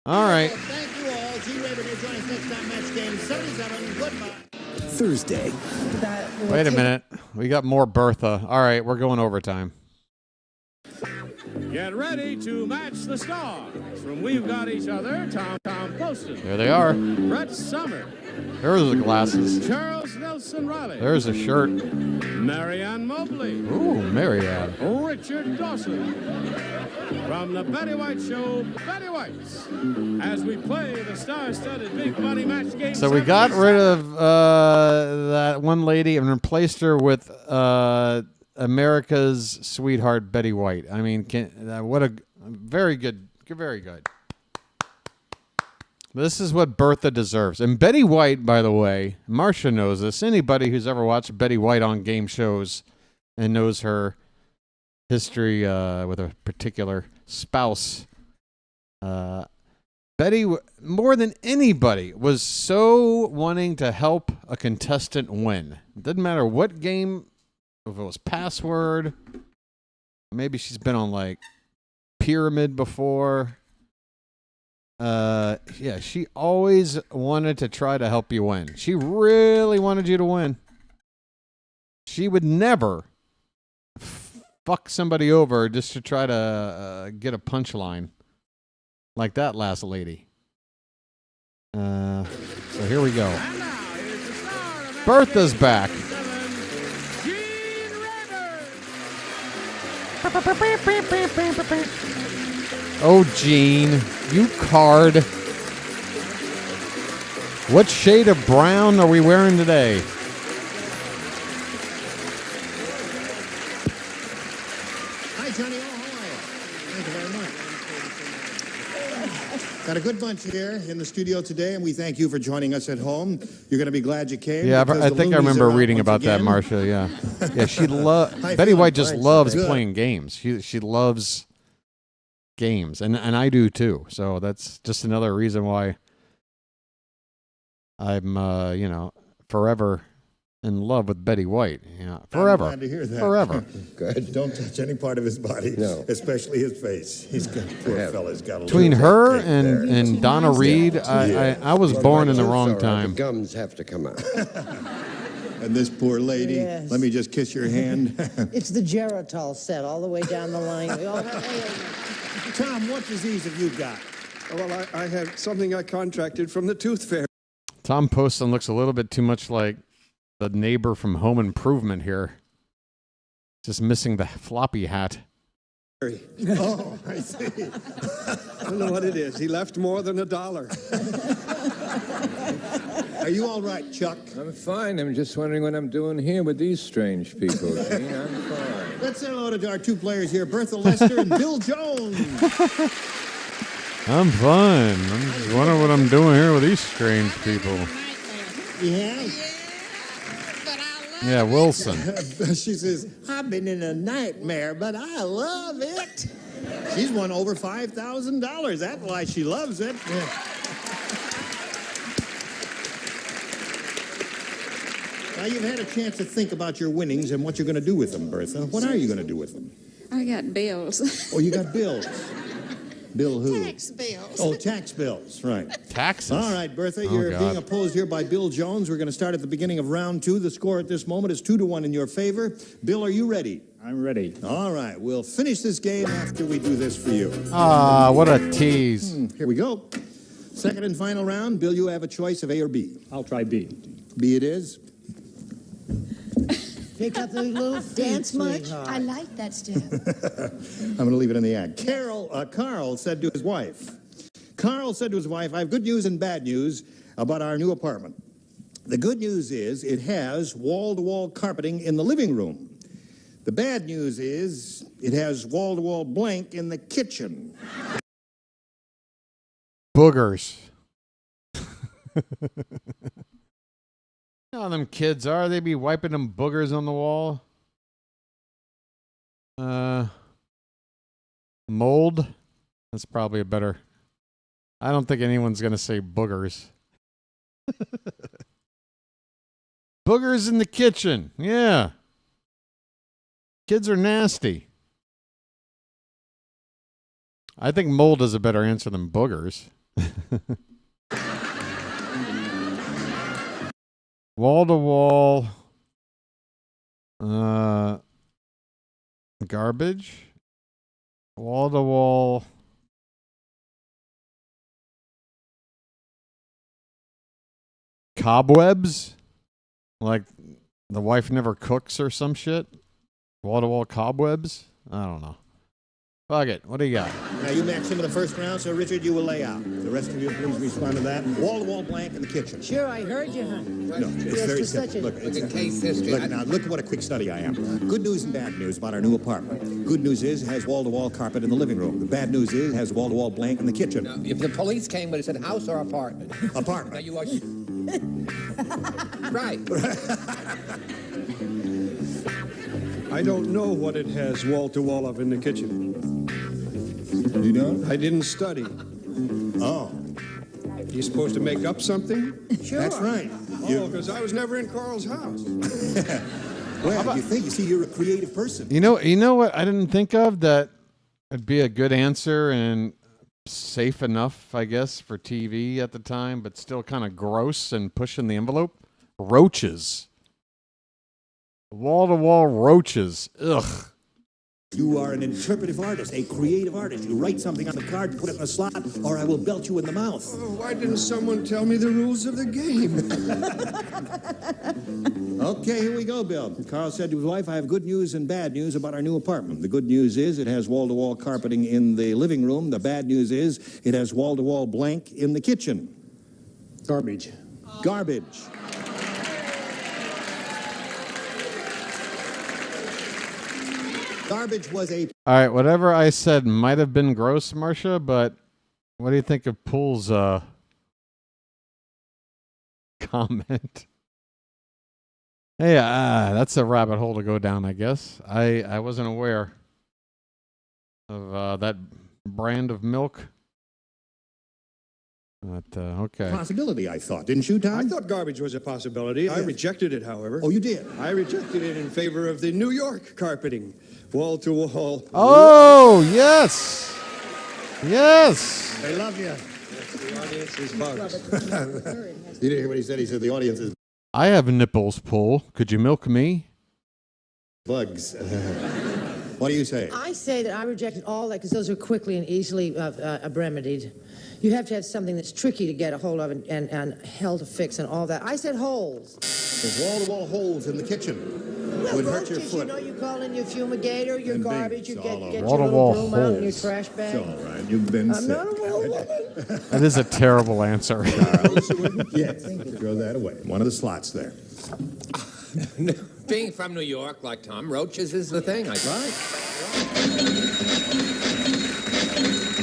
All right. Thank you all. G-Ray will join us next time. Match game 77. Goodbye. Thursday. Wait a minute. We got more Bertha. All right, we're going overtime. Get ready to match the stars. From We've Got Each Other, Tom Poston. There they are. Brett Summers. There's the glasses. Charles Nelson Riley. There's a shirt. Marianne Mobley. Ooh, Marianne. Richard Dawson. From the Betty White Show, Betty White's. As we play the star-studded Big Money Match Game. So we got rid of that one lady and replaced her with America's sweetheart, Betty White. I mean, what a very good, very good. This is what Bertha deserves. And Betty White, by the way, Marcia knows this. Anybody who's ever watched Betty White on game shows and knows her history with a particular spouse, Betty, more than anybody, was so wanting to help a contestant win. It doesn't matter what game if it was Password. Maybe she's been on like Pyramid before. Yeah, she always wanted to try to help you win. She really wanted you to win. She would never fuck somebody over just to try to get a punchline like that last lady. So here we go. Bertha's back. Oh, Gene, you card. What shade of brown are we wearing today? Hi, Johnny. Oh, how are you? Thank you very much. Got a good bunch here in the studio today, and we thank you for joining us at home. You're going to be glad you came. Yeah, I think I remember reading about that, Marcia. Yeah, yeah. She Betty White just loves playing games. She loves games, and I do too. So that's just another reason why I'm forever in love with Betty White. Yeah, forever. I'm glad to hear that. Forever. Good. Don't touch any part of his body, especially his face. He's got, poor fella's got a Between little her cake there. and Donna Reed, I was born in the wrong time. The gums have to come out. And this poor lady, Yes. let me just kiss your hand. It's the Geritol set all the way down the line. We all have Tom, what disease have you got? Well, I have something I contracted from the tooth fairy. Tom Poston looks a little bit too much like the neighbor from Home Improvement here. Just missing the floppy hat. Oh, I see. I don't know what it is. He left more than $1. Are you all right, Chuck? I'm fine. I'm just wondering what I'm doing here with these strange people. Gene, I'm fine. Let's say hello to our two players here, Bertha Lester and Bill Jones. I'm fine. I'm just wondering what I'm doing here with these strange people. Yeah? Yeah, Wilson. She says, I've been in a nightmare, but I love it. She's won over $5,000. That's why she loves it. Yeah. Now, you've had a chance to think about your winnings and what you're going to do with them, Bertha. What are you going to do with them? I got bills. Oh, you got bills. Bill who? Tax bills. Oh, tax bills, right. Taxes? All right, Bertha, Oh, you're God. being opposed here by Bill Jones. We're going to start at the beginning of round 2. The score at this moment is 2-1 in your favor. Bill, are you ready? I'm ready. All right, we'll finish this game after we do this for you. Ah, what a tease. Here we go. Second and final round. Bill, you have a choice of A or B. I'll try B. B it is. Pick up the little Dance much? sweetheart. I like that step. I'm going to leave it in the ad. Carl said to his wife, I have good news and bad news about our new apartment. The good news is it has wall-to-wall carpeting in the living room. The bad news is it has wall-to-wall blank in the kitchen. Boogers. You know how them kids are. They be wiping them boogers on the wall. Mold. That's probably a better. I don't think anyone's going to say boogers. Boogers in the kitchen. Yeah. Kids are nasty. I think mold is a better answer than boogers. Wall to wall. Garbage. Wall to wall. Cobwebs. Like the wife never cooks or some shit. Wall to wall cobwebs. I don't know. Fuck it. What do you got? Now, you matched him in the first round, so Richard, you will lay out. The rest of you, please respond to that. Wall-to-wall blank in the kitchen. Sure, I heard you, hon. No, it's very simple. Look, Look at case history. Look, now, look at what a quick study I am. Good news and bad news about our new apartment. Good news is it has wall-to-wall carpet in the living room. The bad news is it has wall-to-wall blank in the kitchen. Now, if the police came, would have said house or apartment? Apartment. Now you are... Right. I don't know what it has wall-to-wall of in the kitchen. You don't? I didn't study. Oh. You supposed to make up something? Sure. That's right. Oh, because I was never in Carl's house. Well, you see, you're a creative person. You know what I didn't think of that would be a good answer and safe enough, I guess, for TV at the time, but still kind of gross and pushing the envelope? Roaches. Wall-to-wall roaches. Ugh. You are an interpretive artist, a creative artist. You write something on the card, put it in a slot, or I will belt you in the mouth. Oh, why didn't someone tell me the rules of the game? Okay, here we go, Bill. Carl said to his wife, I have good news and bad news about our new apartment. The good news is it has wall-to-wall carpeting in the living room. The bad news is it has wall-to-wall blank in the kitchen. Garbage. Garbage. Garbage was a... All right, whatever I said might have been gross, Marcia, but what do you think of Pool's comment? Hey, that's a rabbit hole to go down, I guess. I wasn't aware of that brand of milk. But, okay. Possibility, I thought. Didn't you, Tom? I thought garbage was a possibility. I rejected it, however. Oh, you did? I rejected it in favor of the New York carpeting. Wall to wall. Oh, yes. Yes. They love you. Yes, the audience is bugs. You didn't hear what he said? He said the audience is I have nipples, Pool. Could you milk me? bugs. What do you say? I say that I rejected all that because those are quickly and easily remedied. You have to have something that's tricky to get a hold of and hell to fix and all that. I said holes. There's wall-to-wall holes in the kitchen. Well, Would hurt your roaches, foot. You know, you call in your fumigator, your And garbage, big, you it's get all your over. little Wall-to-wall broom out in your holes. trash bag. It's all right. You've been I'm sick. not a woman. That is a terrible answer. Yes. Throw that away. One of the slots there. Being from New York, like Tom, roaches is the thing.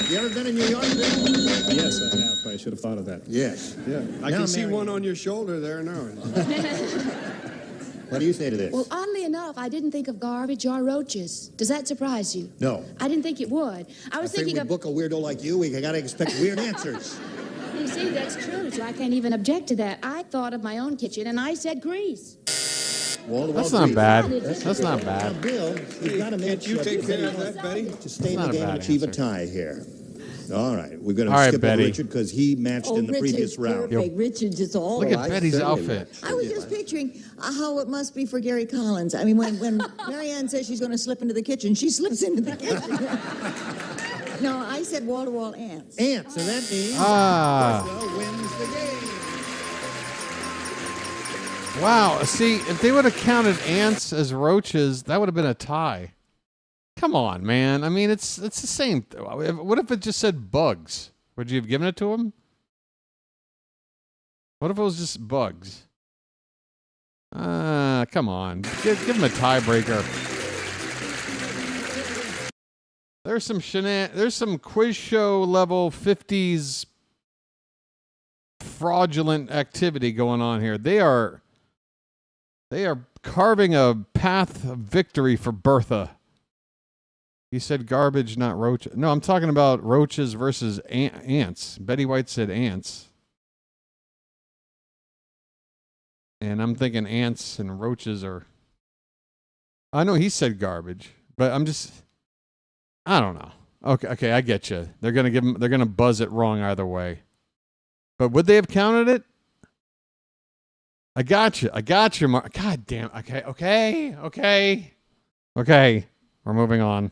You ever been in New York, Bill? Yes, I have. I should have thought of that. Yes. Yeah, I Now, can see Mary- one on your shoulder there now. What do you say to this? Well, oddly enough, I didn't think of garbage or roaches. Does that surprise you? No. I didn't think it would. I was thinking we of... book a weirdo like you, we gotta expect weird answers. You see, that's true, so I can't even object to that. I thought of my own kitchen, and I said grease. That's not bad. That's not Now, bad. Bill, you've got to make Can't you take care of that, Betty? to stay in That's the not a game and bad achieve a answer. tie here. All right, we're going All to right, skip over Betty. Richard because he matched in the previous round. Richard's just all Look right. at Betty's outfit. I was just picturing how it must be for Gary Collins. I mean, when Marianne says she's going to slip into the kitchen, she slips into the kitchen. No, I said wall-to-wall ants. Ants, so that means Ah. wins the game. Wow. See, if they would have counted ants as roaches, that would have been a tie. Come on, man. I mean, it's the same. What if it just said bugs? Would you have given it to him? What if it was just bugs? Come on. Give him a tiebreaker. There's some quiz show level 50s fraudulent activity going on here. They are carving a path of victory for Bertha. You said garbage, not roach. No, I'm talking about roaches versus ants. Betty White said ants. And I'm thinking ants and roaches are... I know he said garbage, but I don't know. Okay, I get you. They're gonna buzz it wrong either way. But would they have counted it? I got you, Mark. God damn. Okay. We're moving on.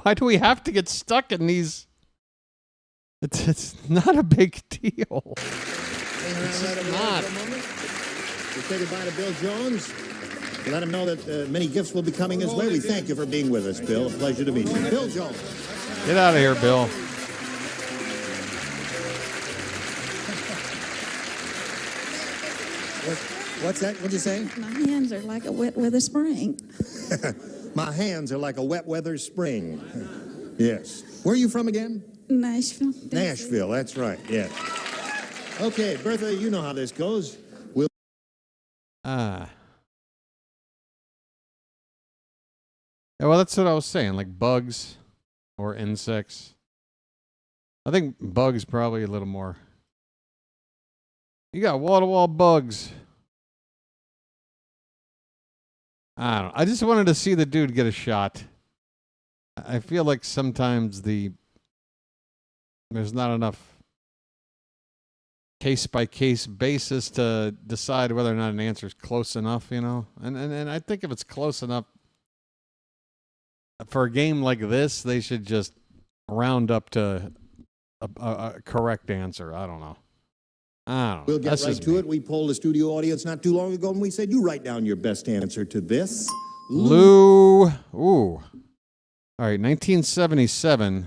Why do we have to get stuck in these? It's not a big deal. It's not. We say goodbye to Bill Jones. Let him know that many gifts will be coming his way. We thank you for being with us, Bill. A pleasure to meet you. Bill Jones. Get out of here, Bill. What's that? What'd you say? My hands are like a wet weather spring. My hands are like a wet weather spring. Yes. Where are you from again? Nashville. Nashville, that's right, yes. Okay, Bertha, you know how this goes. We'll Yeah, well, that's what I was saying, like bugs or insects. I think bugs probably a little more. You got wall-to-wall bugs. I don't know. I just wanted to see the dude get a shot. I feel like sometimes there's not enough case-by-case basis to decide whether or not an answer is close enough, you know? And I think if it's close enough, for a game like this, they should just round up to a correct answer. I don't know. We'll get That's right just to me. it. We polled the studio audience not too long ago, and we said, you write down your best answer to this. Lou. Ooh. All right, 1977.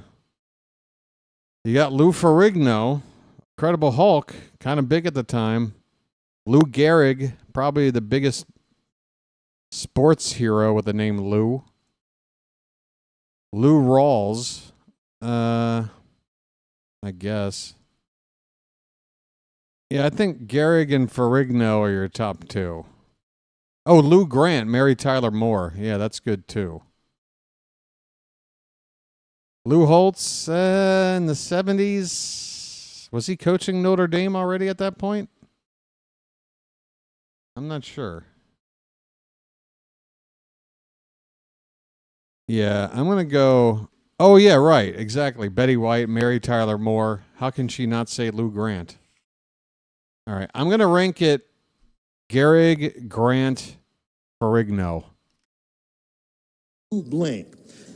You got Lou Ferrigno, Incredible Hulk, kind of big at the time. Lou Gehrig, probably the biggest sports hero with the name Lou. Lou Rawls, I guess. Yeah, I think Gehrig and Ferrigno are your top two. Oh, Lou Grant, Mary Tyler Moore. Yeah, that's good too. Lou Holtz in the 70s. Was he coaching Notre Dame already at that point? I'm not sure. Yeah, I'm going to go... Oh, yeah, right. Exactly. Betty White, Mary Tyler Moore. How can she not say Lou Grant? All right. I'm going to rank it Gehrig, Grant, Ferrigno. Blank.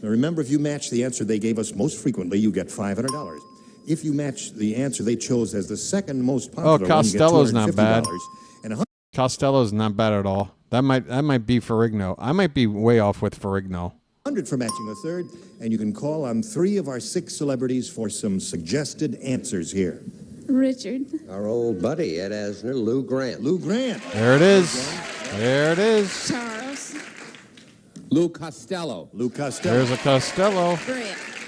Now remember, if you match the answer they gave us most frequently, you get $500. If you match the answer they chose as the second most popular one, Costello's you get not bad. $250. And Costello's not bad at all. That might be Ferrigno. I might be way off with Ferrigno. 100 for matching a third, and you can call on 3 of our 6 celebrities for some suggested answers here. Richard. Our old buddy, Ed Asner, Lou Grant. Lou Grant. There it is. There it is. Charles. Lou Costello. Lou Costello. There's a Costello.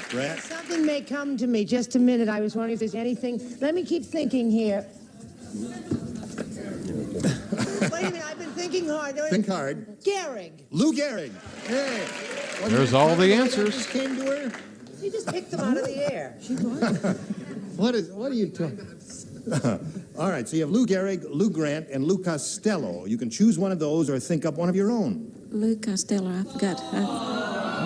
Brett. Something may come to me. Just a minute. I was wondering if there's anything. Let me keep thinking here. Wait a minute. I've been thinking hard. Think hard. Gehrig. Lou Gehrig. Hey. There's all the answers. Came to her. She just picked them out of the air. What are you talking? All right, so you have Lou Gehrig, Lou Grant, and Lou Costello. You can choose one of those or think up one of your own. Lou Costello, I forgot.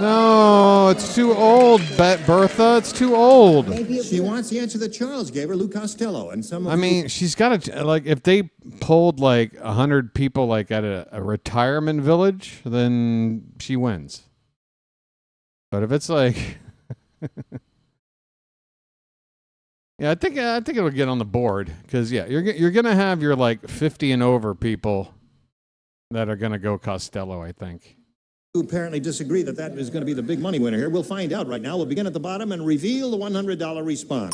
No, it's too old, Bertha. It's too old. She wants the answer that Charles gave her, Lou Costello, and some. I mean, she's got to, like, if they polled like 100 people, like at a retirement village, then she wins. But if it's like, yeah, I think it'll get on the board because you're gonna have your like 50 and over people that are gonna go Costello. I think. Who apparently disagree that is going to be the big money winner here. We'll find out right now. We'll begin at the bottom and reveal the $100 response.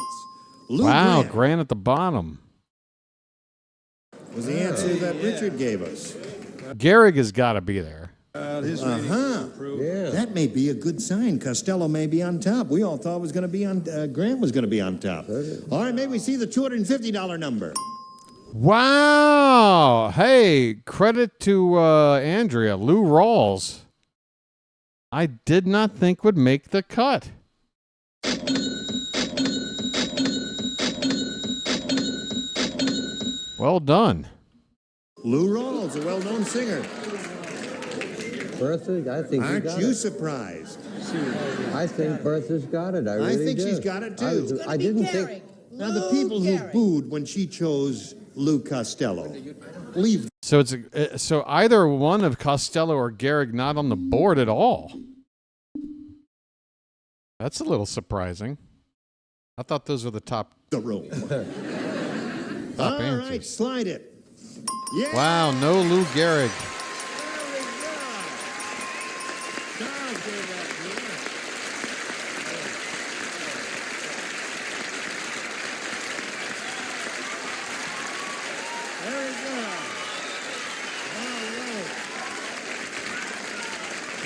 Lou wow, Grant at the bottom was the answer that Richard gave us. Gehrig has got to be there. Yeah. That may be a good sign. Costello may be on top. We all thought was going to be on. Grant was going to be on top. All right, may we see the $250 number? Wow! Hey, credit to Andrea. Lou Rawls. I did not think would make the cut. Well done. Lou Rawls, a well-known singer. Bertha, I think Aren't got you it. surprised? I think Bertha's got it. I really think do. she's got it too. I didn't think. Now the people who booed when she chose Lou Costello, leave. So it's so either one of Costello or Gehrig not on the board at all. That's a little surprising. I thought those were the top. The room. Top All answers. right, slide it. Yeah. Wow, no Lou Gehrig.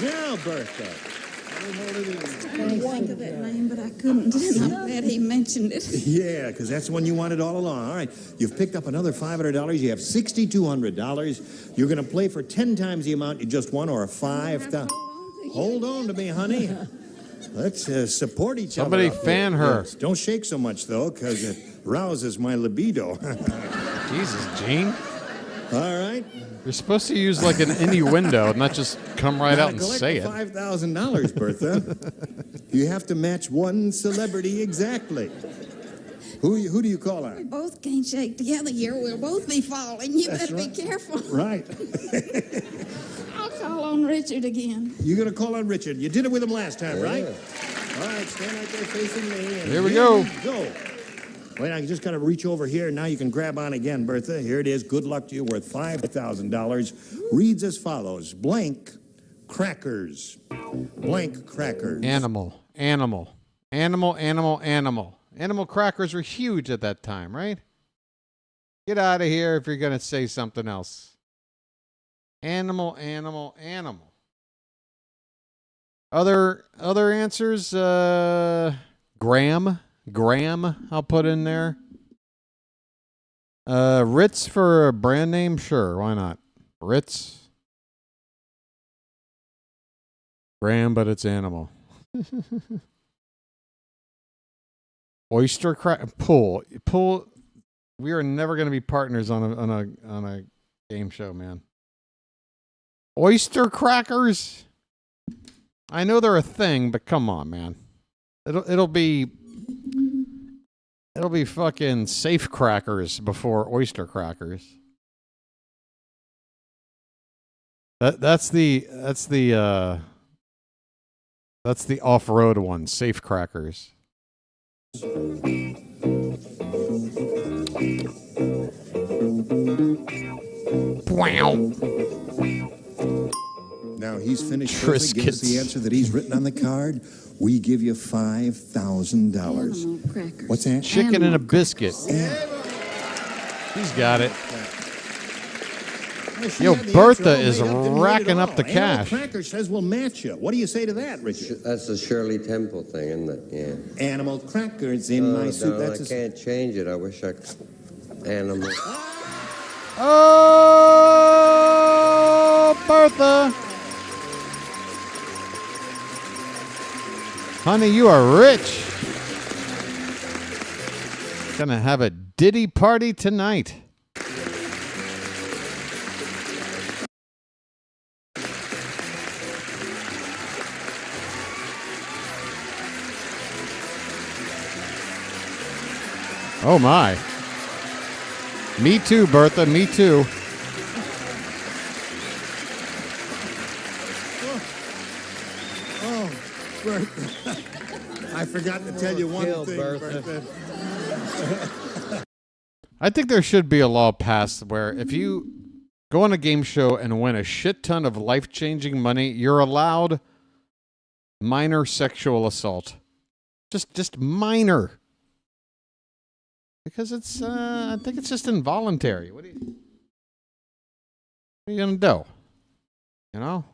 Now, Bertha. I think of that name, but I couldn't. I'm glad he mentioned it. Yeah, because that's the one you wanted all along. All right, you've picked up another $500. You have $6,200. You're going to play for 10 times the amount you just won, or a 5,000. Hold on to me, honey. Let's support each Somebody other. fan her. Yes. Don't shake so much, though, because it rouses my libido. Jesus, Gene. All right. You're supposed to use like an innuendo, not just come right out and say it. $5,000, Bertha. You have to match one celebrity exactly. Who do you call We on? both can't shake together here. We'll both be falling. You That's better right. be careful. Right. I'll call on Richard again. You're going to call on Richard. You did it with him last time, right? All right, stand right there facing me. And Here we go. Go. Wait, I just got to reach over here. Now you can grab on again, Bertha. Here it is. Good luck to you. Worth $5,000. Reads as follows. Blank crackers. Blank crackers. Animal. Animal crackers were huge at that time, right? Get out of here if you're going to say something else. Animal. Other answers? Graham, I'll put in there. Ritz for a brand name? Sure, why not? Ritz. Graham, but it's animal. Oyster crack pull. We are never going to be partners on a game show, man. Oyster crackers. I know they're a thing, but come on, man. It'll be fucking safe crackers before oyster crackers. That's the off-road one, safe crackers. Wow. Now he's finished. Bertha, give us the answer that he's written on the card. We give you $5,000. What's that? Chicken and a biscuit. He's got it. Yo, Bertha is racking up the cash. Cracker says we'll match you. What do you say to that, Richard? That's the Shirley Temple thing, isn't it? Yeah. Animal crackers in my soup. I can't change it. I wish I could. Animal. Oh, Bertha. Honey, you are rich. Gonna have a Diddy party tonight. Oh my. Me too, Bertha, me too. Oh, Bertha. I forgot to tell you one thing, Bertha. I think there should be a law passed where if you go on a game show and win a shit ton of life-changing money, you're allowed minor sexual assault. Just minor. Because it's, I think it's just involuntary. What are you going to do? You know?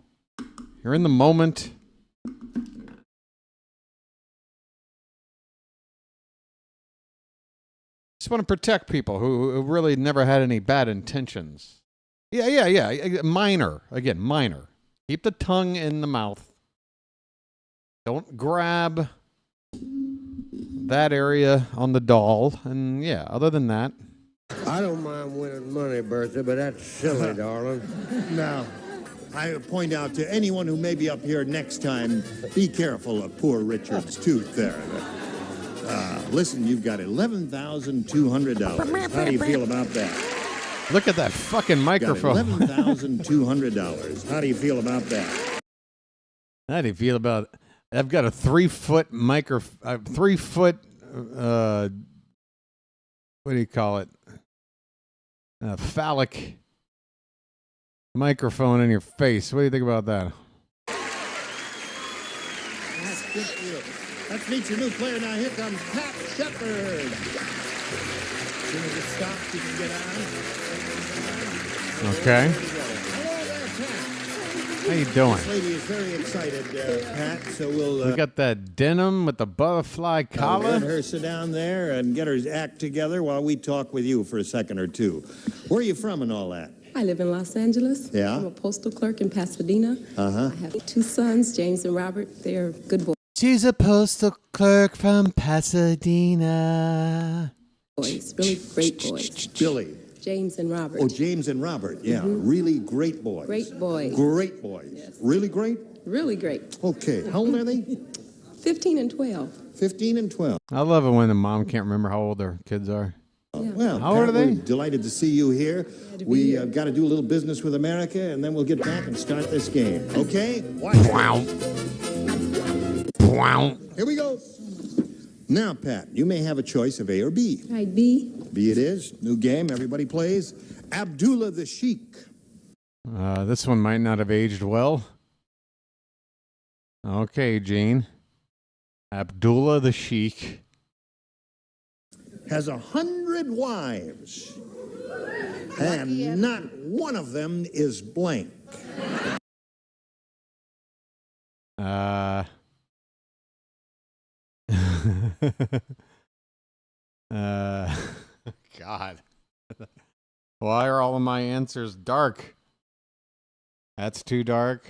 You're in the moment. Just want to protect people who really never had any bad intentions. Yeah. Minor. Again, minor. Keep the tongue in the mouth. Don't grab that area on the doll. And yeah, other than that. I don't mind winning money, Bertha, but that's silly, darling. Now, I point out to anyone who may be up here next time, be careful of poor Richard's tooth there. Listen, you've got $11,200. How do you feel about that? Look at that fucking microphone. $11,200. How do you feel about that? How do you feel about it? I've got a 3-foot what do you call it? A phallic microphone in your face. What do you think about that? That's good for you. Let's meet your new player now. Here comes Pat Shepard. As soon as it stops, you can get on. Okay. Hello there, Pat. How you doing? This lady is very excited, Pat, so we'll... We got that denim with the butterfly collar. Let her sit down there and get her act together while we talk with you for a second or two. Where are you from and all that? I live in Los Angeles. Yeah? I'm a postal clerk in Pasadena. Uh-huh. I have 2 sons, James and Robert. They're good boys. She's a postal clerk from Pasadena. Boys, really great boys. Billy, James and Robert. Oh, James and Robert. Yeah, really great boys. Great boys. Great boys. Yes. Really great? Really great. Okay, how old are they? 15 and 12. 15 and 12. I love it when the mom can't remember how old their kids are. Well, How old are Pat, they? we're delighted to see you here. We got to do a little business with America, and then we'll get back and start this game. Okay? Wow. Wow. Here we go. Now, Pat, you may have a choice of A or B. Right, B. B it is. New game. Everybody plays. Abdullah the Sheik. This one might not have aged well. Okay, Gene. Abdullah the Sheik Has 100 wives, and not one of them is blank. God. Why are all of my answers dark? That's too dark.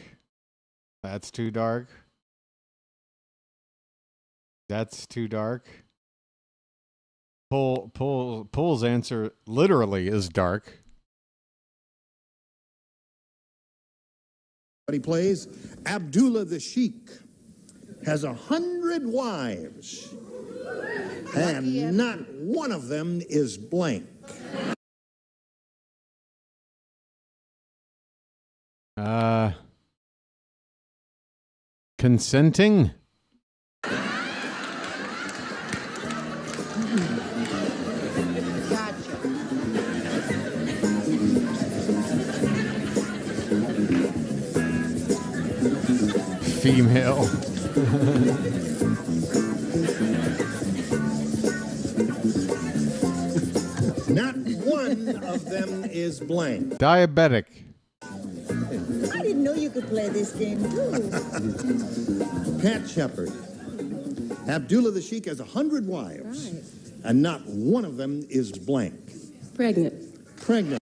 That's too dark. That's too dark. Pool's answer literally is dark. But he plays. Abdullah the Sheik has 100 wives, and not one of them is blank. Consenting? Female. Not one of them is blank. Diabetic. I didn't know you could play this game, too. Pat Shepard. Abdullah the Sheik has 100 wives, and not one of them is blank. Pregnant. Pregnant.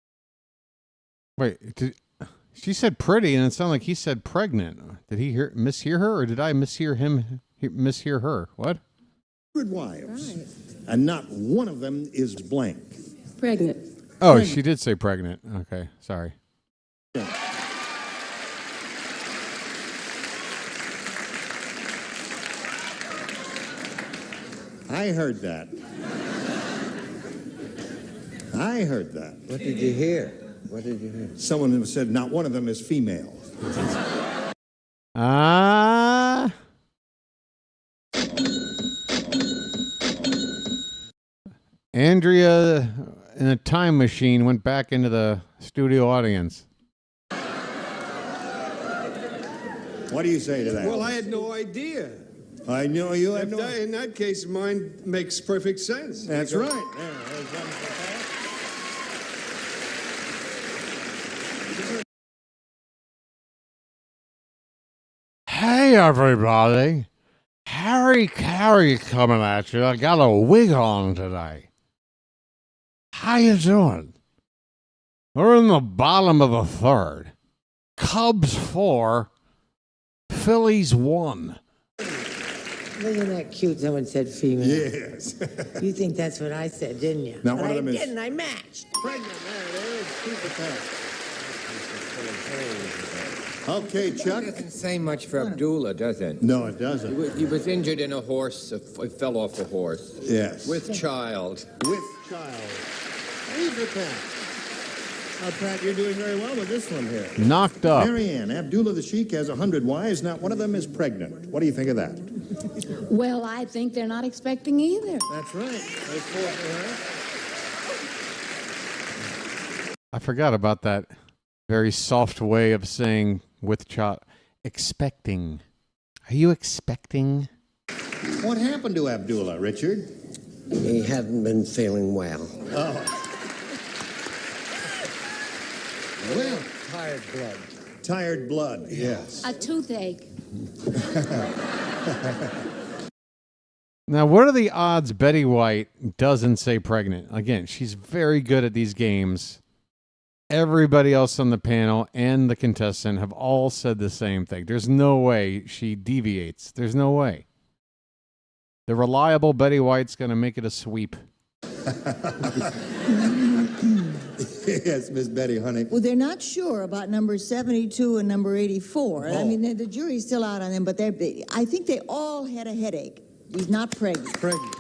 Wait, she said pretty, and it sounded like he said pregnant. Did he mishear her, or did I mishear him? Mishear her? What? 100 wives, and not one of them is blank. Pregnant. Oh, she did say pregnant. Okay, sorry. I heard that. I heard that. What did you hear? What did you hear? Someone said not one of them is female. Andrea, in a time machine, went back into the studio audience. What do you say to that? Well, I had no idea. I know you had no idea. In that case, mine makes perfect sense. That's right. Yeah, Hey, everybody. Harry Carey coming at you. I got a wig on today. How you doing? We're in the bottom of the third. Cubs 4, Phillies 1. Wasn't that cute? Someone said female. Yes. You think that's what I said, didn't you? Now, one of them is didn't. I matched. pregnant. There is super fast. Okay, Chuck. It doesn't say much for Abdullah, does it? No, it doesn't. He was injured in a horse. He fell off a horse. Yes. With child. With child. Leave it, Pat. Pat, you're doing very well with this one here. Knocked up. Marianne, Abdullah the Sheik has 100 wives. Not one of them is pregnant. What do you think of that? Well, I think they're not expecting either. That's right. There's 4 for her. I forgot about that very soft way of saying with child. Expecting. Are you expecting? What happened to Abdullah, Richard? He hadn't been feeling well. Oh. Well, Tired blood. tired blood, yes. A toothache. Now, what are the odds Betty White doesn't say pregnant? Again, she's very good at these games. Everybody else on the panel and the contestant have all said the same thing. There's no way she deviates. There's no way. The reliable Betty White's going to make it a sweep. Yes, Miss Betty, honey. Well, they're not sure about number 72 and number 84. I mean, the jury's still out on them, but I think they all had a headache. He's not pregnant. Pregnant.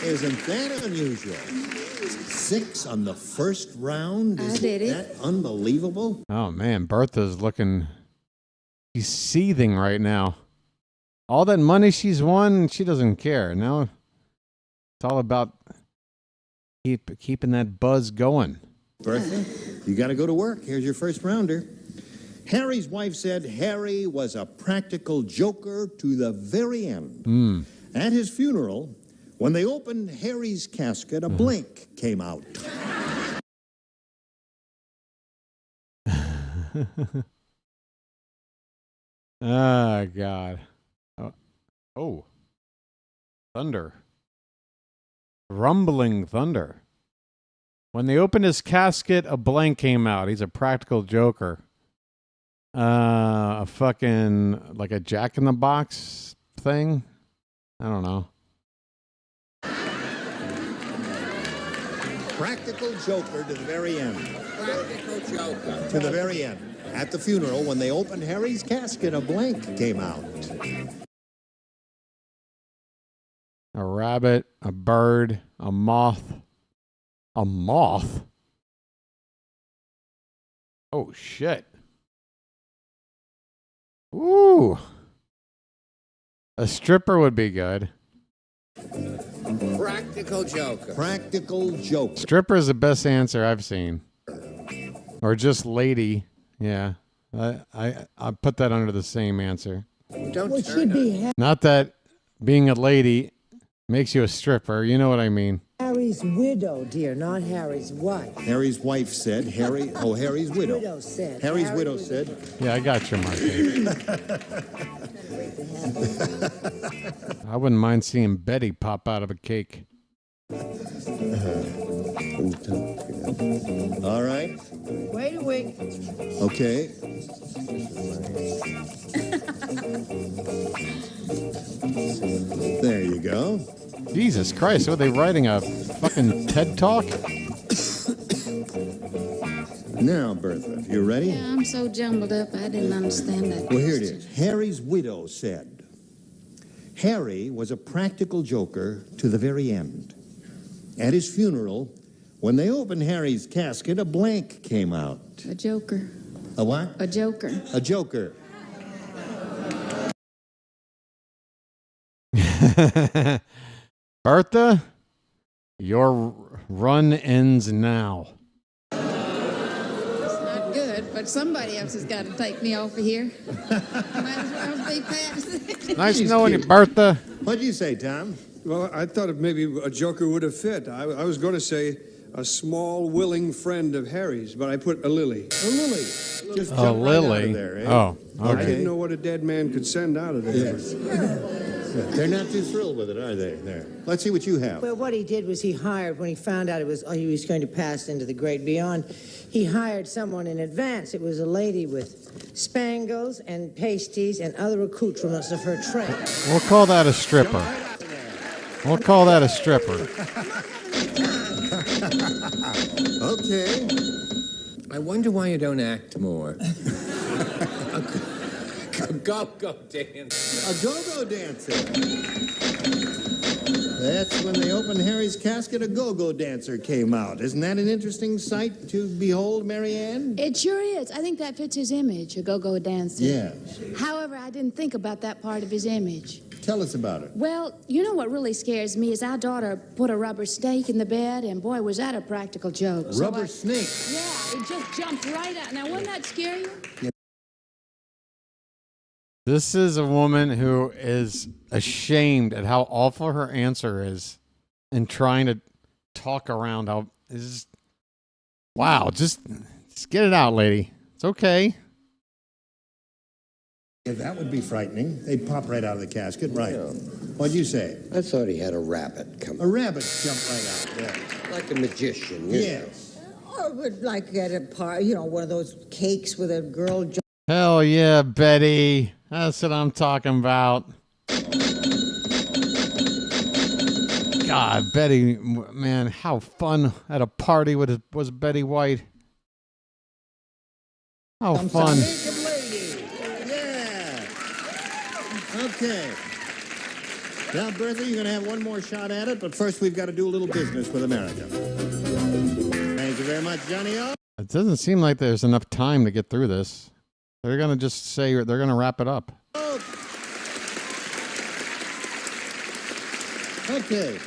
Isn't that unusual? 6 on the first round? Isn't that unbelievable? Oh, man. Bertha's looking... She's seething right now. All that money she's won, she doesn't care. Now it's all about keeping that buzz going. Bertha, you got to go to work. Here's your first rounder. Harry's wife said Harry was a practical joker to the very end. At his funeral, when they opened Harry's casket, a blank came out. Oh, God. Oh. Thunder. Rumbling thunder. When they opened his casket, a blank came out. He's a practical joker. A fucking, like a jack-in-the-box thing? I don't know. Practical joker to the very end. Practical joker. To the very end. At the funeral, when they opened Harry's casket, a blank came out. A rabbit, a bird, a moth. A moth? Oh, shit. Ooh. A stripper would be good. Practical joker. Practical joker. Stripper is the best answer I've seen. Or just lady. Yeah. I put that under the same answer. Don't turn it. Not that being a lady makes you a stripper. You know what I mean. Harry's widow, dear, not Harry's wife. Harry's wife said, Harry's widow. Harry's widow said. Yeah, I got you, Marky. I wouldn't mind seeing Betty pop out of a cake. All right. Wait a week. Okay. There you go. Jesus Christ, what are they writing, a fucking TED Talk? Now, Bertha, you ready? Yeah, I'm so jumbled up, I didn't understand that. Well, here it is. Harry's widow said, Harry was a practical joker to the very end. At his funeral, when they opened Harry's casket, a blank came out. A joker. A what? A joker. A joker. Bertha, your run ends now. It's not good, but somebody else has got to take me off of here. Might as well be Pat. Nice knowing you, Bertha. What'd you say, Tom? Well, I thought maybe a joker would have fit. I was going to say a small, willing friend of Harry's, but I put a lily. A lily. Just A jump right out lily. of there, eh? Oh, I okay. didn't know what a dead man could send out of there. Yes. They're not too thrilled with it, are they? There. Let's see what you have. Well, what he did was he hired, when he found out he was going to pass into the great beyond, he hired someone in advance. It was a lady with spangles and pasties and other accoutrements of her trade. We'll call that a stripper. We'll call that a stripper. Okay. I wonder why you don't act more. A go-go dancer. A go-go dancer. That's when they opened Harry's casket, a go-go dancer came out. Isn't that an interesting sight to behold, Marianne? It sure is. I think that fits his image, a go-go dancer. Yes. However, I didn't think about that part of his image. Tell us about it. Well, you know what really scares me is our daughter put a rubber snake in the bed, and boy, was that a practical joke. Rubber snake? Yeah, it just jumped right out. Now, wouldn't that scare you? This is a woman who is ashamed at how awful her answer is and trying to talk around how is. Wow, just get it out, lady. It's okay. Yeah, that would be frightening. They'd pop right out of the casket, right? Yeah. What'd you say? I thought he had a rabbit come. A rabbit jumped right out. Yeah. Like a magician. You know. Yes. Or would like at a party, you know, one of those cakes with a girl. Hell yeah, Betty. That's what I'm talking about. God, Betty, man, how fun at a party was Betty White. How fun. Naked lady. Yeah. Okay. Now, Bertha, you're going to have one more shot at it, but first we've got to do a little business with America. Thank you very much, Johnny O. It doesn't seem like there's enough time to get through this. They're going to just say they're going to wrap it up. Okay.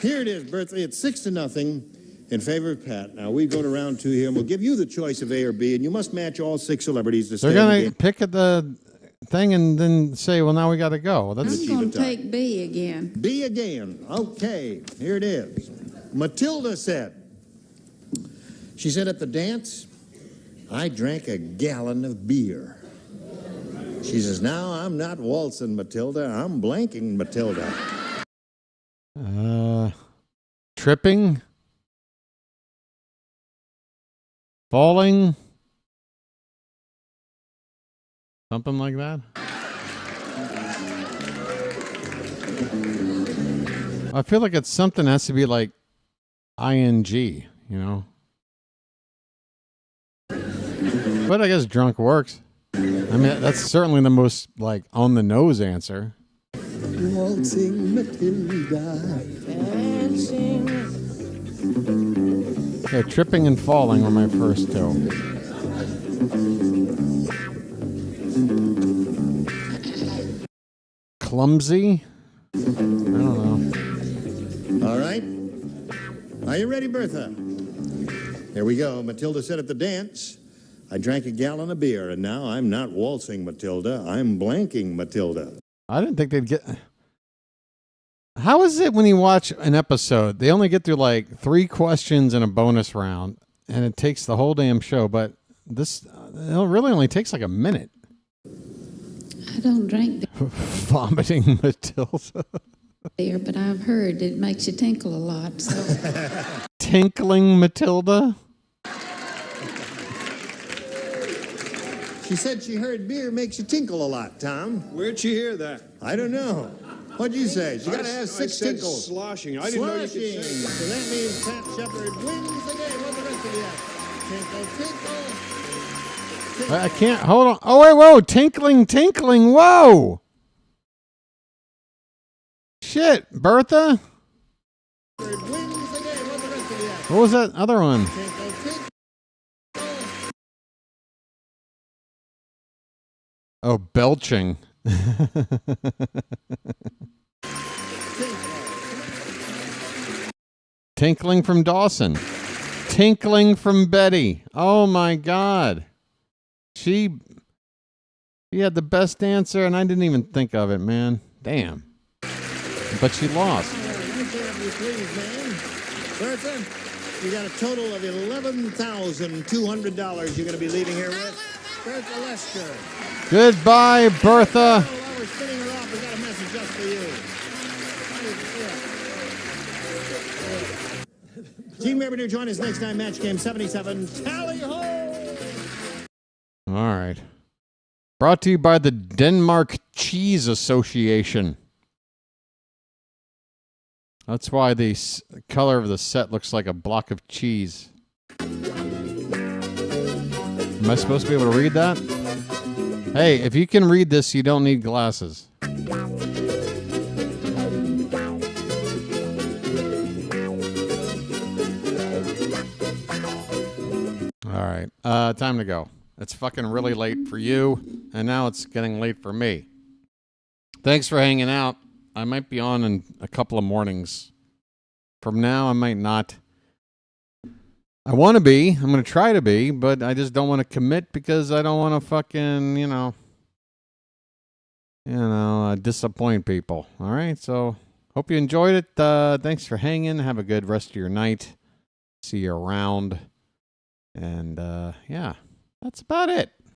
Here it is, Bertha. It's 6-0 in favor of Pat. Now, we go to round 2 here, and we'll give you the choice of A or B, and you must match all 6 celebrities to stay They're in the going game. to pick at the thing and then say, well, now we got to go. That's I'm going to take B again. B again. Okay, here it is. Matilda said, she said at the dance, I drank a gallon of beer. She says, now I'm not waltzing Matilda, I'm blanking Matilda. Tripping, falling, something like that. I feel like it's something that has to be like ing, you know. But I guess drunk works. I mean, that's certainly the most like on the nose answer. Waltzing Matilda. Dancing. Yeah, tripping and falling were my first two. Clumsy? I don't know. All right. Are you ready, Bertha? Here we go. Matilda said at the dance, I drank a gallon of beer, and now I'm not waltzing Matilda, I'm blanking Matilda. I didn't think they'd get... How is it when you watch an episode, they only get through like 3 questions in a bonus round, and it takes the whole damn show, but this it really only takes like a minute. I don't drink Vomiting Matilda. beer, but I've heard it makes you tinkle a lot. So Tinkling Matilda? She said she heard beer makes you tinkle a lot, Tom. Where'd she hear that? I don't know. What'd you say? She got to have 6 I said tinkles. sloshing. I didn't know you could say Sloshing. that. So that means Pat Shepard wins the game. What the rest of you? Tinkle, tinkle. I can't, hold on. Oh, wait, whoa. Tinkling. Whoa. Shit, Bertha. Wins the game. What the rest of you? What was that other one? Tinkle, tinkle. Oh, belching. Tinkling from Dawson. Tinkling from Betty. Oh my God. She had the best answer and I didn't even think of it, man. Damn. But she lost. Bertha, you got a total of $11,200 you're going to be leaving here with. Bertha Lester. Goodbye, Bertha. While we're spinning her off, we got a message just for you. Team member to join us next time, match game 77. Tally ho! All right. Brought to you by the Denmark Cheese Association. That's why the color of the set looks like a block of cheese. Am I supposed to be able to read that? Hey, if you can read this, you don't need glasses. All right, time to go. It's fucking really late for you, and now it's getting late for me. Thanks for hanging out. I might be on in a couple of mornings. From now, I might not. I want to be. I'm going to try to be, but I just don't want to commit because I don't want to fucking, disappoint people. All right, so hope you enjoyed it. Thanks for hanging. Have a good rest of your night. See you around. And, yeah, that's about it.